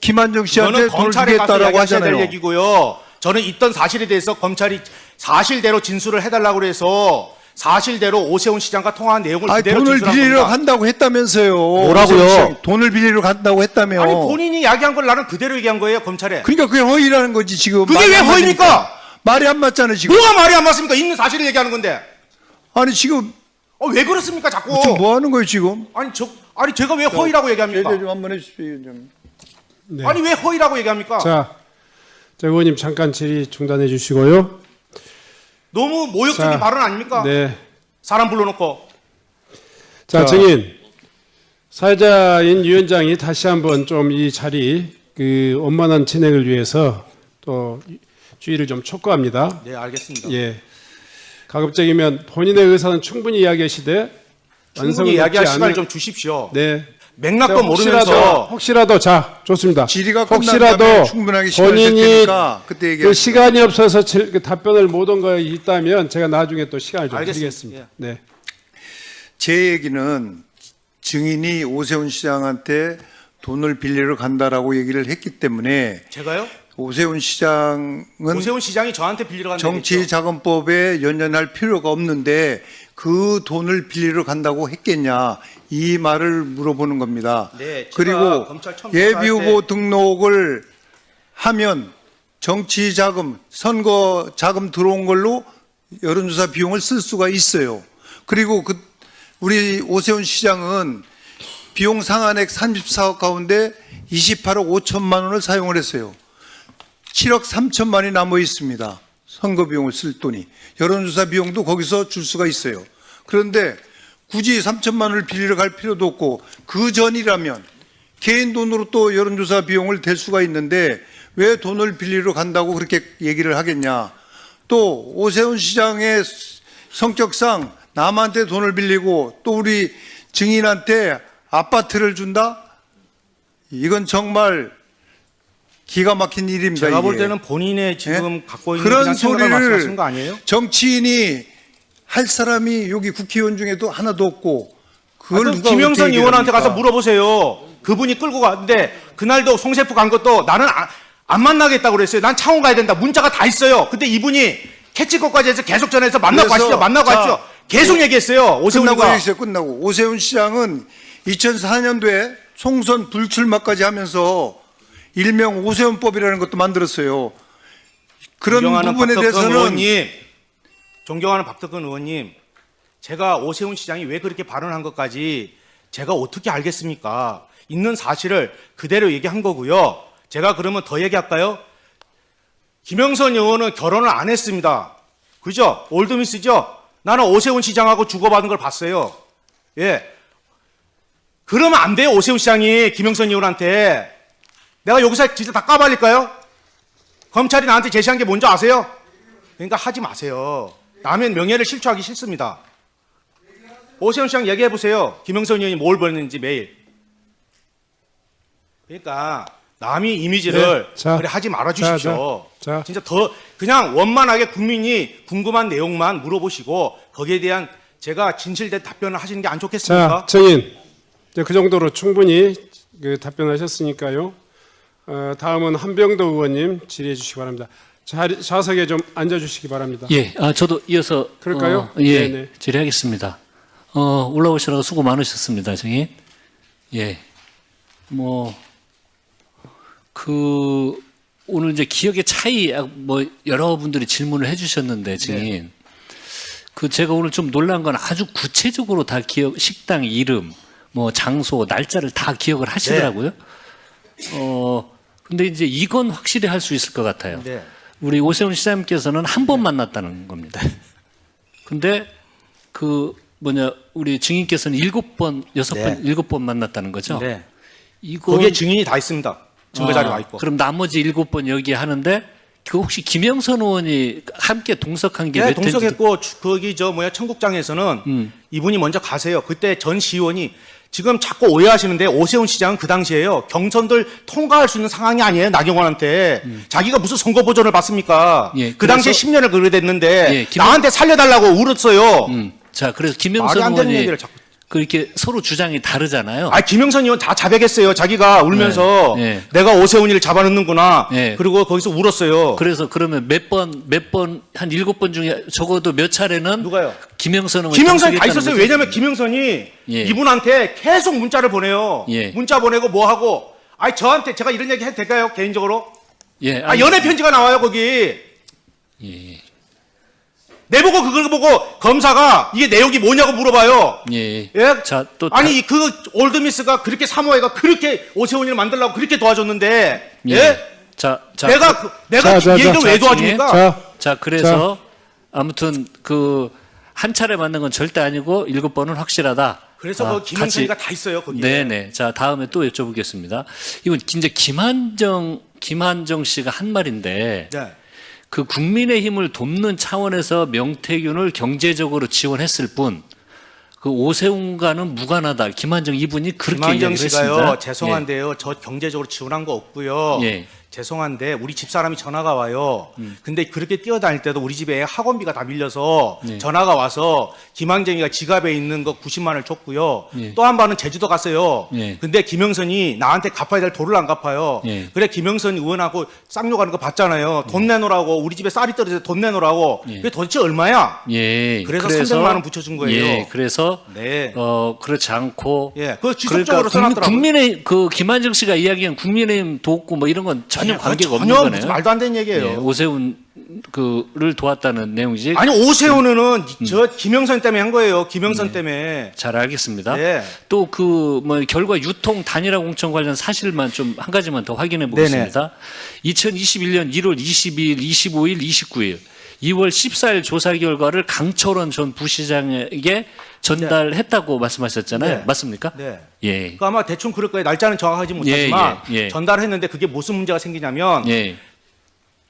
김한정 씨한테 그거는 돈을 검찰에 가서 주겠다라고 이야기하셔야 될 하잖아요. 얘기고요. 저는 있던 사실에 대해서 검찰이 사실대로 진술을 해달라고 그래서 사실대로 오세훈 시장과 통화한 내용을 아니, 그대로 돈을 진술한 빌리러 겁니다. 간다고 했다면서요. 뭐라고요? 오세훈 시장, 돈을 빌리러 간다고 했다며. 아니 본인이 이야기한 걸 나는 그대로 얘기한 거예요 검찰에. 그러니까 그게 허위라는 거지 지금. 그게 말이 왜 안 허위입니까? 맞으니까. 말이 안 맞잖아요 지금. 뭐가 말이 안 맞습니까? 있는 사실을 얘기하는 건데. 아니 지금 왜 그렇습니까 자꾸? 지금 뭐 하는 거예요 지금? 아니 제가 왜 허위라고 얘기합니까? 제재 좀 한번 해주십시오. 좀. 네. 아니 왜 허위라고 얘기합니까? 자, 의원님 잠깐 질의 중단해 주시고요. 너무 모욕적인 자, 발언 아닙니까? 네. 사람 불러놓고. 자, 증인. 사회자인 위원장이 다시 한번 좀 이 자리 그 원만한 진행을 위해서 또 주의를 좀 촉구합니다. 네 알겠습니다. 예. 가급적이면 본인의 의사는 충분히 이야기하시되 충분히 이야기할 시간을 좀 주십시오. 네. 맥락도 자, 모르면서 혹시라도 자 좋습니다. 질의가 끝난 혹시라도 다음에 충분하게 시간을 줄 본인이 테니까 그때 그 얘기하시죠. 시간이 없어서 그 답변을 못 온 거 있다면 제가 나중에 또 시간을 좀 알겠습니다. 드리겠습니다. 네. 제 얘기는 증인이 오세훈 시장한테 돈을 빌리러 간다라고 얘기를 했기 때문에 제가요? 오세훈 시장은 오세훈 시장이 저한테 빌리러 간다고 했죠. 정치자금법에 연연할 필요가 없는데 그 돈을 빌리러 간다고 했겠냐 이 말을 물어보는 겁니다. 네, 제가 그리고 검찰 처음 예비후보 조사할 등록을 하면 정치자금, 선거자금 들어온 걸로 여론조사 비용을 쓸 수가 있어요. 그리고 우리 오세훈 시장은 비용 상한액 34억 가운데 28억 5천만 원을 사용을 했어요. 7억 3천만이 남아 있습니다. 선거 비용을 쓸 돈이. 여론조사 비용도 거기서 줄 수가 있어요. 그런데 굳이 3천만 원을 빌리러 갈 필요도 없고 그 전이라면 개인 돈으로 또 여론조사 비용을 댈 수가 있는데 왜 돈을 빌리러 간다고 그렇게 얘기를 하겠냐. 또 오세훈 시장의 성격상 남한테 돈을 빌리고 또 우리 증인한테 아파트를 준다? 이건 정말 기가 막힌 일입니다. 제가 볼 이게. 때는 본인의 지금 예? 갖고 있는 그런 그냥 생각을 소리를 말씀하시는 거 아니에요? 정치인이 할 사람이 여기 국회의원 중에도 하나도 없고 그걸 그럼 누가 김영선 그렇게 의원한테 가서 얘기합니까? 물어보세요. 그분이 끌고 갔는데 그날도 송세프 간 것도 나는 안 만나겠다고 그랬어요. 난 창원 가야 된다. 문자가 다 있어요. 근데 이분이 캐치컷까지 해서 계속 전해서 만나고 그래서 가시죠. 만나고 자, 가시죠. 계속 얘기했어요. 오세훈이가. 끝나고 얘기했어요. 끝나고 오세훈 시장은 2004년도에 총선 불출마까지 하면서 일명 오세훈법이라는 것도 만들었어요. 그런 존경하는 부분에 박덕근 대해서는 의원님, 존경하는 박덕근 의원님, 제가 오세훈 시장이 왜 그렇게 발언한 것까지 제가 어떻게 알겠습니까? 있는 사실을 그대로 얘기한 거고요. 제가 그러면 더 얘기할까요? 김영선 의원은 결혼을 안 했습니다. 그죠? 올드미스죠? 나는 오세훈 시장하고 주고받은 걸 봤어요. 예. 그러면 안 돼요, 오세훈 시장이 김영선 의원한테. 내가 여기서 진짜 다 까발릴까요? 검찰이 나한테 제시한 게 뭔지 아세요? 그러니까 하지 마세요. 남의 명예를 실추하기 싫습니다. 오세훈 시장 얘기해 보세요. 김영선 의원이 뭘 벌는지 매일. 그러니까 남이 이미지를 네, 자, 그래 하지 말아 주십시오. 자. 진짜 더 그냥 원만하게 국민이 궁금한 내용만 물어보시고 거기에 대한 제가 진실된 답변을 하시는 게 안 좋겠습니까? 자, 증인. 이제 그 정도로 충분히 그 답변하셨으니까요. 다음은 한병도 의원님 질의해 주시기 바랍니다. 좌석에 좀 앉아주시기 바랍니다. 예, 저도 이어서 그럴까요? 예, 네네. 질의하겠습니다. 올라오시라고 수고 많으셨습니다, 증인. 예, 오늘 이제 기억의 차이, 여러분들이 질문을 해주셨는데, 증인. 제가 오늘 좀 놀란 건 아주 구체적으로 다 식당 이름, 장소, 날짜를 다 기억을 하시더라고요. 근데 이제 이건 확실히 할 수 있을 것 같아요. 네. 우리 오세훈 시장님께서는 한 번 만났다는 겁니다. 근데 우리 증인께서는 7번, 6번, 7번 만났다는 거죠? 네. 이거 거기에 증인이 다 있습니다. 증거 자료 와 있고. 그럼 나머지 7번 여기 하는데 혹시 김영선 의원이 함께 동석한 게 네, 몇 회인지 동석했고 거기 청국장에서는 이분이 먼저 가세요. 그때 전 시의원이 지금 자꾸 오해하시는데 오세훈 시장은 그 당시에요. 경선들 통과할 수 있는 상황이 아니에요. 나경원한테. 자기가 무슨 선거 보전을 받습니까? 예, 그 당시에 그래서- 10년을 그래 됐는데 예, 나한테 살려달라고 울었어요. 자, 그래서 말이 김영선 안 되는 의원이 얘기를 자꾸. 그렇게 서로 주장이 다르잖아요. 김영선 의원 다 자백했어요. 자기가 울면서 네, 네. 내가 오세훈이를 잡아넣는구나. 네. 그리고 거기서 울었어요. 그래서 그러면 몇 번, 한 7번 중에 적어도 몇 차례는 누가요? 김영선 의원이 김영선이 다 동석했다는 있었어요. 거죠? 왜냐면 김영선이 예. 이분한테 계속 문자를 보내요. 예. 문자 보내고 뭐 하고. 저한테 제가 이런 얘기 해도 될까요? 개인적으로? 예, 연애 편지가 나와요, 거기. 예, 내보고 그걸 보고 검사가 이게 내용이 뭐냐고 물어봐요. 예. 예? 자, 또 올드미스가 그렇게 사모해가 그렇게 오세훈이를 만들려고 그렇게 도와줬는데 예? 자, 내가 자, 이 얘기를 왜 도와줍니까? 자, 그래서 아무튼 한 차례 만난 건 절대 아니고 7번은 확실하다. 그래서 김영선이가 다 있어요, 거기에. 네네. 자, 다음에 또 여쭤보겠습니다. 이건 이제 김한정 씨가 한 말인데 네. 국민의힘을 돕는 차원에서 명태균을 경제적으로 지원했을 뿐 오세훈과는 무관하다. 김한정 이분이 그렇게 김한정 이야기를 씨가요, 했습니다. 죄송한데요, 저 경제적으로 지원한 거 없고요. 예. 죄송한데 우리 집사람이 전화가 와요. 근데 그렇게 뛰어다닐 때도 우리 집에 학원비가 다 밀려서 네. 전화가 와서 김한정이가 지갑에 있는 거 90만 원을 줬고요. 예. 또 한 번은 제주도 갔어요. 예. 근데 김영선이 나한테 갚아야 될 돈을 안 갚아요. 예. 그래 김영선 의원하고 쌍욕하는 거 봤잖아요. 돈 내놓으라고, 우리 집에 쌀이 떨어져서 돈 내놓으라고. 예. 그게 도대체 얼마야? 예. 그래서 300만 원 붙여준 거예요. 예. 그래서 네. 그렇지 않고 예, 그거 지속적으로 써놨더라고요. 국민의 김한정 씨가 이야기한 국민의힘 돕고 이런 건 전혀 관계가 없는 전혀 거네요. 무슨 말도 안 되는 얘기예요. 예, 오세훈 를 도왔다는 내용이지. 오세훈은 저 김영선 때문에 한 거예요. 김영선 때문에. 잘 알겠습니다. 네. 또 결과 유통 단일화 공천 관련 사실만 좀 한 가지만 더 확인해 보겠습니다. 2021년 1월 22일, 25일, 29일, 2월 14일 조사 결과를 강철원 전 부시장에게 전달했다고 말씀하셨잖아요. 네. 맞습니까? 네. 예. 그러니까 아마 대충 그럴 거예요. 날짜는 정확하지 못하지만 예. 전달했는데 그게 무슨 문제가 생기냐면 예.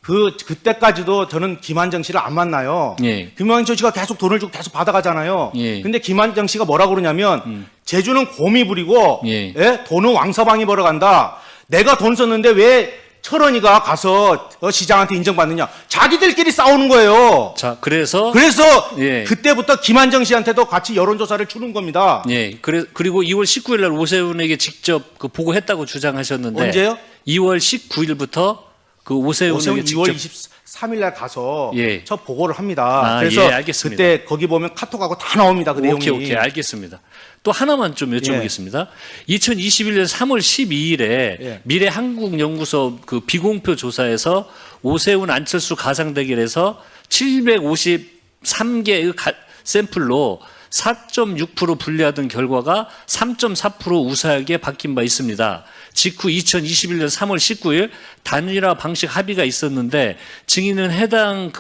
그때까지도 저는 김한정 씨를 안 만나요. 예. 김한정 씨가 계속 돈을 주고 계속 받아가잖아요. 예. 근데 김한정 씨가 뭐라고 그러냐면 제주는 곰이 부리고 예. 돈은 왕서방이 벌어간다. 내가 돈 썼는데 왜 철원이가 가서 시장한테 인정받느냐. 자기들끼리 싸우는 거예요. 자, 그래서 예. 그때부터 김한정 씨한테도 같이 여론조사를 주는 겁니다. 예. 그리고 2월 19일 날 오세훈에게 직접 보고했다고 주장하셨는데 언제요? 2월 19일부터 오세훈에게 직접 2월 23일 날 가서 예. 첫 보고를 합니다. 아, 그래서 예, 알겠습니다. 그때 거기 보면 카톡하고 다 나옵니다. 그 내용이. 오케이, 알겠습니다. 또 하나만 좀 여쭤보겠습니다. 2021년 3월 12일에 예. 미래한국연구소 비공표 조사에서 오세훈 안철수 가상 대결에서 753개의 샘플로 4.6% 분리하던 결과가 3.4% 우세하게 바뀐 바 있습니다. 직후 2021년 3월 19일 단일화 방식 합의가 있었는데 증인은 해당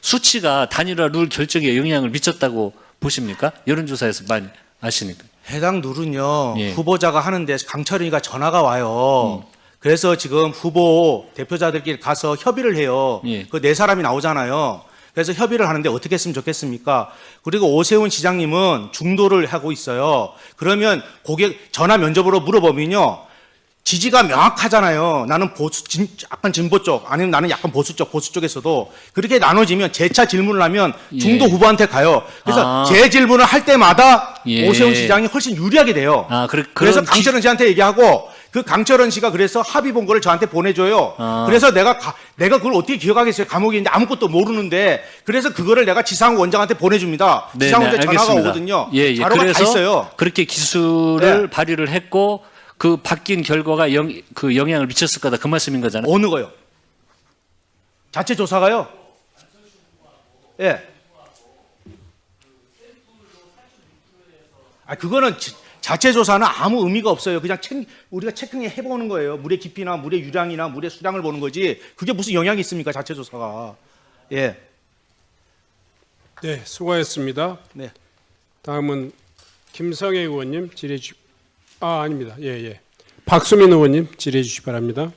수치가 단일화 룰 결정에 영향을 미쳤다고 보십니까? 여론조사에서 많이 아시니까. 해당 룰은요. 예. 후보자가 하는데 강철이가 전화가 와요. 그래서 지금 후보 대표자들끼리 가서 협의를 해요. 예. 그 네 사람이 나오잖아요. 그래서 협의를 하는데 어떻게 했으면 좋겠습니까? 그리고 오세훈 시장님은 중도를 하고 있어요. 그러면 전화 면접으로 물어보면요. 지지가 명확하잖아요. 나는 약간 진보 쪽, 아니면 나는 약간 보수 쪽에서도 그렇게 나눠지면 재차 질문을 하면 중도 예. 후보한테 가요. 그래서 제 질문을 할 때마다 예. 오세훈 시장이 훨씬 유리하게 돼요. 아, 그래서 강철은 씨한테 얘기하고 그 강철원 씨가 그래서 합의 본거를 저한테 보내줘요. 아. 그래서 내가 그걸 어떻게 기억하겠어요? 감옥에 있는데 아무것도 모르는데 그래서 그거를 내가 지상욱 원장한테 보내줍니다. 네, 지상욱에 네, 전화가 알겠습니다. 오거든요. 예, 예. 자료가 다 그래서 있어요. 그렇게 기술을 네. 발휘를 했고 그 바뀐 결과가 그 영향을 미쳤을 거다 그 말씀인 거잖아요. 어느 거요? 자체 조사가요? 예. 그거는 자체 조사는 아무 의미가 없어요. 그냥 우리가 체크해 보는 거예요. 물의 깊이나 물의 유량이나 물의 수량을 보는 거지. 그게 무슨 영향이 있습니까? 자체 조사가. 예. 네, 수고하셨습니다. 네. 다음은 김성애 의원님 질의해 주시. 아닙니다. 예, 예. 박수민 의원님 질의해 주시기 바랍니다.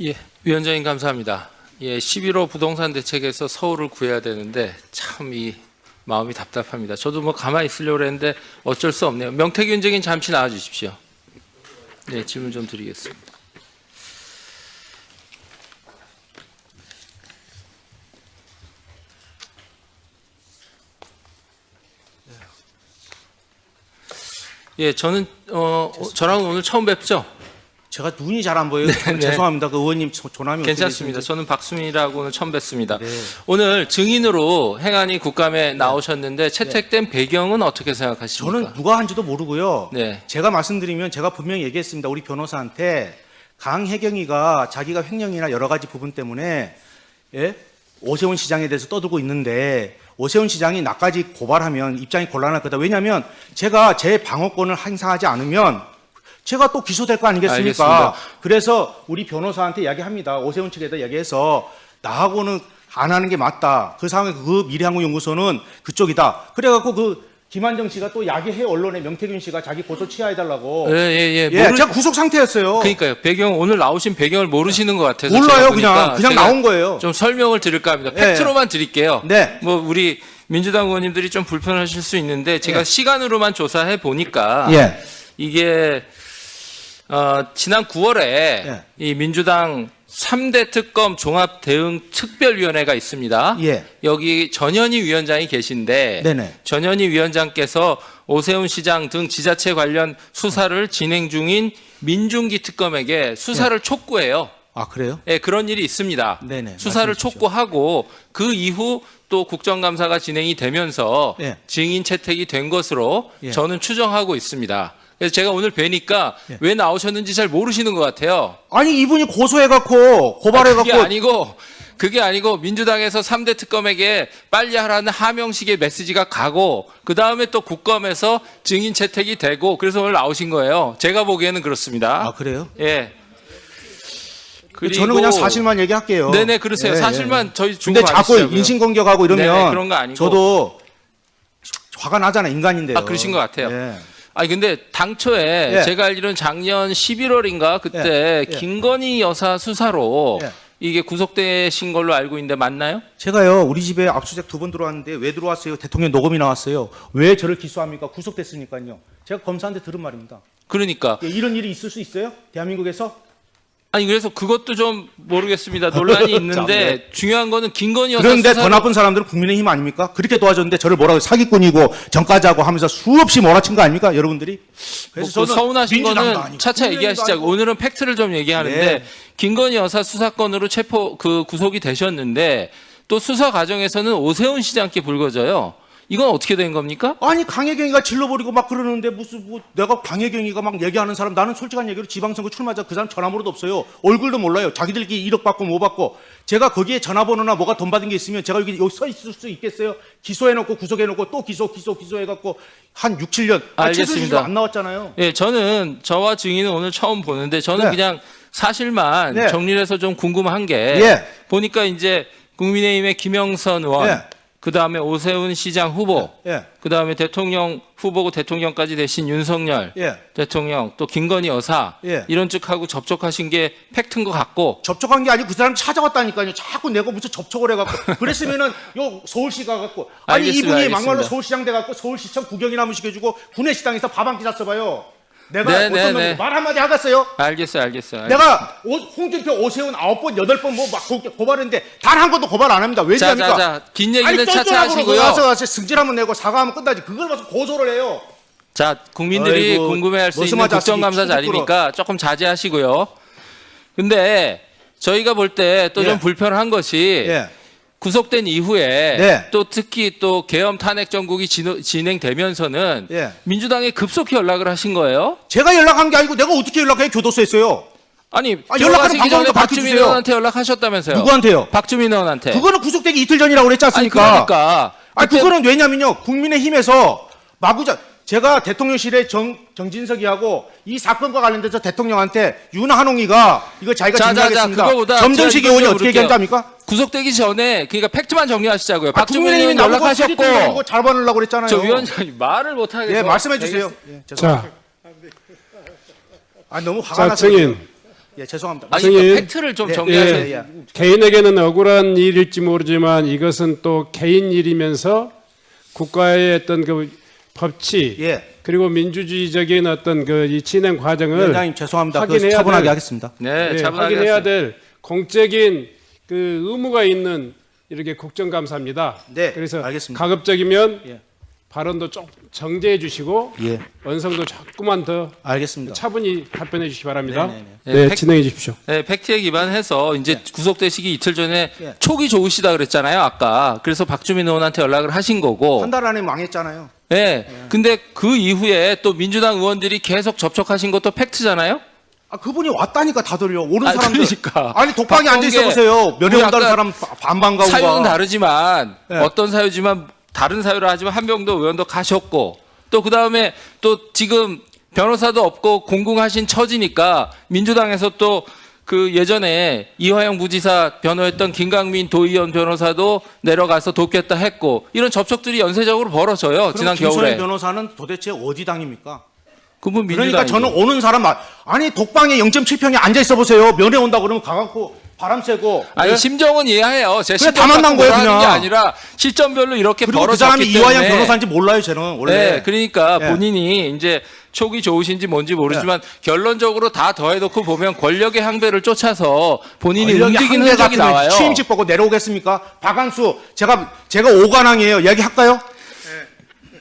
예, 위원장님 감사합니다. 예, 11호 부동산 대책에서 서울을 구해야 되는데 참 이 마음이 답답합니다. 저도 뭐 가만히 있으려고 했는데 어쩔 수 없네요. 명태균 증인 잠시 나와 주십시오. 네, 질문 좀 드리겠습니다. 예, 저는 저랑 오늘 처음 뵙죠? 제가 눈이 잘 안 보여요. 네. 죄송합니다. 그 의원님 조남이 괜찮습니다. 저는 박수민이라고는 처음 뵙습니다. 네. 오늘 증인으로 행안위 국감에 나오셨는데 채택된 배경은 어떻게 생각하십니까? 저는 누가 한지도 모르고요. 네. 제가 말씀드리면 제가 분명히 얘기했습니다. 우리 변호사한테 강혜경이가 자기가 횡령이나 여러 가지 부분 때문에 오세훈 시장에 대해서 떠들고 있는데 오세훈 시장이 나까지 고발하면 입장이 곤란할 거다. 왜냐하면 제가 제 방어권을 행사하지 않으면 제가 또 기소될 거 아니겠습니까? 알겠습니다. 그래서 우리 변호사한테 이야기합니다. 오세훈 측에다 얘기해서 나하고는 안 하는 게 맞다. 그 상황에 그 미래항공연구소는 그쪽이다. 그래갖고 그 김한정 씨가 또 야기해 언론에 명태균 씨가 자기 고소 취하해달라고. 예. 제가 구속 상태였어요. 그러니까요. 배경 오늘 나오신 배경을 모르시는 것 같아서 몰라요. 제가 그냥 나온 거예요. 좀 설명을 드릴까 합니다. 예. 팩트로만 드릴게요. 네. 뭐 우리 민주당 의원님들이 좀 불편하실 수 있는데 제가 예. 시간으로만 조사해 보니까 예. 이게 지난 9월에 예. 이 민주당 3대 특검 종합대응특별위원회가 있습니다. 예. 여기 전현희 위원장이 계신데 네네. 전현희 위원장께서 오세훈 시장 등 지자체 관련 수사를 진행 중인 민중기 특검에게 수사를 촉구해요. 아, 그래요? 예, 그런 일이 있습니다. 네네. 수사를 말씀해 주십시오. 촉구하고 그 이후 또 국정감사가 진행이 되면서 예. 증인 채택이 된 것으로 예. 저는 추정하고 있습니다. 그래서 제가 오늘 뵈니까 예. 왜 나오셨는지 잘 모르시는 것 같아요. 아니 이분이 고소해갖고 고발해갖고 그게 아니고 민주당에서 3대 특검에게 빨리 하라는 하명식의 메시지가 가고 그 다음에 또 국감에서 증인 채택이 되고 그래서 오늘 나오신 거예요. 제가 보기에는 그렇습니다. 아, 그래요? 예. 그리고 저는 그냥 사실만 얘기할게요. 네네 그러세요. 예, 사실만 저희 주고 근데 자꾸 받으시자고요. 인신공격하고 이러면 네네, 그런 거 아니고. 저도 화가 나잖아요. 인간인데요. 아 그러신 것 같아요. 예. 아니 근데 당초에 예. 제가 알기로는 작년 11월인가 그때 예. 김건희 여사 수사로 예. 이게 구속되신 걸로 알고 있는데 맞나요? 제가요 우리 집에 압수수색 2번 들어왔는데 왜 들어왔어요? 대통령 녹음이 나왔어요. 왜 저를 기소합니까? 구속됐으니까요. 제가 검사한테 들은 말입니다. 그러니까 예, 이런 일이 있을 수 있어요? 대한민국에서? 아니 그래서 그것도 좀 모르겠습니다. 논란이 있는데 중요한 거는 김건희 여사 그런데 수사로 더 나쁜 사람들은 국민의힘 아닙니까? 그렇게 도와줬는데 저를 뭐라고 사기꾼이고 전과자고 하면서 수없이 몰아친 거 아닙니까? 여러분들이? 뭐 그 서운하신 민주당도 거는 아니고 차차 국민의힘도 얘기하시자고. 아니고. 오늘은 팩트를 좀 얘기하는데 네. 김건희 여사 수사건으로 구속이 되셨는데 또 수사 과정에서는 오세훈 시장께 불거져요. 이건 어떻게 된 겁니까? 아니 강혜경이가 질러버리고 막 그러는데 무슨 내가 강혜경이가 막 얘기하는 사람 나는 솔직한 얘기로 지방선거 출마자 그 사람 전화번호도 없어요. 얼굴도 몰라요. 자기들끼리 1억 받고 뭐 받고 제가 거기에 전화번호나 뭐가 돈 받은 게 있으면 제가 여기 서 있을 수 있겠어요? 기소해놓고 구속해놓고 또 기소해갖고 한 6, 7년 알겠습니다. 안 나왔잖아요. 예, 저는 저와 증인은 오늘 처음 보는데 저는 네. 그냥 사실만 네. 정리를 해서 좀 궁금한 게 예. 보니까 이제 국민의힘의 김영선 의원 예. 그다음에 오세훈 시장 후보 예. 그다음에 대통령 후보고 대통령까지 되신 윤석열 예. 대통령 또 김건희 여사 예. 이런 쪽하고 접촉하신 게 팩트인 것 같고 접촉한 게 아니고 그 사람 찾아왔다니까요. 자꾸 내가 무슨 접촉을 해갖고 그랬으면은 요 서울시 가갖고 아니 알겠습니다, 이분이 알겠습니다. 막말로 서울시장 돼갖고 서울시청 구경이나 한번 시켜주고 구내식당에서 밥 한 끼 샀어봐요. 내가 네, 어떤 네, 놈이 네. 말 한마디 하겠어요? 알겠어요. 내가 홍준표, 오세훈 9번, 8번 뭐 막 고발했는데 단 한 번도 고발 안 합니다. 왜냐니까 긴 얘기는 아니 차차 똘똘하고 하시고요. 가서 승질 한번 내고 사과하면 끝나지. 그걸 봐서 고소를 해요. 자, 국민들이 아이고, 궁금해할 수 있는 머슴하지 국정감사 않습니까? 자리니까 조금 자제하시고요. 근데 저희가 볼 때 또 좀 예. 불편한 것이 예. 구속된 이후에 네. 또 특히 또 계엄 탄핵 정국이 진행되면서는 예. 민주당에 급속히 연락을 하신 거예요? 제가 연락한 게 아니고 내가 어떻게 연락해? 교도소에 했어요. 아니, 연락하는 들어가시기 전에 방법도 박주민 밝혀주세요. 의원한테 연락하셨다면서요? 누구한테요? 박주민 의원한테. 그거는 구속되기 이틀 전이라고 그랬지 아니, 않습니까? 그러니까. 아니, 그때- 그거는 왜냐면요. 국민의힘에서 마구자 제가 대통령실에 정진석이하고 이 사건과 관련돼서 대통령한테 윤한홍이가 이거 자기가 정리하겠습니다. 그거보다 점정식 제가 의원이 이거 어떻게 물을게요. 얘기한답니까? 구속되기 전에 그러니까 팩트만 정리하시자고요. 박주민 국민의힘이 의원 나보고 연락하셨고 잘 받으려고 그랬잖아요. 저 위원장이 말을 못 하겠어요. 예, 말씀해 주세요. 예, 죄송합니다. 자, 아, 너무 화가 자, 나서. 증인. 예, 죄송합니다. 아니, 선생님. 그러니까 팩트를 좀 예, 정리하세요. 예, 예. 개인에게는 억울한 일일지 모르지만 이것은 또 개인 일이면서 국가의 어떤 그 법치 예. 그리고 민주주의적인 어떤 그 이 진행 과정을 위원장님 죄송합니다. 그 확인해야 차분하게 될- 하겠습니다. 네, 차분하게 확인해야 하세요. 될 공적인 그 의무가 있는 이렇게 국정감사입니다. 네, 그래서 알겠습니다. 가급적이면 예. 발언도 좀 정제해 주시고 예, 원성도 조금만 더 알겠습니다. 차분히 답변해 주시기 바랍니다. 네네네. 네, 팩- 진행해 주십시오. 네, 팩트에 기반해서 이제 구속되시기 이틀 전에 예. 촉이 좋으시다 그랬잖아요, 아까. 그래서 박주민 의원한테 연락을 하신 거고. 한 달 안에 망했잖아요. 네. 근데 그 이후에 또 민주당 의원들이 계속 접촉하신 것도 팩트잖아요? 아, 그분이 왔다니까 다들요. 오는 아, 사람들. 그러니까. 아니, 독방에 앉아 있어 박범계 보세요. 면회 뭐 온다는 약간 사람 반반 가고가. 사유는 다르지만 네. 어떤 사유지만 다른 사유를 하지만 한병도 의원도 가셨고 또 그다음에 또 지금 변호사도 없고 공궁하신 처지니까 민주당에서 또 그 예전에 이화영 부지사 변호했던 김강민 도의원 변호사도 내려가서 돕겠다 했고 이런 접촉들이 연쇄적으로 벌어져요. 지난 김소연 겨울에. 변호사는 도대체 어디 당입니까? 그분 그러니까 민주당이죠. 저는 오는 사람 아니 독방에 0.7평에 앉아 있어 보세요. 면회 온다 그러면 가갖고 바람 쐬고. 아니 예? 심정은 이해해요. 제 그냥 심정 다 만난 갖고 거예요, 뭐라 하는 게 그냥. 아니라 시점별로 이렇게 그리고 그 벌어졌기 사람이 때문에. 이화영 변호사인지 몰라요, 저는 원래. 네, 그러니까 예. 본인이 이제 촉이 좋으신지 뭔지 모르지만 결론적으로 다 더해놓고 보면 권력의 향배를 쫓아서 본인이 움직이는 흔적이 나와요. 취임식 보고 내려오겠습니까? 박한수 제가 오관왕이에요. 얘기할까요?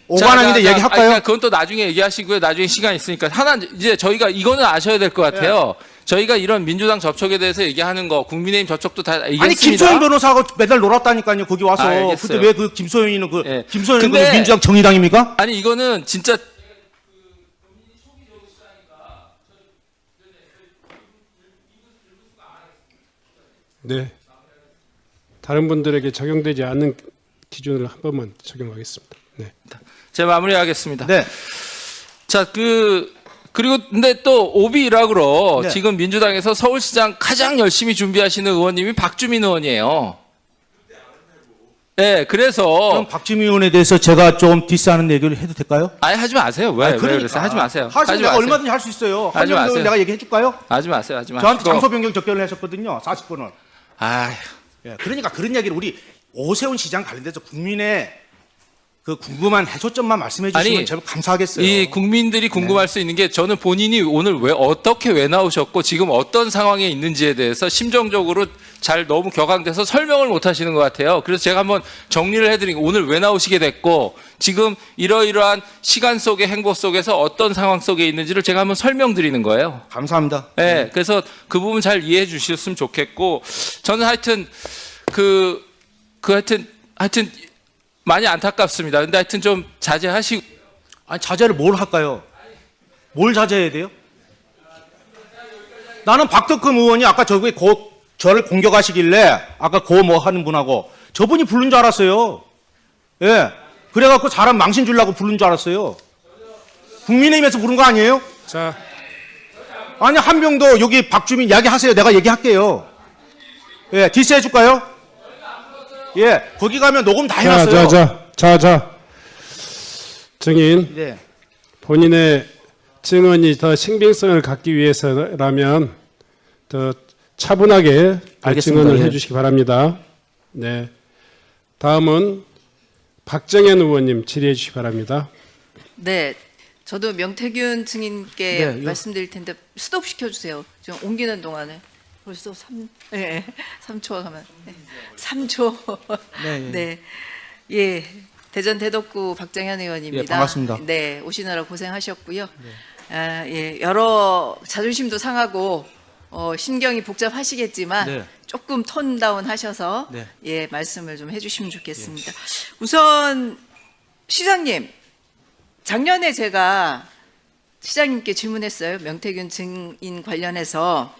오관왕인데 자, 얘기할까요? 그러니까 그건 또 나중에 얘기하시고요. 나중에 시간 있으니까 하나 이제 저희가 이거는 아셔야 될 것 같아요. 저희가 이런 민주당 접촉에 대해서 얘기하는 거, 국민의힘 접촉도 다 얘기했습니다. 아니 김소연 변호사하고 매달 놀았다니까요. 거기 와서. 알겠어요. 근데 왜 그 김소연이는 그 예. 김소연은 그 근데- 민주당 정의당입니까? 아니 이거는 진짜 네. 다른 분들에게 적용되지 않는 기준을 한 번만 적용하겠습니다. 네. 제가 마무리하겠습니다. 네. 자, 그리고 근데 또 오비 일학으로 네. 지금 민주당에서 서울시장 가장 열심히 준비하시는 의원님이 박주민 의원이에요. 네, 그래서 그럼 박주민 의원에 대해서 제가 좀 디스하는 얘기를 해도 될까요? 아니 하지 마세요. 왜? 아니, 왜 그러니까. 그래서 하지 마세요. 하시면 내가 얼마든지 할 수 있어요. 하지 한명도 마세요. 내가 얘기해 줄까요? 하지 마세요. 하지 마세요. 저한테 장소 변경 접견을 하셨거든요. 40분을. 아, 예, 그러니까 그런 얘기를 우리 오세훈 시장 관련돼서 국민의 그 궁금한 해소점만 말씀해 주시면 아니, 제가 감사하겠어요. 이 국민들이 궁금할 수 있는 게 저는 본인이 오늘 왜 나오셨고 지금 어떤 상황에 있는지에 대해서 심정적으로 잘 너무 격앙돼서 설명을 못 하시는 것 같아요. 그래서 제가 한번 정리를 해드리고 오늘 왜 나오시게 됐고 지금 이러이러한 시간 속의 행보 속에서 어떤 상황 속에 있는지를 제가 한번 설명드리는 거예요. 감사합니다. 네, 그래서 그 부분 잘 이해해 주셨으면 좋겠고 저는 하여튼 하여튼 많이 안타깝습니다. 근데 하여튼 좀 자제하시고. 아니 자제를 뭘 할까요? 뭘 자제해야 돼요? 나는 박덕흠 의원이 아까 저기 저를 공격하시길래 아까 뭐 하는 분하고 저분이 부른 줄 알았어요. 예. 그래갖고 사람 망신 주려고 부른 줄 알았어요. 국민의힘에서 부른 거 아니에요? 자, 아니 한명도 여기 박주민 이야기하세요. 내가 얘기할게요. 예, 디스해 줄까요? 예, 거기 가면 녹음 다 해놨어요. 자. 증인, 네. 본인의 증언이 더 신빙성을 갖기 위해서라면 더 차분하게 알겠습니다. 증언을 예. 해주시기 바랍니다. 네. 다음은 박정현 의원님 질의해 주시기 바랍니다. 네, 저도 명태균 증인께 네, 말씀드릴 텐데 스톱 시켜주세요. 지금 옮기는 동안에 벌써 3초 가면 3초. 네, 예. 네, 예. 대전 대덕구 박정현 의원입니다. 예, 반갑습니다. 네, 오시느라 고생하셨고요. 예, 여러 자존심도 상하고 심경이 복잡하시겠지만 네. 조금 톤 다운 하셔서 네. 예, 말씀을 좀 해주시면 좋겠습니다. 우선 시장님, 작년에 제가 시장님께 질문했어요. 명태균 증인 관련해서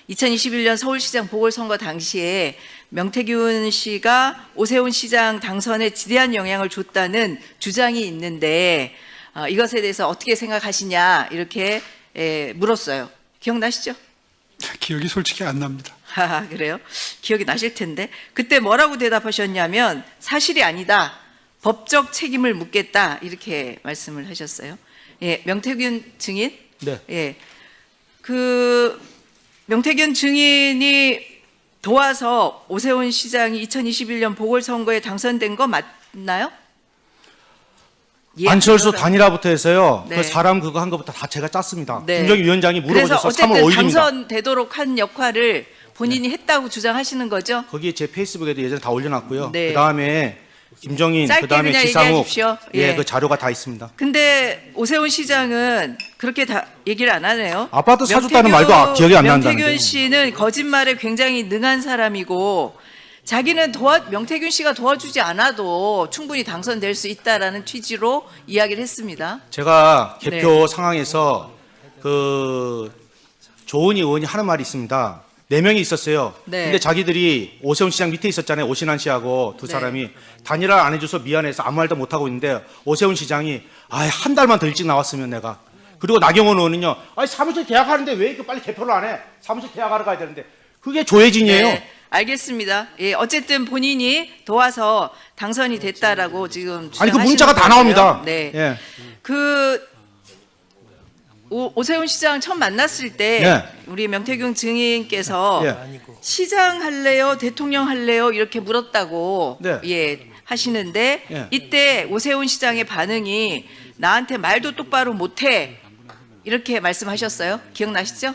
2021년 서울시장 보궐선거 당시에 명태균 씨가 오세훈 시장 당선에 지대한 영향을 줬다는 주장이 있는데 이것에 대해서 어떻게 생각하시냐 이렇게 물었어요. 기억나시죠? 기억이 솔직히 안 납니다. 아, 그래요? 기억이 나실 텐데 그때 뭐라고 대답하셨냐면 사실이 아니다. 법적 책임을 묻겠다 이렇게 말씀을 하셨어요. 예, 명태균 증인? 네. 예. 그 명태균 증인이 도와서 오세훈 시장이 2021년 보궐선거에 당선된 거 맞나요? 예, 안철수 그거는- 단일화부터 해서요. 네. 그 사람 그거 한 것부터 다 제가 짰습니다. 네. 김정희 위원장이 그래서 물어보셔서 어쨌든 3월 5일입니다. 당선되도록 한 역할을 본인이 했다고 주장하시는 거죠? 거기에 제 페이스북에도 예전에 다 올려놨고요. 네. 그 다음에 김정인, 짧게 그 다음에 그냥 지상욱, 얘기하십시오. 예, 예. 그 자료가 다 있습니다. 근데 오세훈 시장은 그렇게 다 얘기를 안 하네요. 아파트 사줬다는 말도 기억이 안 난다는데요. 명태균 씨는 거짓말에 굉장히 능한 사람이고 자기는 명태균 씨가 도와주지 않아도 충분히 당선될 수 있다라는 취지로 이야기를 했습니다. 제가 네. 개표 상황에서 그 조은희 의원이 하는 말이 있습니다. 4명이 있었어요. 네. 근데 자기들이 오세훈 시장 밑에 있었잖아요. 오신환 씨하고 두 네. 사람이 단일화 안 해줘서 미안해서 아무 말도 못 하고 있는데 오세훈 시장이 한 달만 더 일찍 나왔으면 내가. 그리고 나경원 의원은요. 사무실 계약하는데 왜 이렇게 빨리 개표를 안 해? 사무실 계약하러 가야 되는데. 그게 조혜진이에요. 네, 알겠습니다. 예, 어쨌든 본인이 도와서 당선이 됐다라고 지금 아니 그 주장하시는 문자가 다 거고요. 나옵니다. 네. 예. 그 오세훈 시장 처음 만났을 때 예. 우리 명태균 증인께서 예. 시장 할래요, 대통령 할래요 이렇게 물었다고 네. 예 하시는데 예. 이때 오세훈 시장의 반응이 나한테 말도 똑바로 못해 이렇게 말씀하셨어요. 기억나시죠?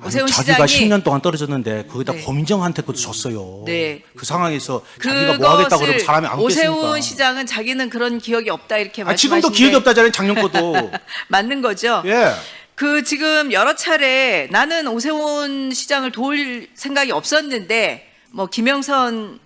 오세훈 자기가 시장이 10년 동안 떨어졌는데 거기다 네. 고민정한테 그것도 줬어요. 네. 그 상황에서 자기가 뭐 하겠다 그러면 사람이 안 오세훈 겠습니까? 시장은 자기는 그런 기억이 없다 이렇게 말씀하시는데 지금도 기억이 없다잖아요. 작년 것도. 맞는 거죠? 예. 그 지금 여러 차례 나는 오세훈 시장을 도울 생각이 없었는데 뭐 김영선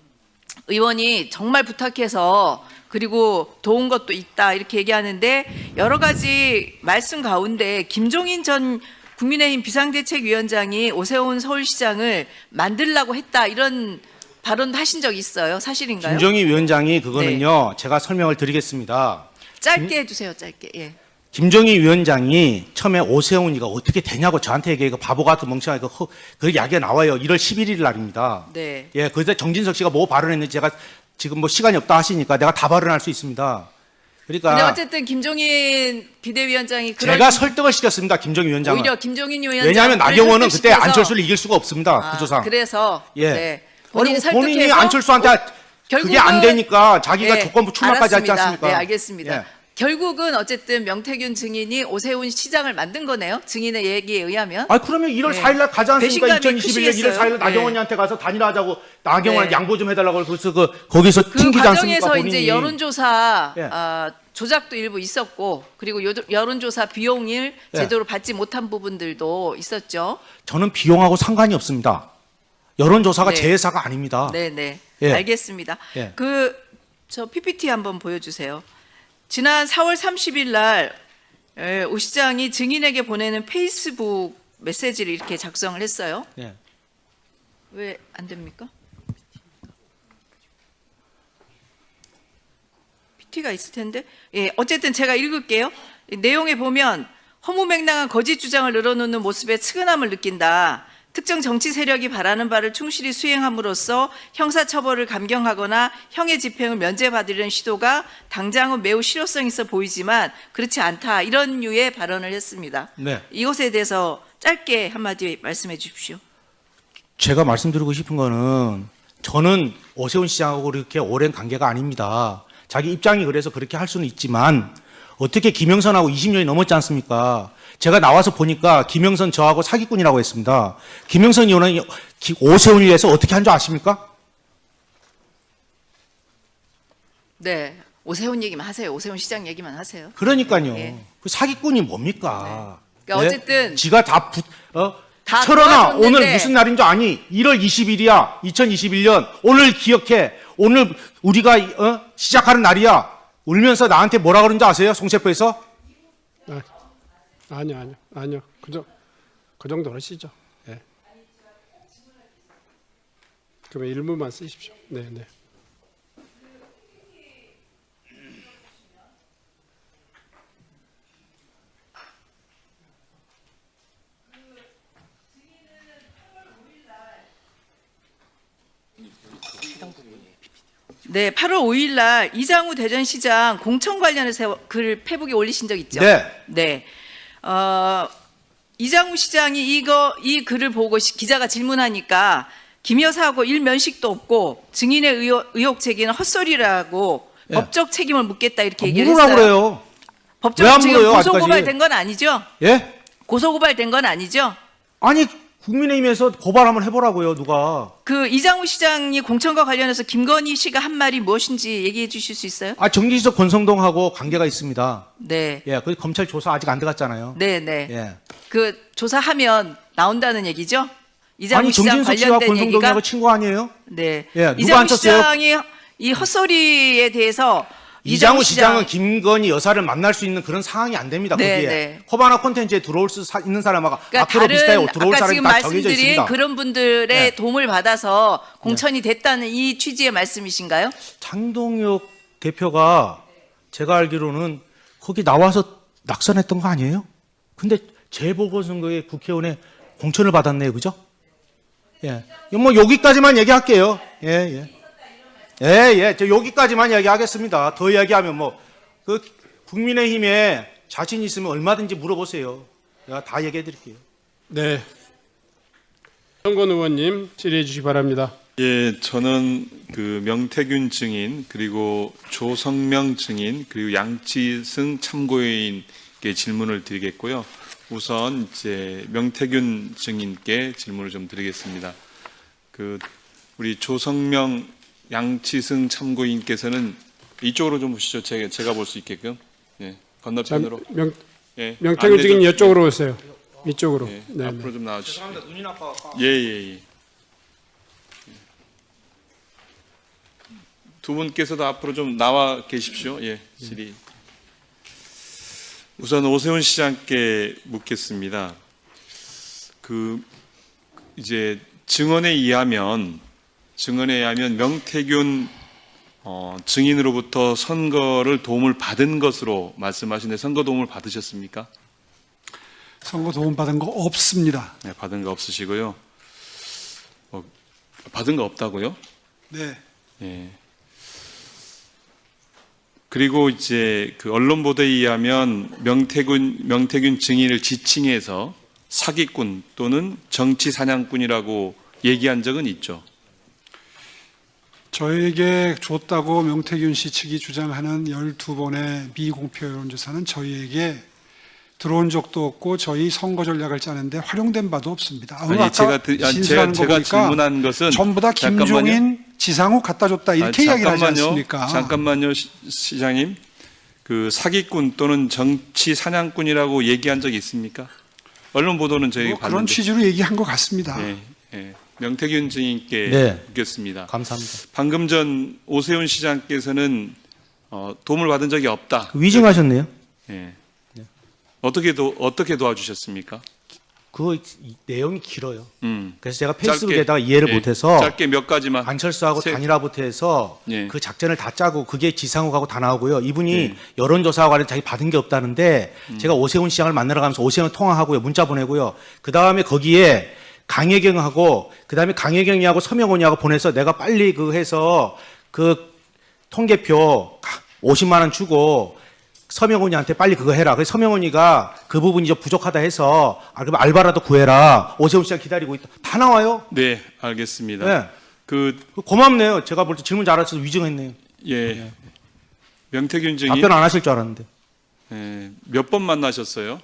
의원이 정말 부탁해서 그리고 도운 것도 있다 이렇게 얘기하는데 여러 가지 말씀 가운데 김종인 전 국민의힘 비상대책위원장이 오세훈 서울시장을 만들라고 했다 이런 발언도 하신 적 있어요. 사실인가요? 김정희 위원장이 그거는요. 제가 설명을 드리겠습니다. 짧게 해주세요. 짧게. 예. 김정희 위원장이 처음에 오세훈이가 어떻게 되냐고 저한테 얘기해서 바보 같은 멍청한 그 이야기가 나와요. 1월 11일 날입니다. 네. 예, 그때 정진석 씨가 뭐 발언했는지 제가 지금 뭐 시간이 없다 하시니까 내가 다 발언할 수 있습니다. 근데 그러니까 어쨌든 김종인 비대위원장이 그런 제가 설득을 시켰습니다. 김정희 위원장은. 오히려 김종인 위원장 왜냐하면 나경원은 그때 안철수를 이길 수가 없습니다. 구조상. 그래서 예. 네. 본인이 그리고 본인이 설득해서 안철수한테 그게 안 되니까 자기가 예, 조건부 출마까지 하지 알았습니다. 않습니까? 네, 알겠습니다. 예. 결국은 어쨌든 명태균 증인이 오세훈 시장을 만든 거네요. 증인의 얘기에 의하면. 그러면 1월 네. 4일 날 가지 않습니까? 배신감이 2021년 1월 크시겠어요. 4일 날 나경원이한테 가서 단일화하자고 나경원 네. 양보 좀 해달라고 그래서 거기서 그 튕기지 않습니까? 과정에서 본인이. 이제 여론조사 예. 조작도 일부 있었고 그리고 여론조사 비용을 예. 제대로 받지 못한 부분들도 있었죠. 저는 비용하고 상관이 없습니다. 여론조사가 네. 제 회사가 아닙니다. 네네. 예. 알겠습니다. 예. 저 PPT 한번 보여주세요. 지난 4월 30일 날 오 시장이 증인에게 보내는 페이스북 메시지를 이렇게 작성을 했어요. 예. 왜 안 됩니까? PT가 있을 텐데. 예, 어쨌든 제가 읽을게요. 내용에 보면 허무맹랑한 거짓 주장을 늘어놓는 모습에 측은함을 느낀다. 특정 정치 세력이 바라는 바를 충실히 수행함으로써 형사처벌을 감경하거나 형의 집행을 면제받으려는 시도가 당장은 매우 실효성 있어 보이지만 그렇지 않다. 이런 류의 발언을 했습니다. 네. 이것에 대해서 짧게 한마디 말씀해 주십시오. 제가 말씀드리고 싶은 거는 저는 오세훈 시장하고 그렇게 오랜 관계가 아닙니다. 자기 입장이 그래서 그렇게 할 수는 있지만 어떻게 김영선하고 20년이 넘었지 않습니까? 제가 나와서 보니까 김영선 저하고 사기꾼이라고 했습니다. 김영선 의원은 오세훈을 위해서 어떻게 한 줄 아십니까? 네, 오세훈 얘기만 하세요. 오세훈 시장 얘기만 하세요. 그러니까요. 예. 그 사기꾼이 뭡니까? 그러니까 어쨌든 지가 다 다 철원아 도와줬는데 오늘 무슨 날인 줄 아니? 1월 20일이야. 2021년. 오늘 기억해. 오늘 우리가 시작하는 날이야. 울면서 나한테 뭐라 그런지 아세요? 송셰프에서? 아니요. 그 정도 하시죠. 예. 그러면 일문만 쓰십시오. 네. 네, 8월 5일 날 이장우 대전시장 공천 관련해서 글 페북에 올리신 적 있죠? 네. 네. 이장우 시장이 이 글을 보고 기자가 질문하니까 김 여사하고 일면식도 없고 증인의 의혹 제기는 헛소리라고 예. 법적 책임을 묻겠다 이렇게 얘기를 물으라고 했어요. 그래요. 왜안 법적 지금 물어요, 고소고발된 건 아니죠? 예? 고소고발된 건 아니죠? 아니 국민의힘에서 고발 한번 해보라고요. 누가? 그 이장우 시장이 공천과 관련해서 김건희 씨가 한 말이 무엇인지 얘기해 주실 수 있어요? 정진석 권성동하고 관계가 있습니다. 네. 예, 그 검찰 조사 아직 안 들어갔잖아요. 네. 예. 그 조사하면 나온다는 얘기죠? 이장우 아니 시장 정진석 씨와 관련된 얘기가 권성동하고 친구 아니에요? 네. 예, 누가 이장우 안 쳤어요? 시장이 이 헛소리에 대해서 이장우 시장은 김건희 여사를 만날 수 있는 그런 상황이 안 됩니다. 네, 거기에 네. 허바나 콘텐츠에 들어올 수 있는 사람하고 그러니까 앞으로 비슷하게 들어올 아까 사람이 지금 다 정해져 말씀드린 있습니다. 그런 분들의 네. 도움을 받아서 공천이 됐다는 이 취지의 말씀이신가요? 장동혁 대표가 제가 알기로는 거기 나와서 낙선했던 거 아니에요? 근데 재보궐선거에 국회의원에 공천을 받았네요, 그죠? 예, 뭐 여기까지만 얘기할게요. 예. 저 여기까지만 얘기하겠습니다. 더 얘기하면 그 국민의힘에 자신 있으면 얼마든지 물어보세요. 내가 다 얘기해 드릴게요. 네. 정건 의원님 질의해 주시기 바랍니다. 예, 저는 그 명태균 증인 그리고 조성명 증인 그리고 양치승 참고인께 질문을 드리겠고요. 우선 이제 명태균 증인께 질문을 좀 드리겠습니다. 그 우리 조성명 양치승 참고인께서는 이쪽으로 좀 보시죠. 제가 볼 수 있게끔. 예, 건너편으로. 예, 명태균 안내 좀- 증인 이쪽으로 오세요. 이쪽으로. 예, 네. 앞으로 좀 나와주시죠. 눈이 나빠. 예. 두 분께서도 앞으로 좀 나와 계십시오. 예, 질의. 우선 오세훈 시장께 묻겠습니다. 이제 증언에 의하면 명태균 증인으로부터 선거를 도움을 받은 것으로 말씀하시는데 선거 도움을 받으셨습니까? 선거 도움 받은 거 없습니다. 네, 받은 거 없으시고요. 받은 거 없다고요? 네. 예. 그리고 이제 그 언론 보도에 의하면 명태균 증인을 지칭해서 사기꾼 또는 정치 사냥꾼이라고 얘기한 적은 있죠. 저에게 줬다고 명태균 씨 측이 주장하는 12번의 미공표 여론조사는 저희에게 들어온 적도 없고 저희 선거 전략을 짜는데 활용된 바도 없습니다. 아니, 제가 질문한 것은 전부 다 김종인, 지상욱 갖다 줬다 이렇게 이야기를 하지 않습니까? 잠깐만요, 시장님. 그 사기꾼 또는 정치 사냥꾼이라고 얘기한 적이 있습니까? 언론 보도는 저희가 봤는데. 그런 취지로 얘기한 것 같습니다. 예. 명태균 증인께 네. 묻겠습니다. 감사합니다. 방금 전 오세훈 시장께서는 도움을 받은 적이 없다. 위증하셨네요. 예. 어떻게 도와주셨습니까? 그 내용이 길어요. 음. 그래서 제가 페이스북에다가 이해를 못해서 짧게 몇 가지만. 안철수하고 단일화부터 해서 예. 그 작전을 다 짜고 그게 지상욱하고 다 나오고요. 이분이 예. 여론조사와 관련 자기 받은 게 없다는데 제가 오세훈 시장을 만나러 가면서 오세훈 통화하고요. 문자 보내고요. 그 다음에 거기에 강혜경하고 그 다음에 강혜경이하고 서명훈이하고 보내서 내가 빨리 해서 그 통계표 50만 원 주고 서명훈이한테 빨리 그거 해라. 그래서 서명훈이가 그 부분이 좀 부족하다 해서 그럼 알바라도 구해라. 오세훈 시장 기다리고 있다. 다 나와요. 네, 알겠습니다. 네. 그 고맙네요. 제가 볼 때 질문 잘하셔서 위증했네요. 예. 명태균 증인 답변 안 하실 줄 알았는데. 몇 번 만나셨어요?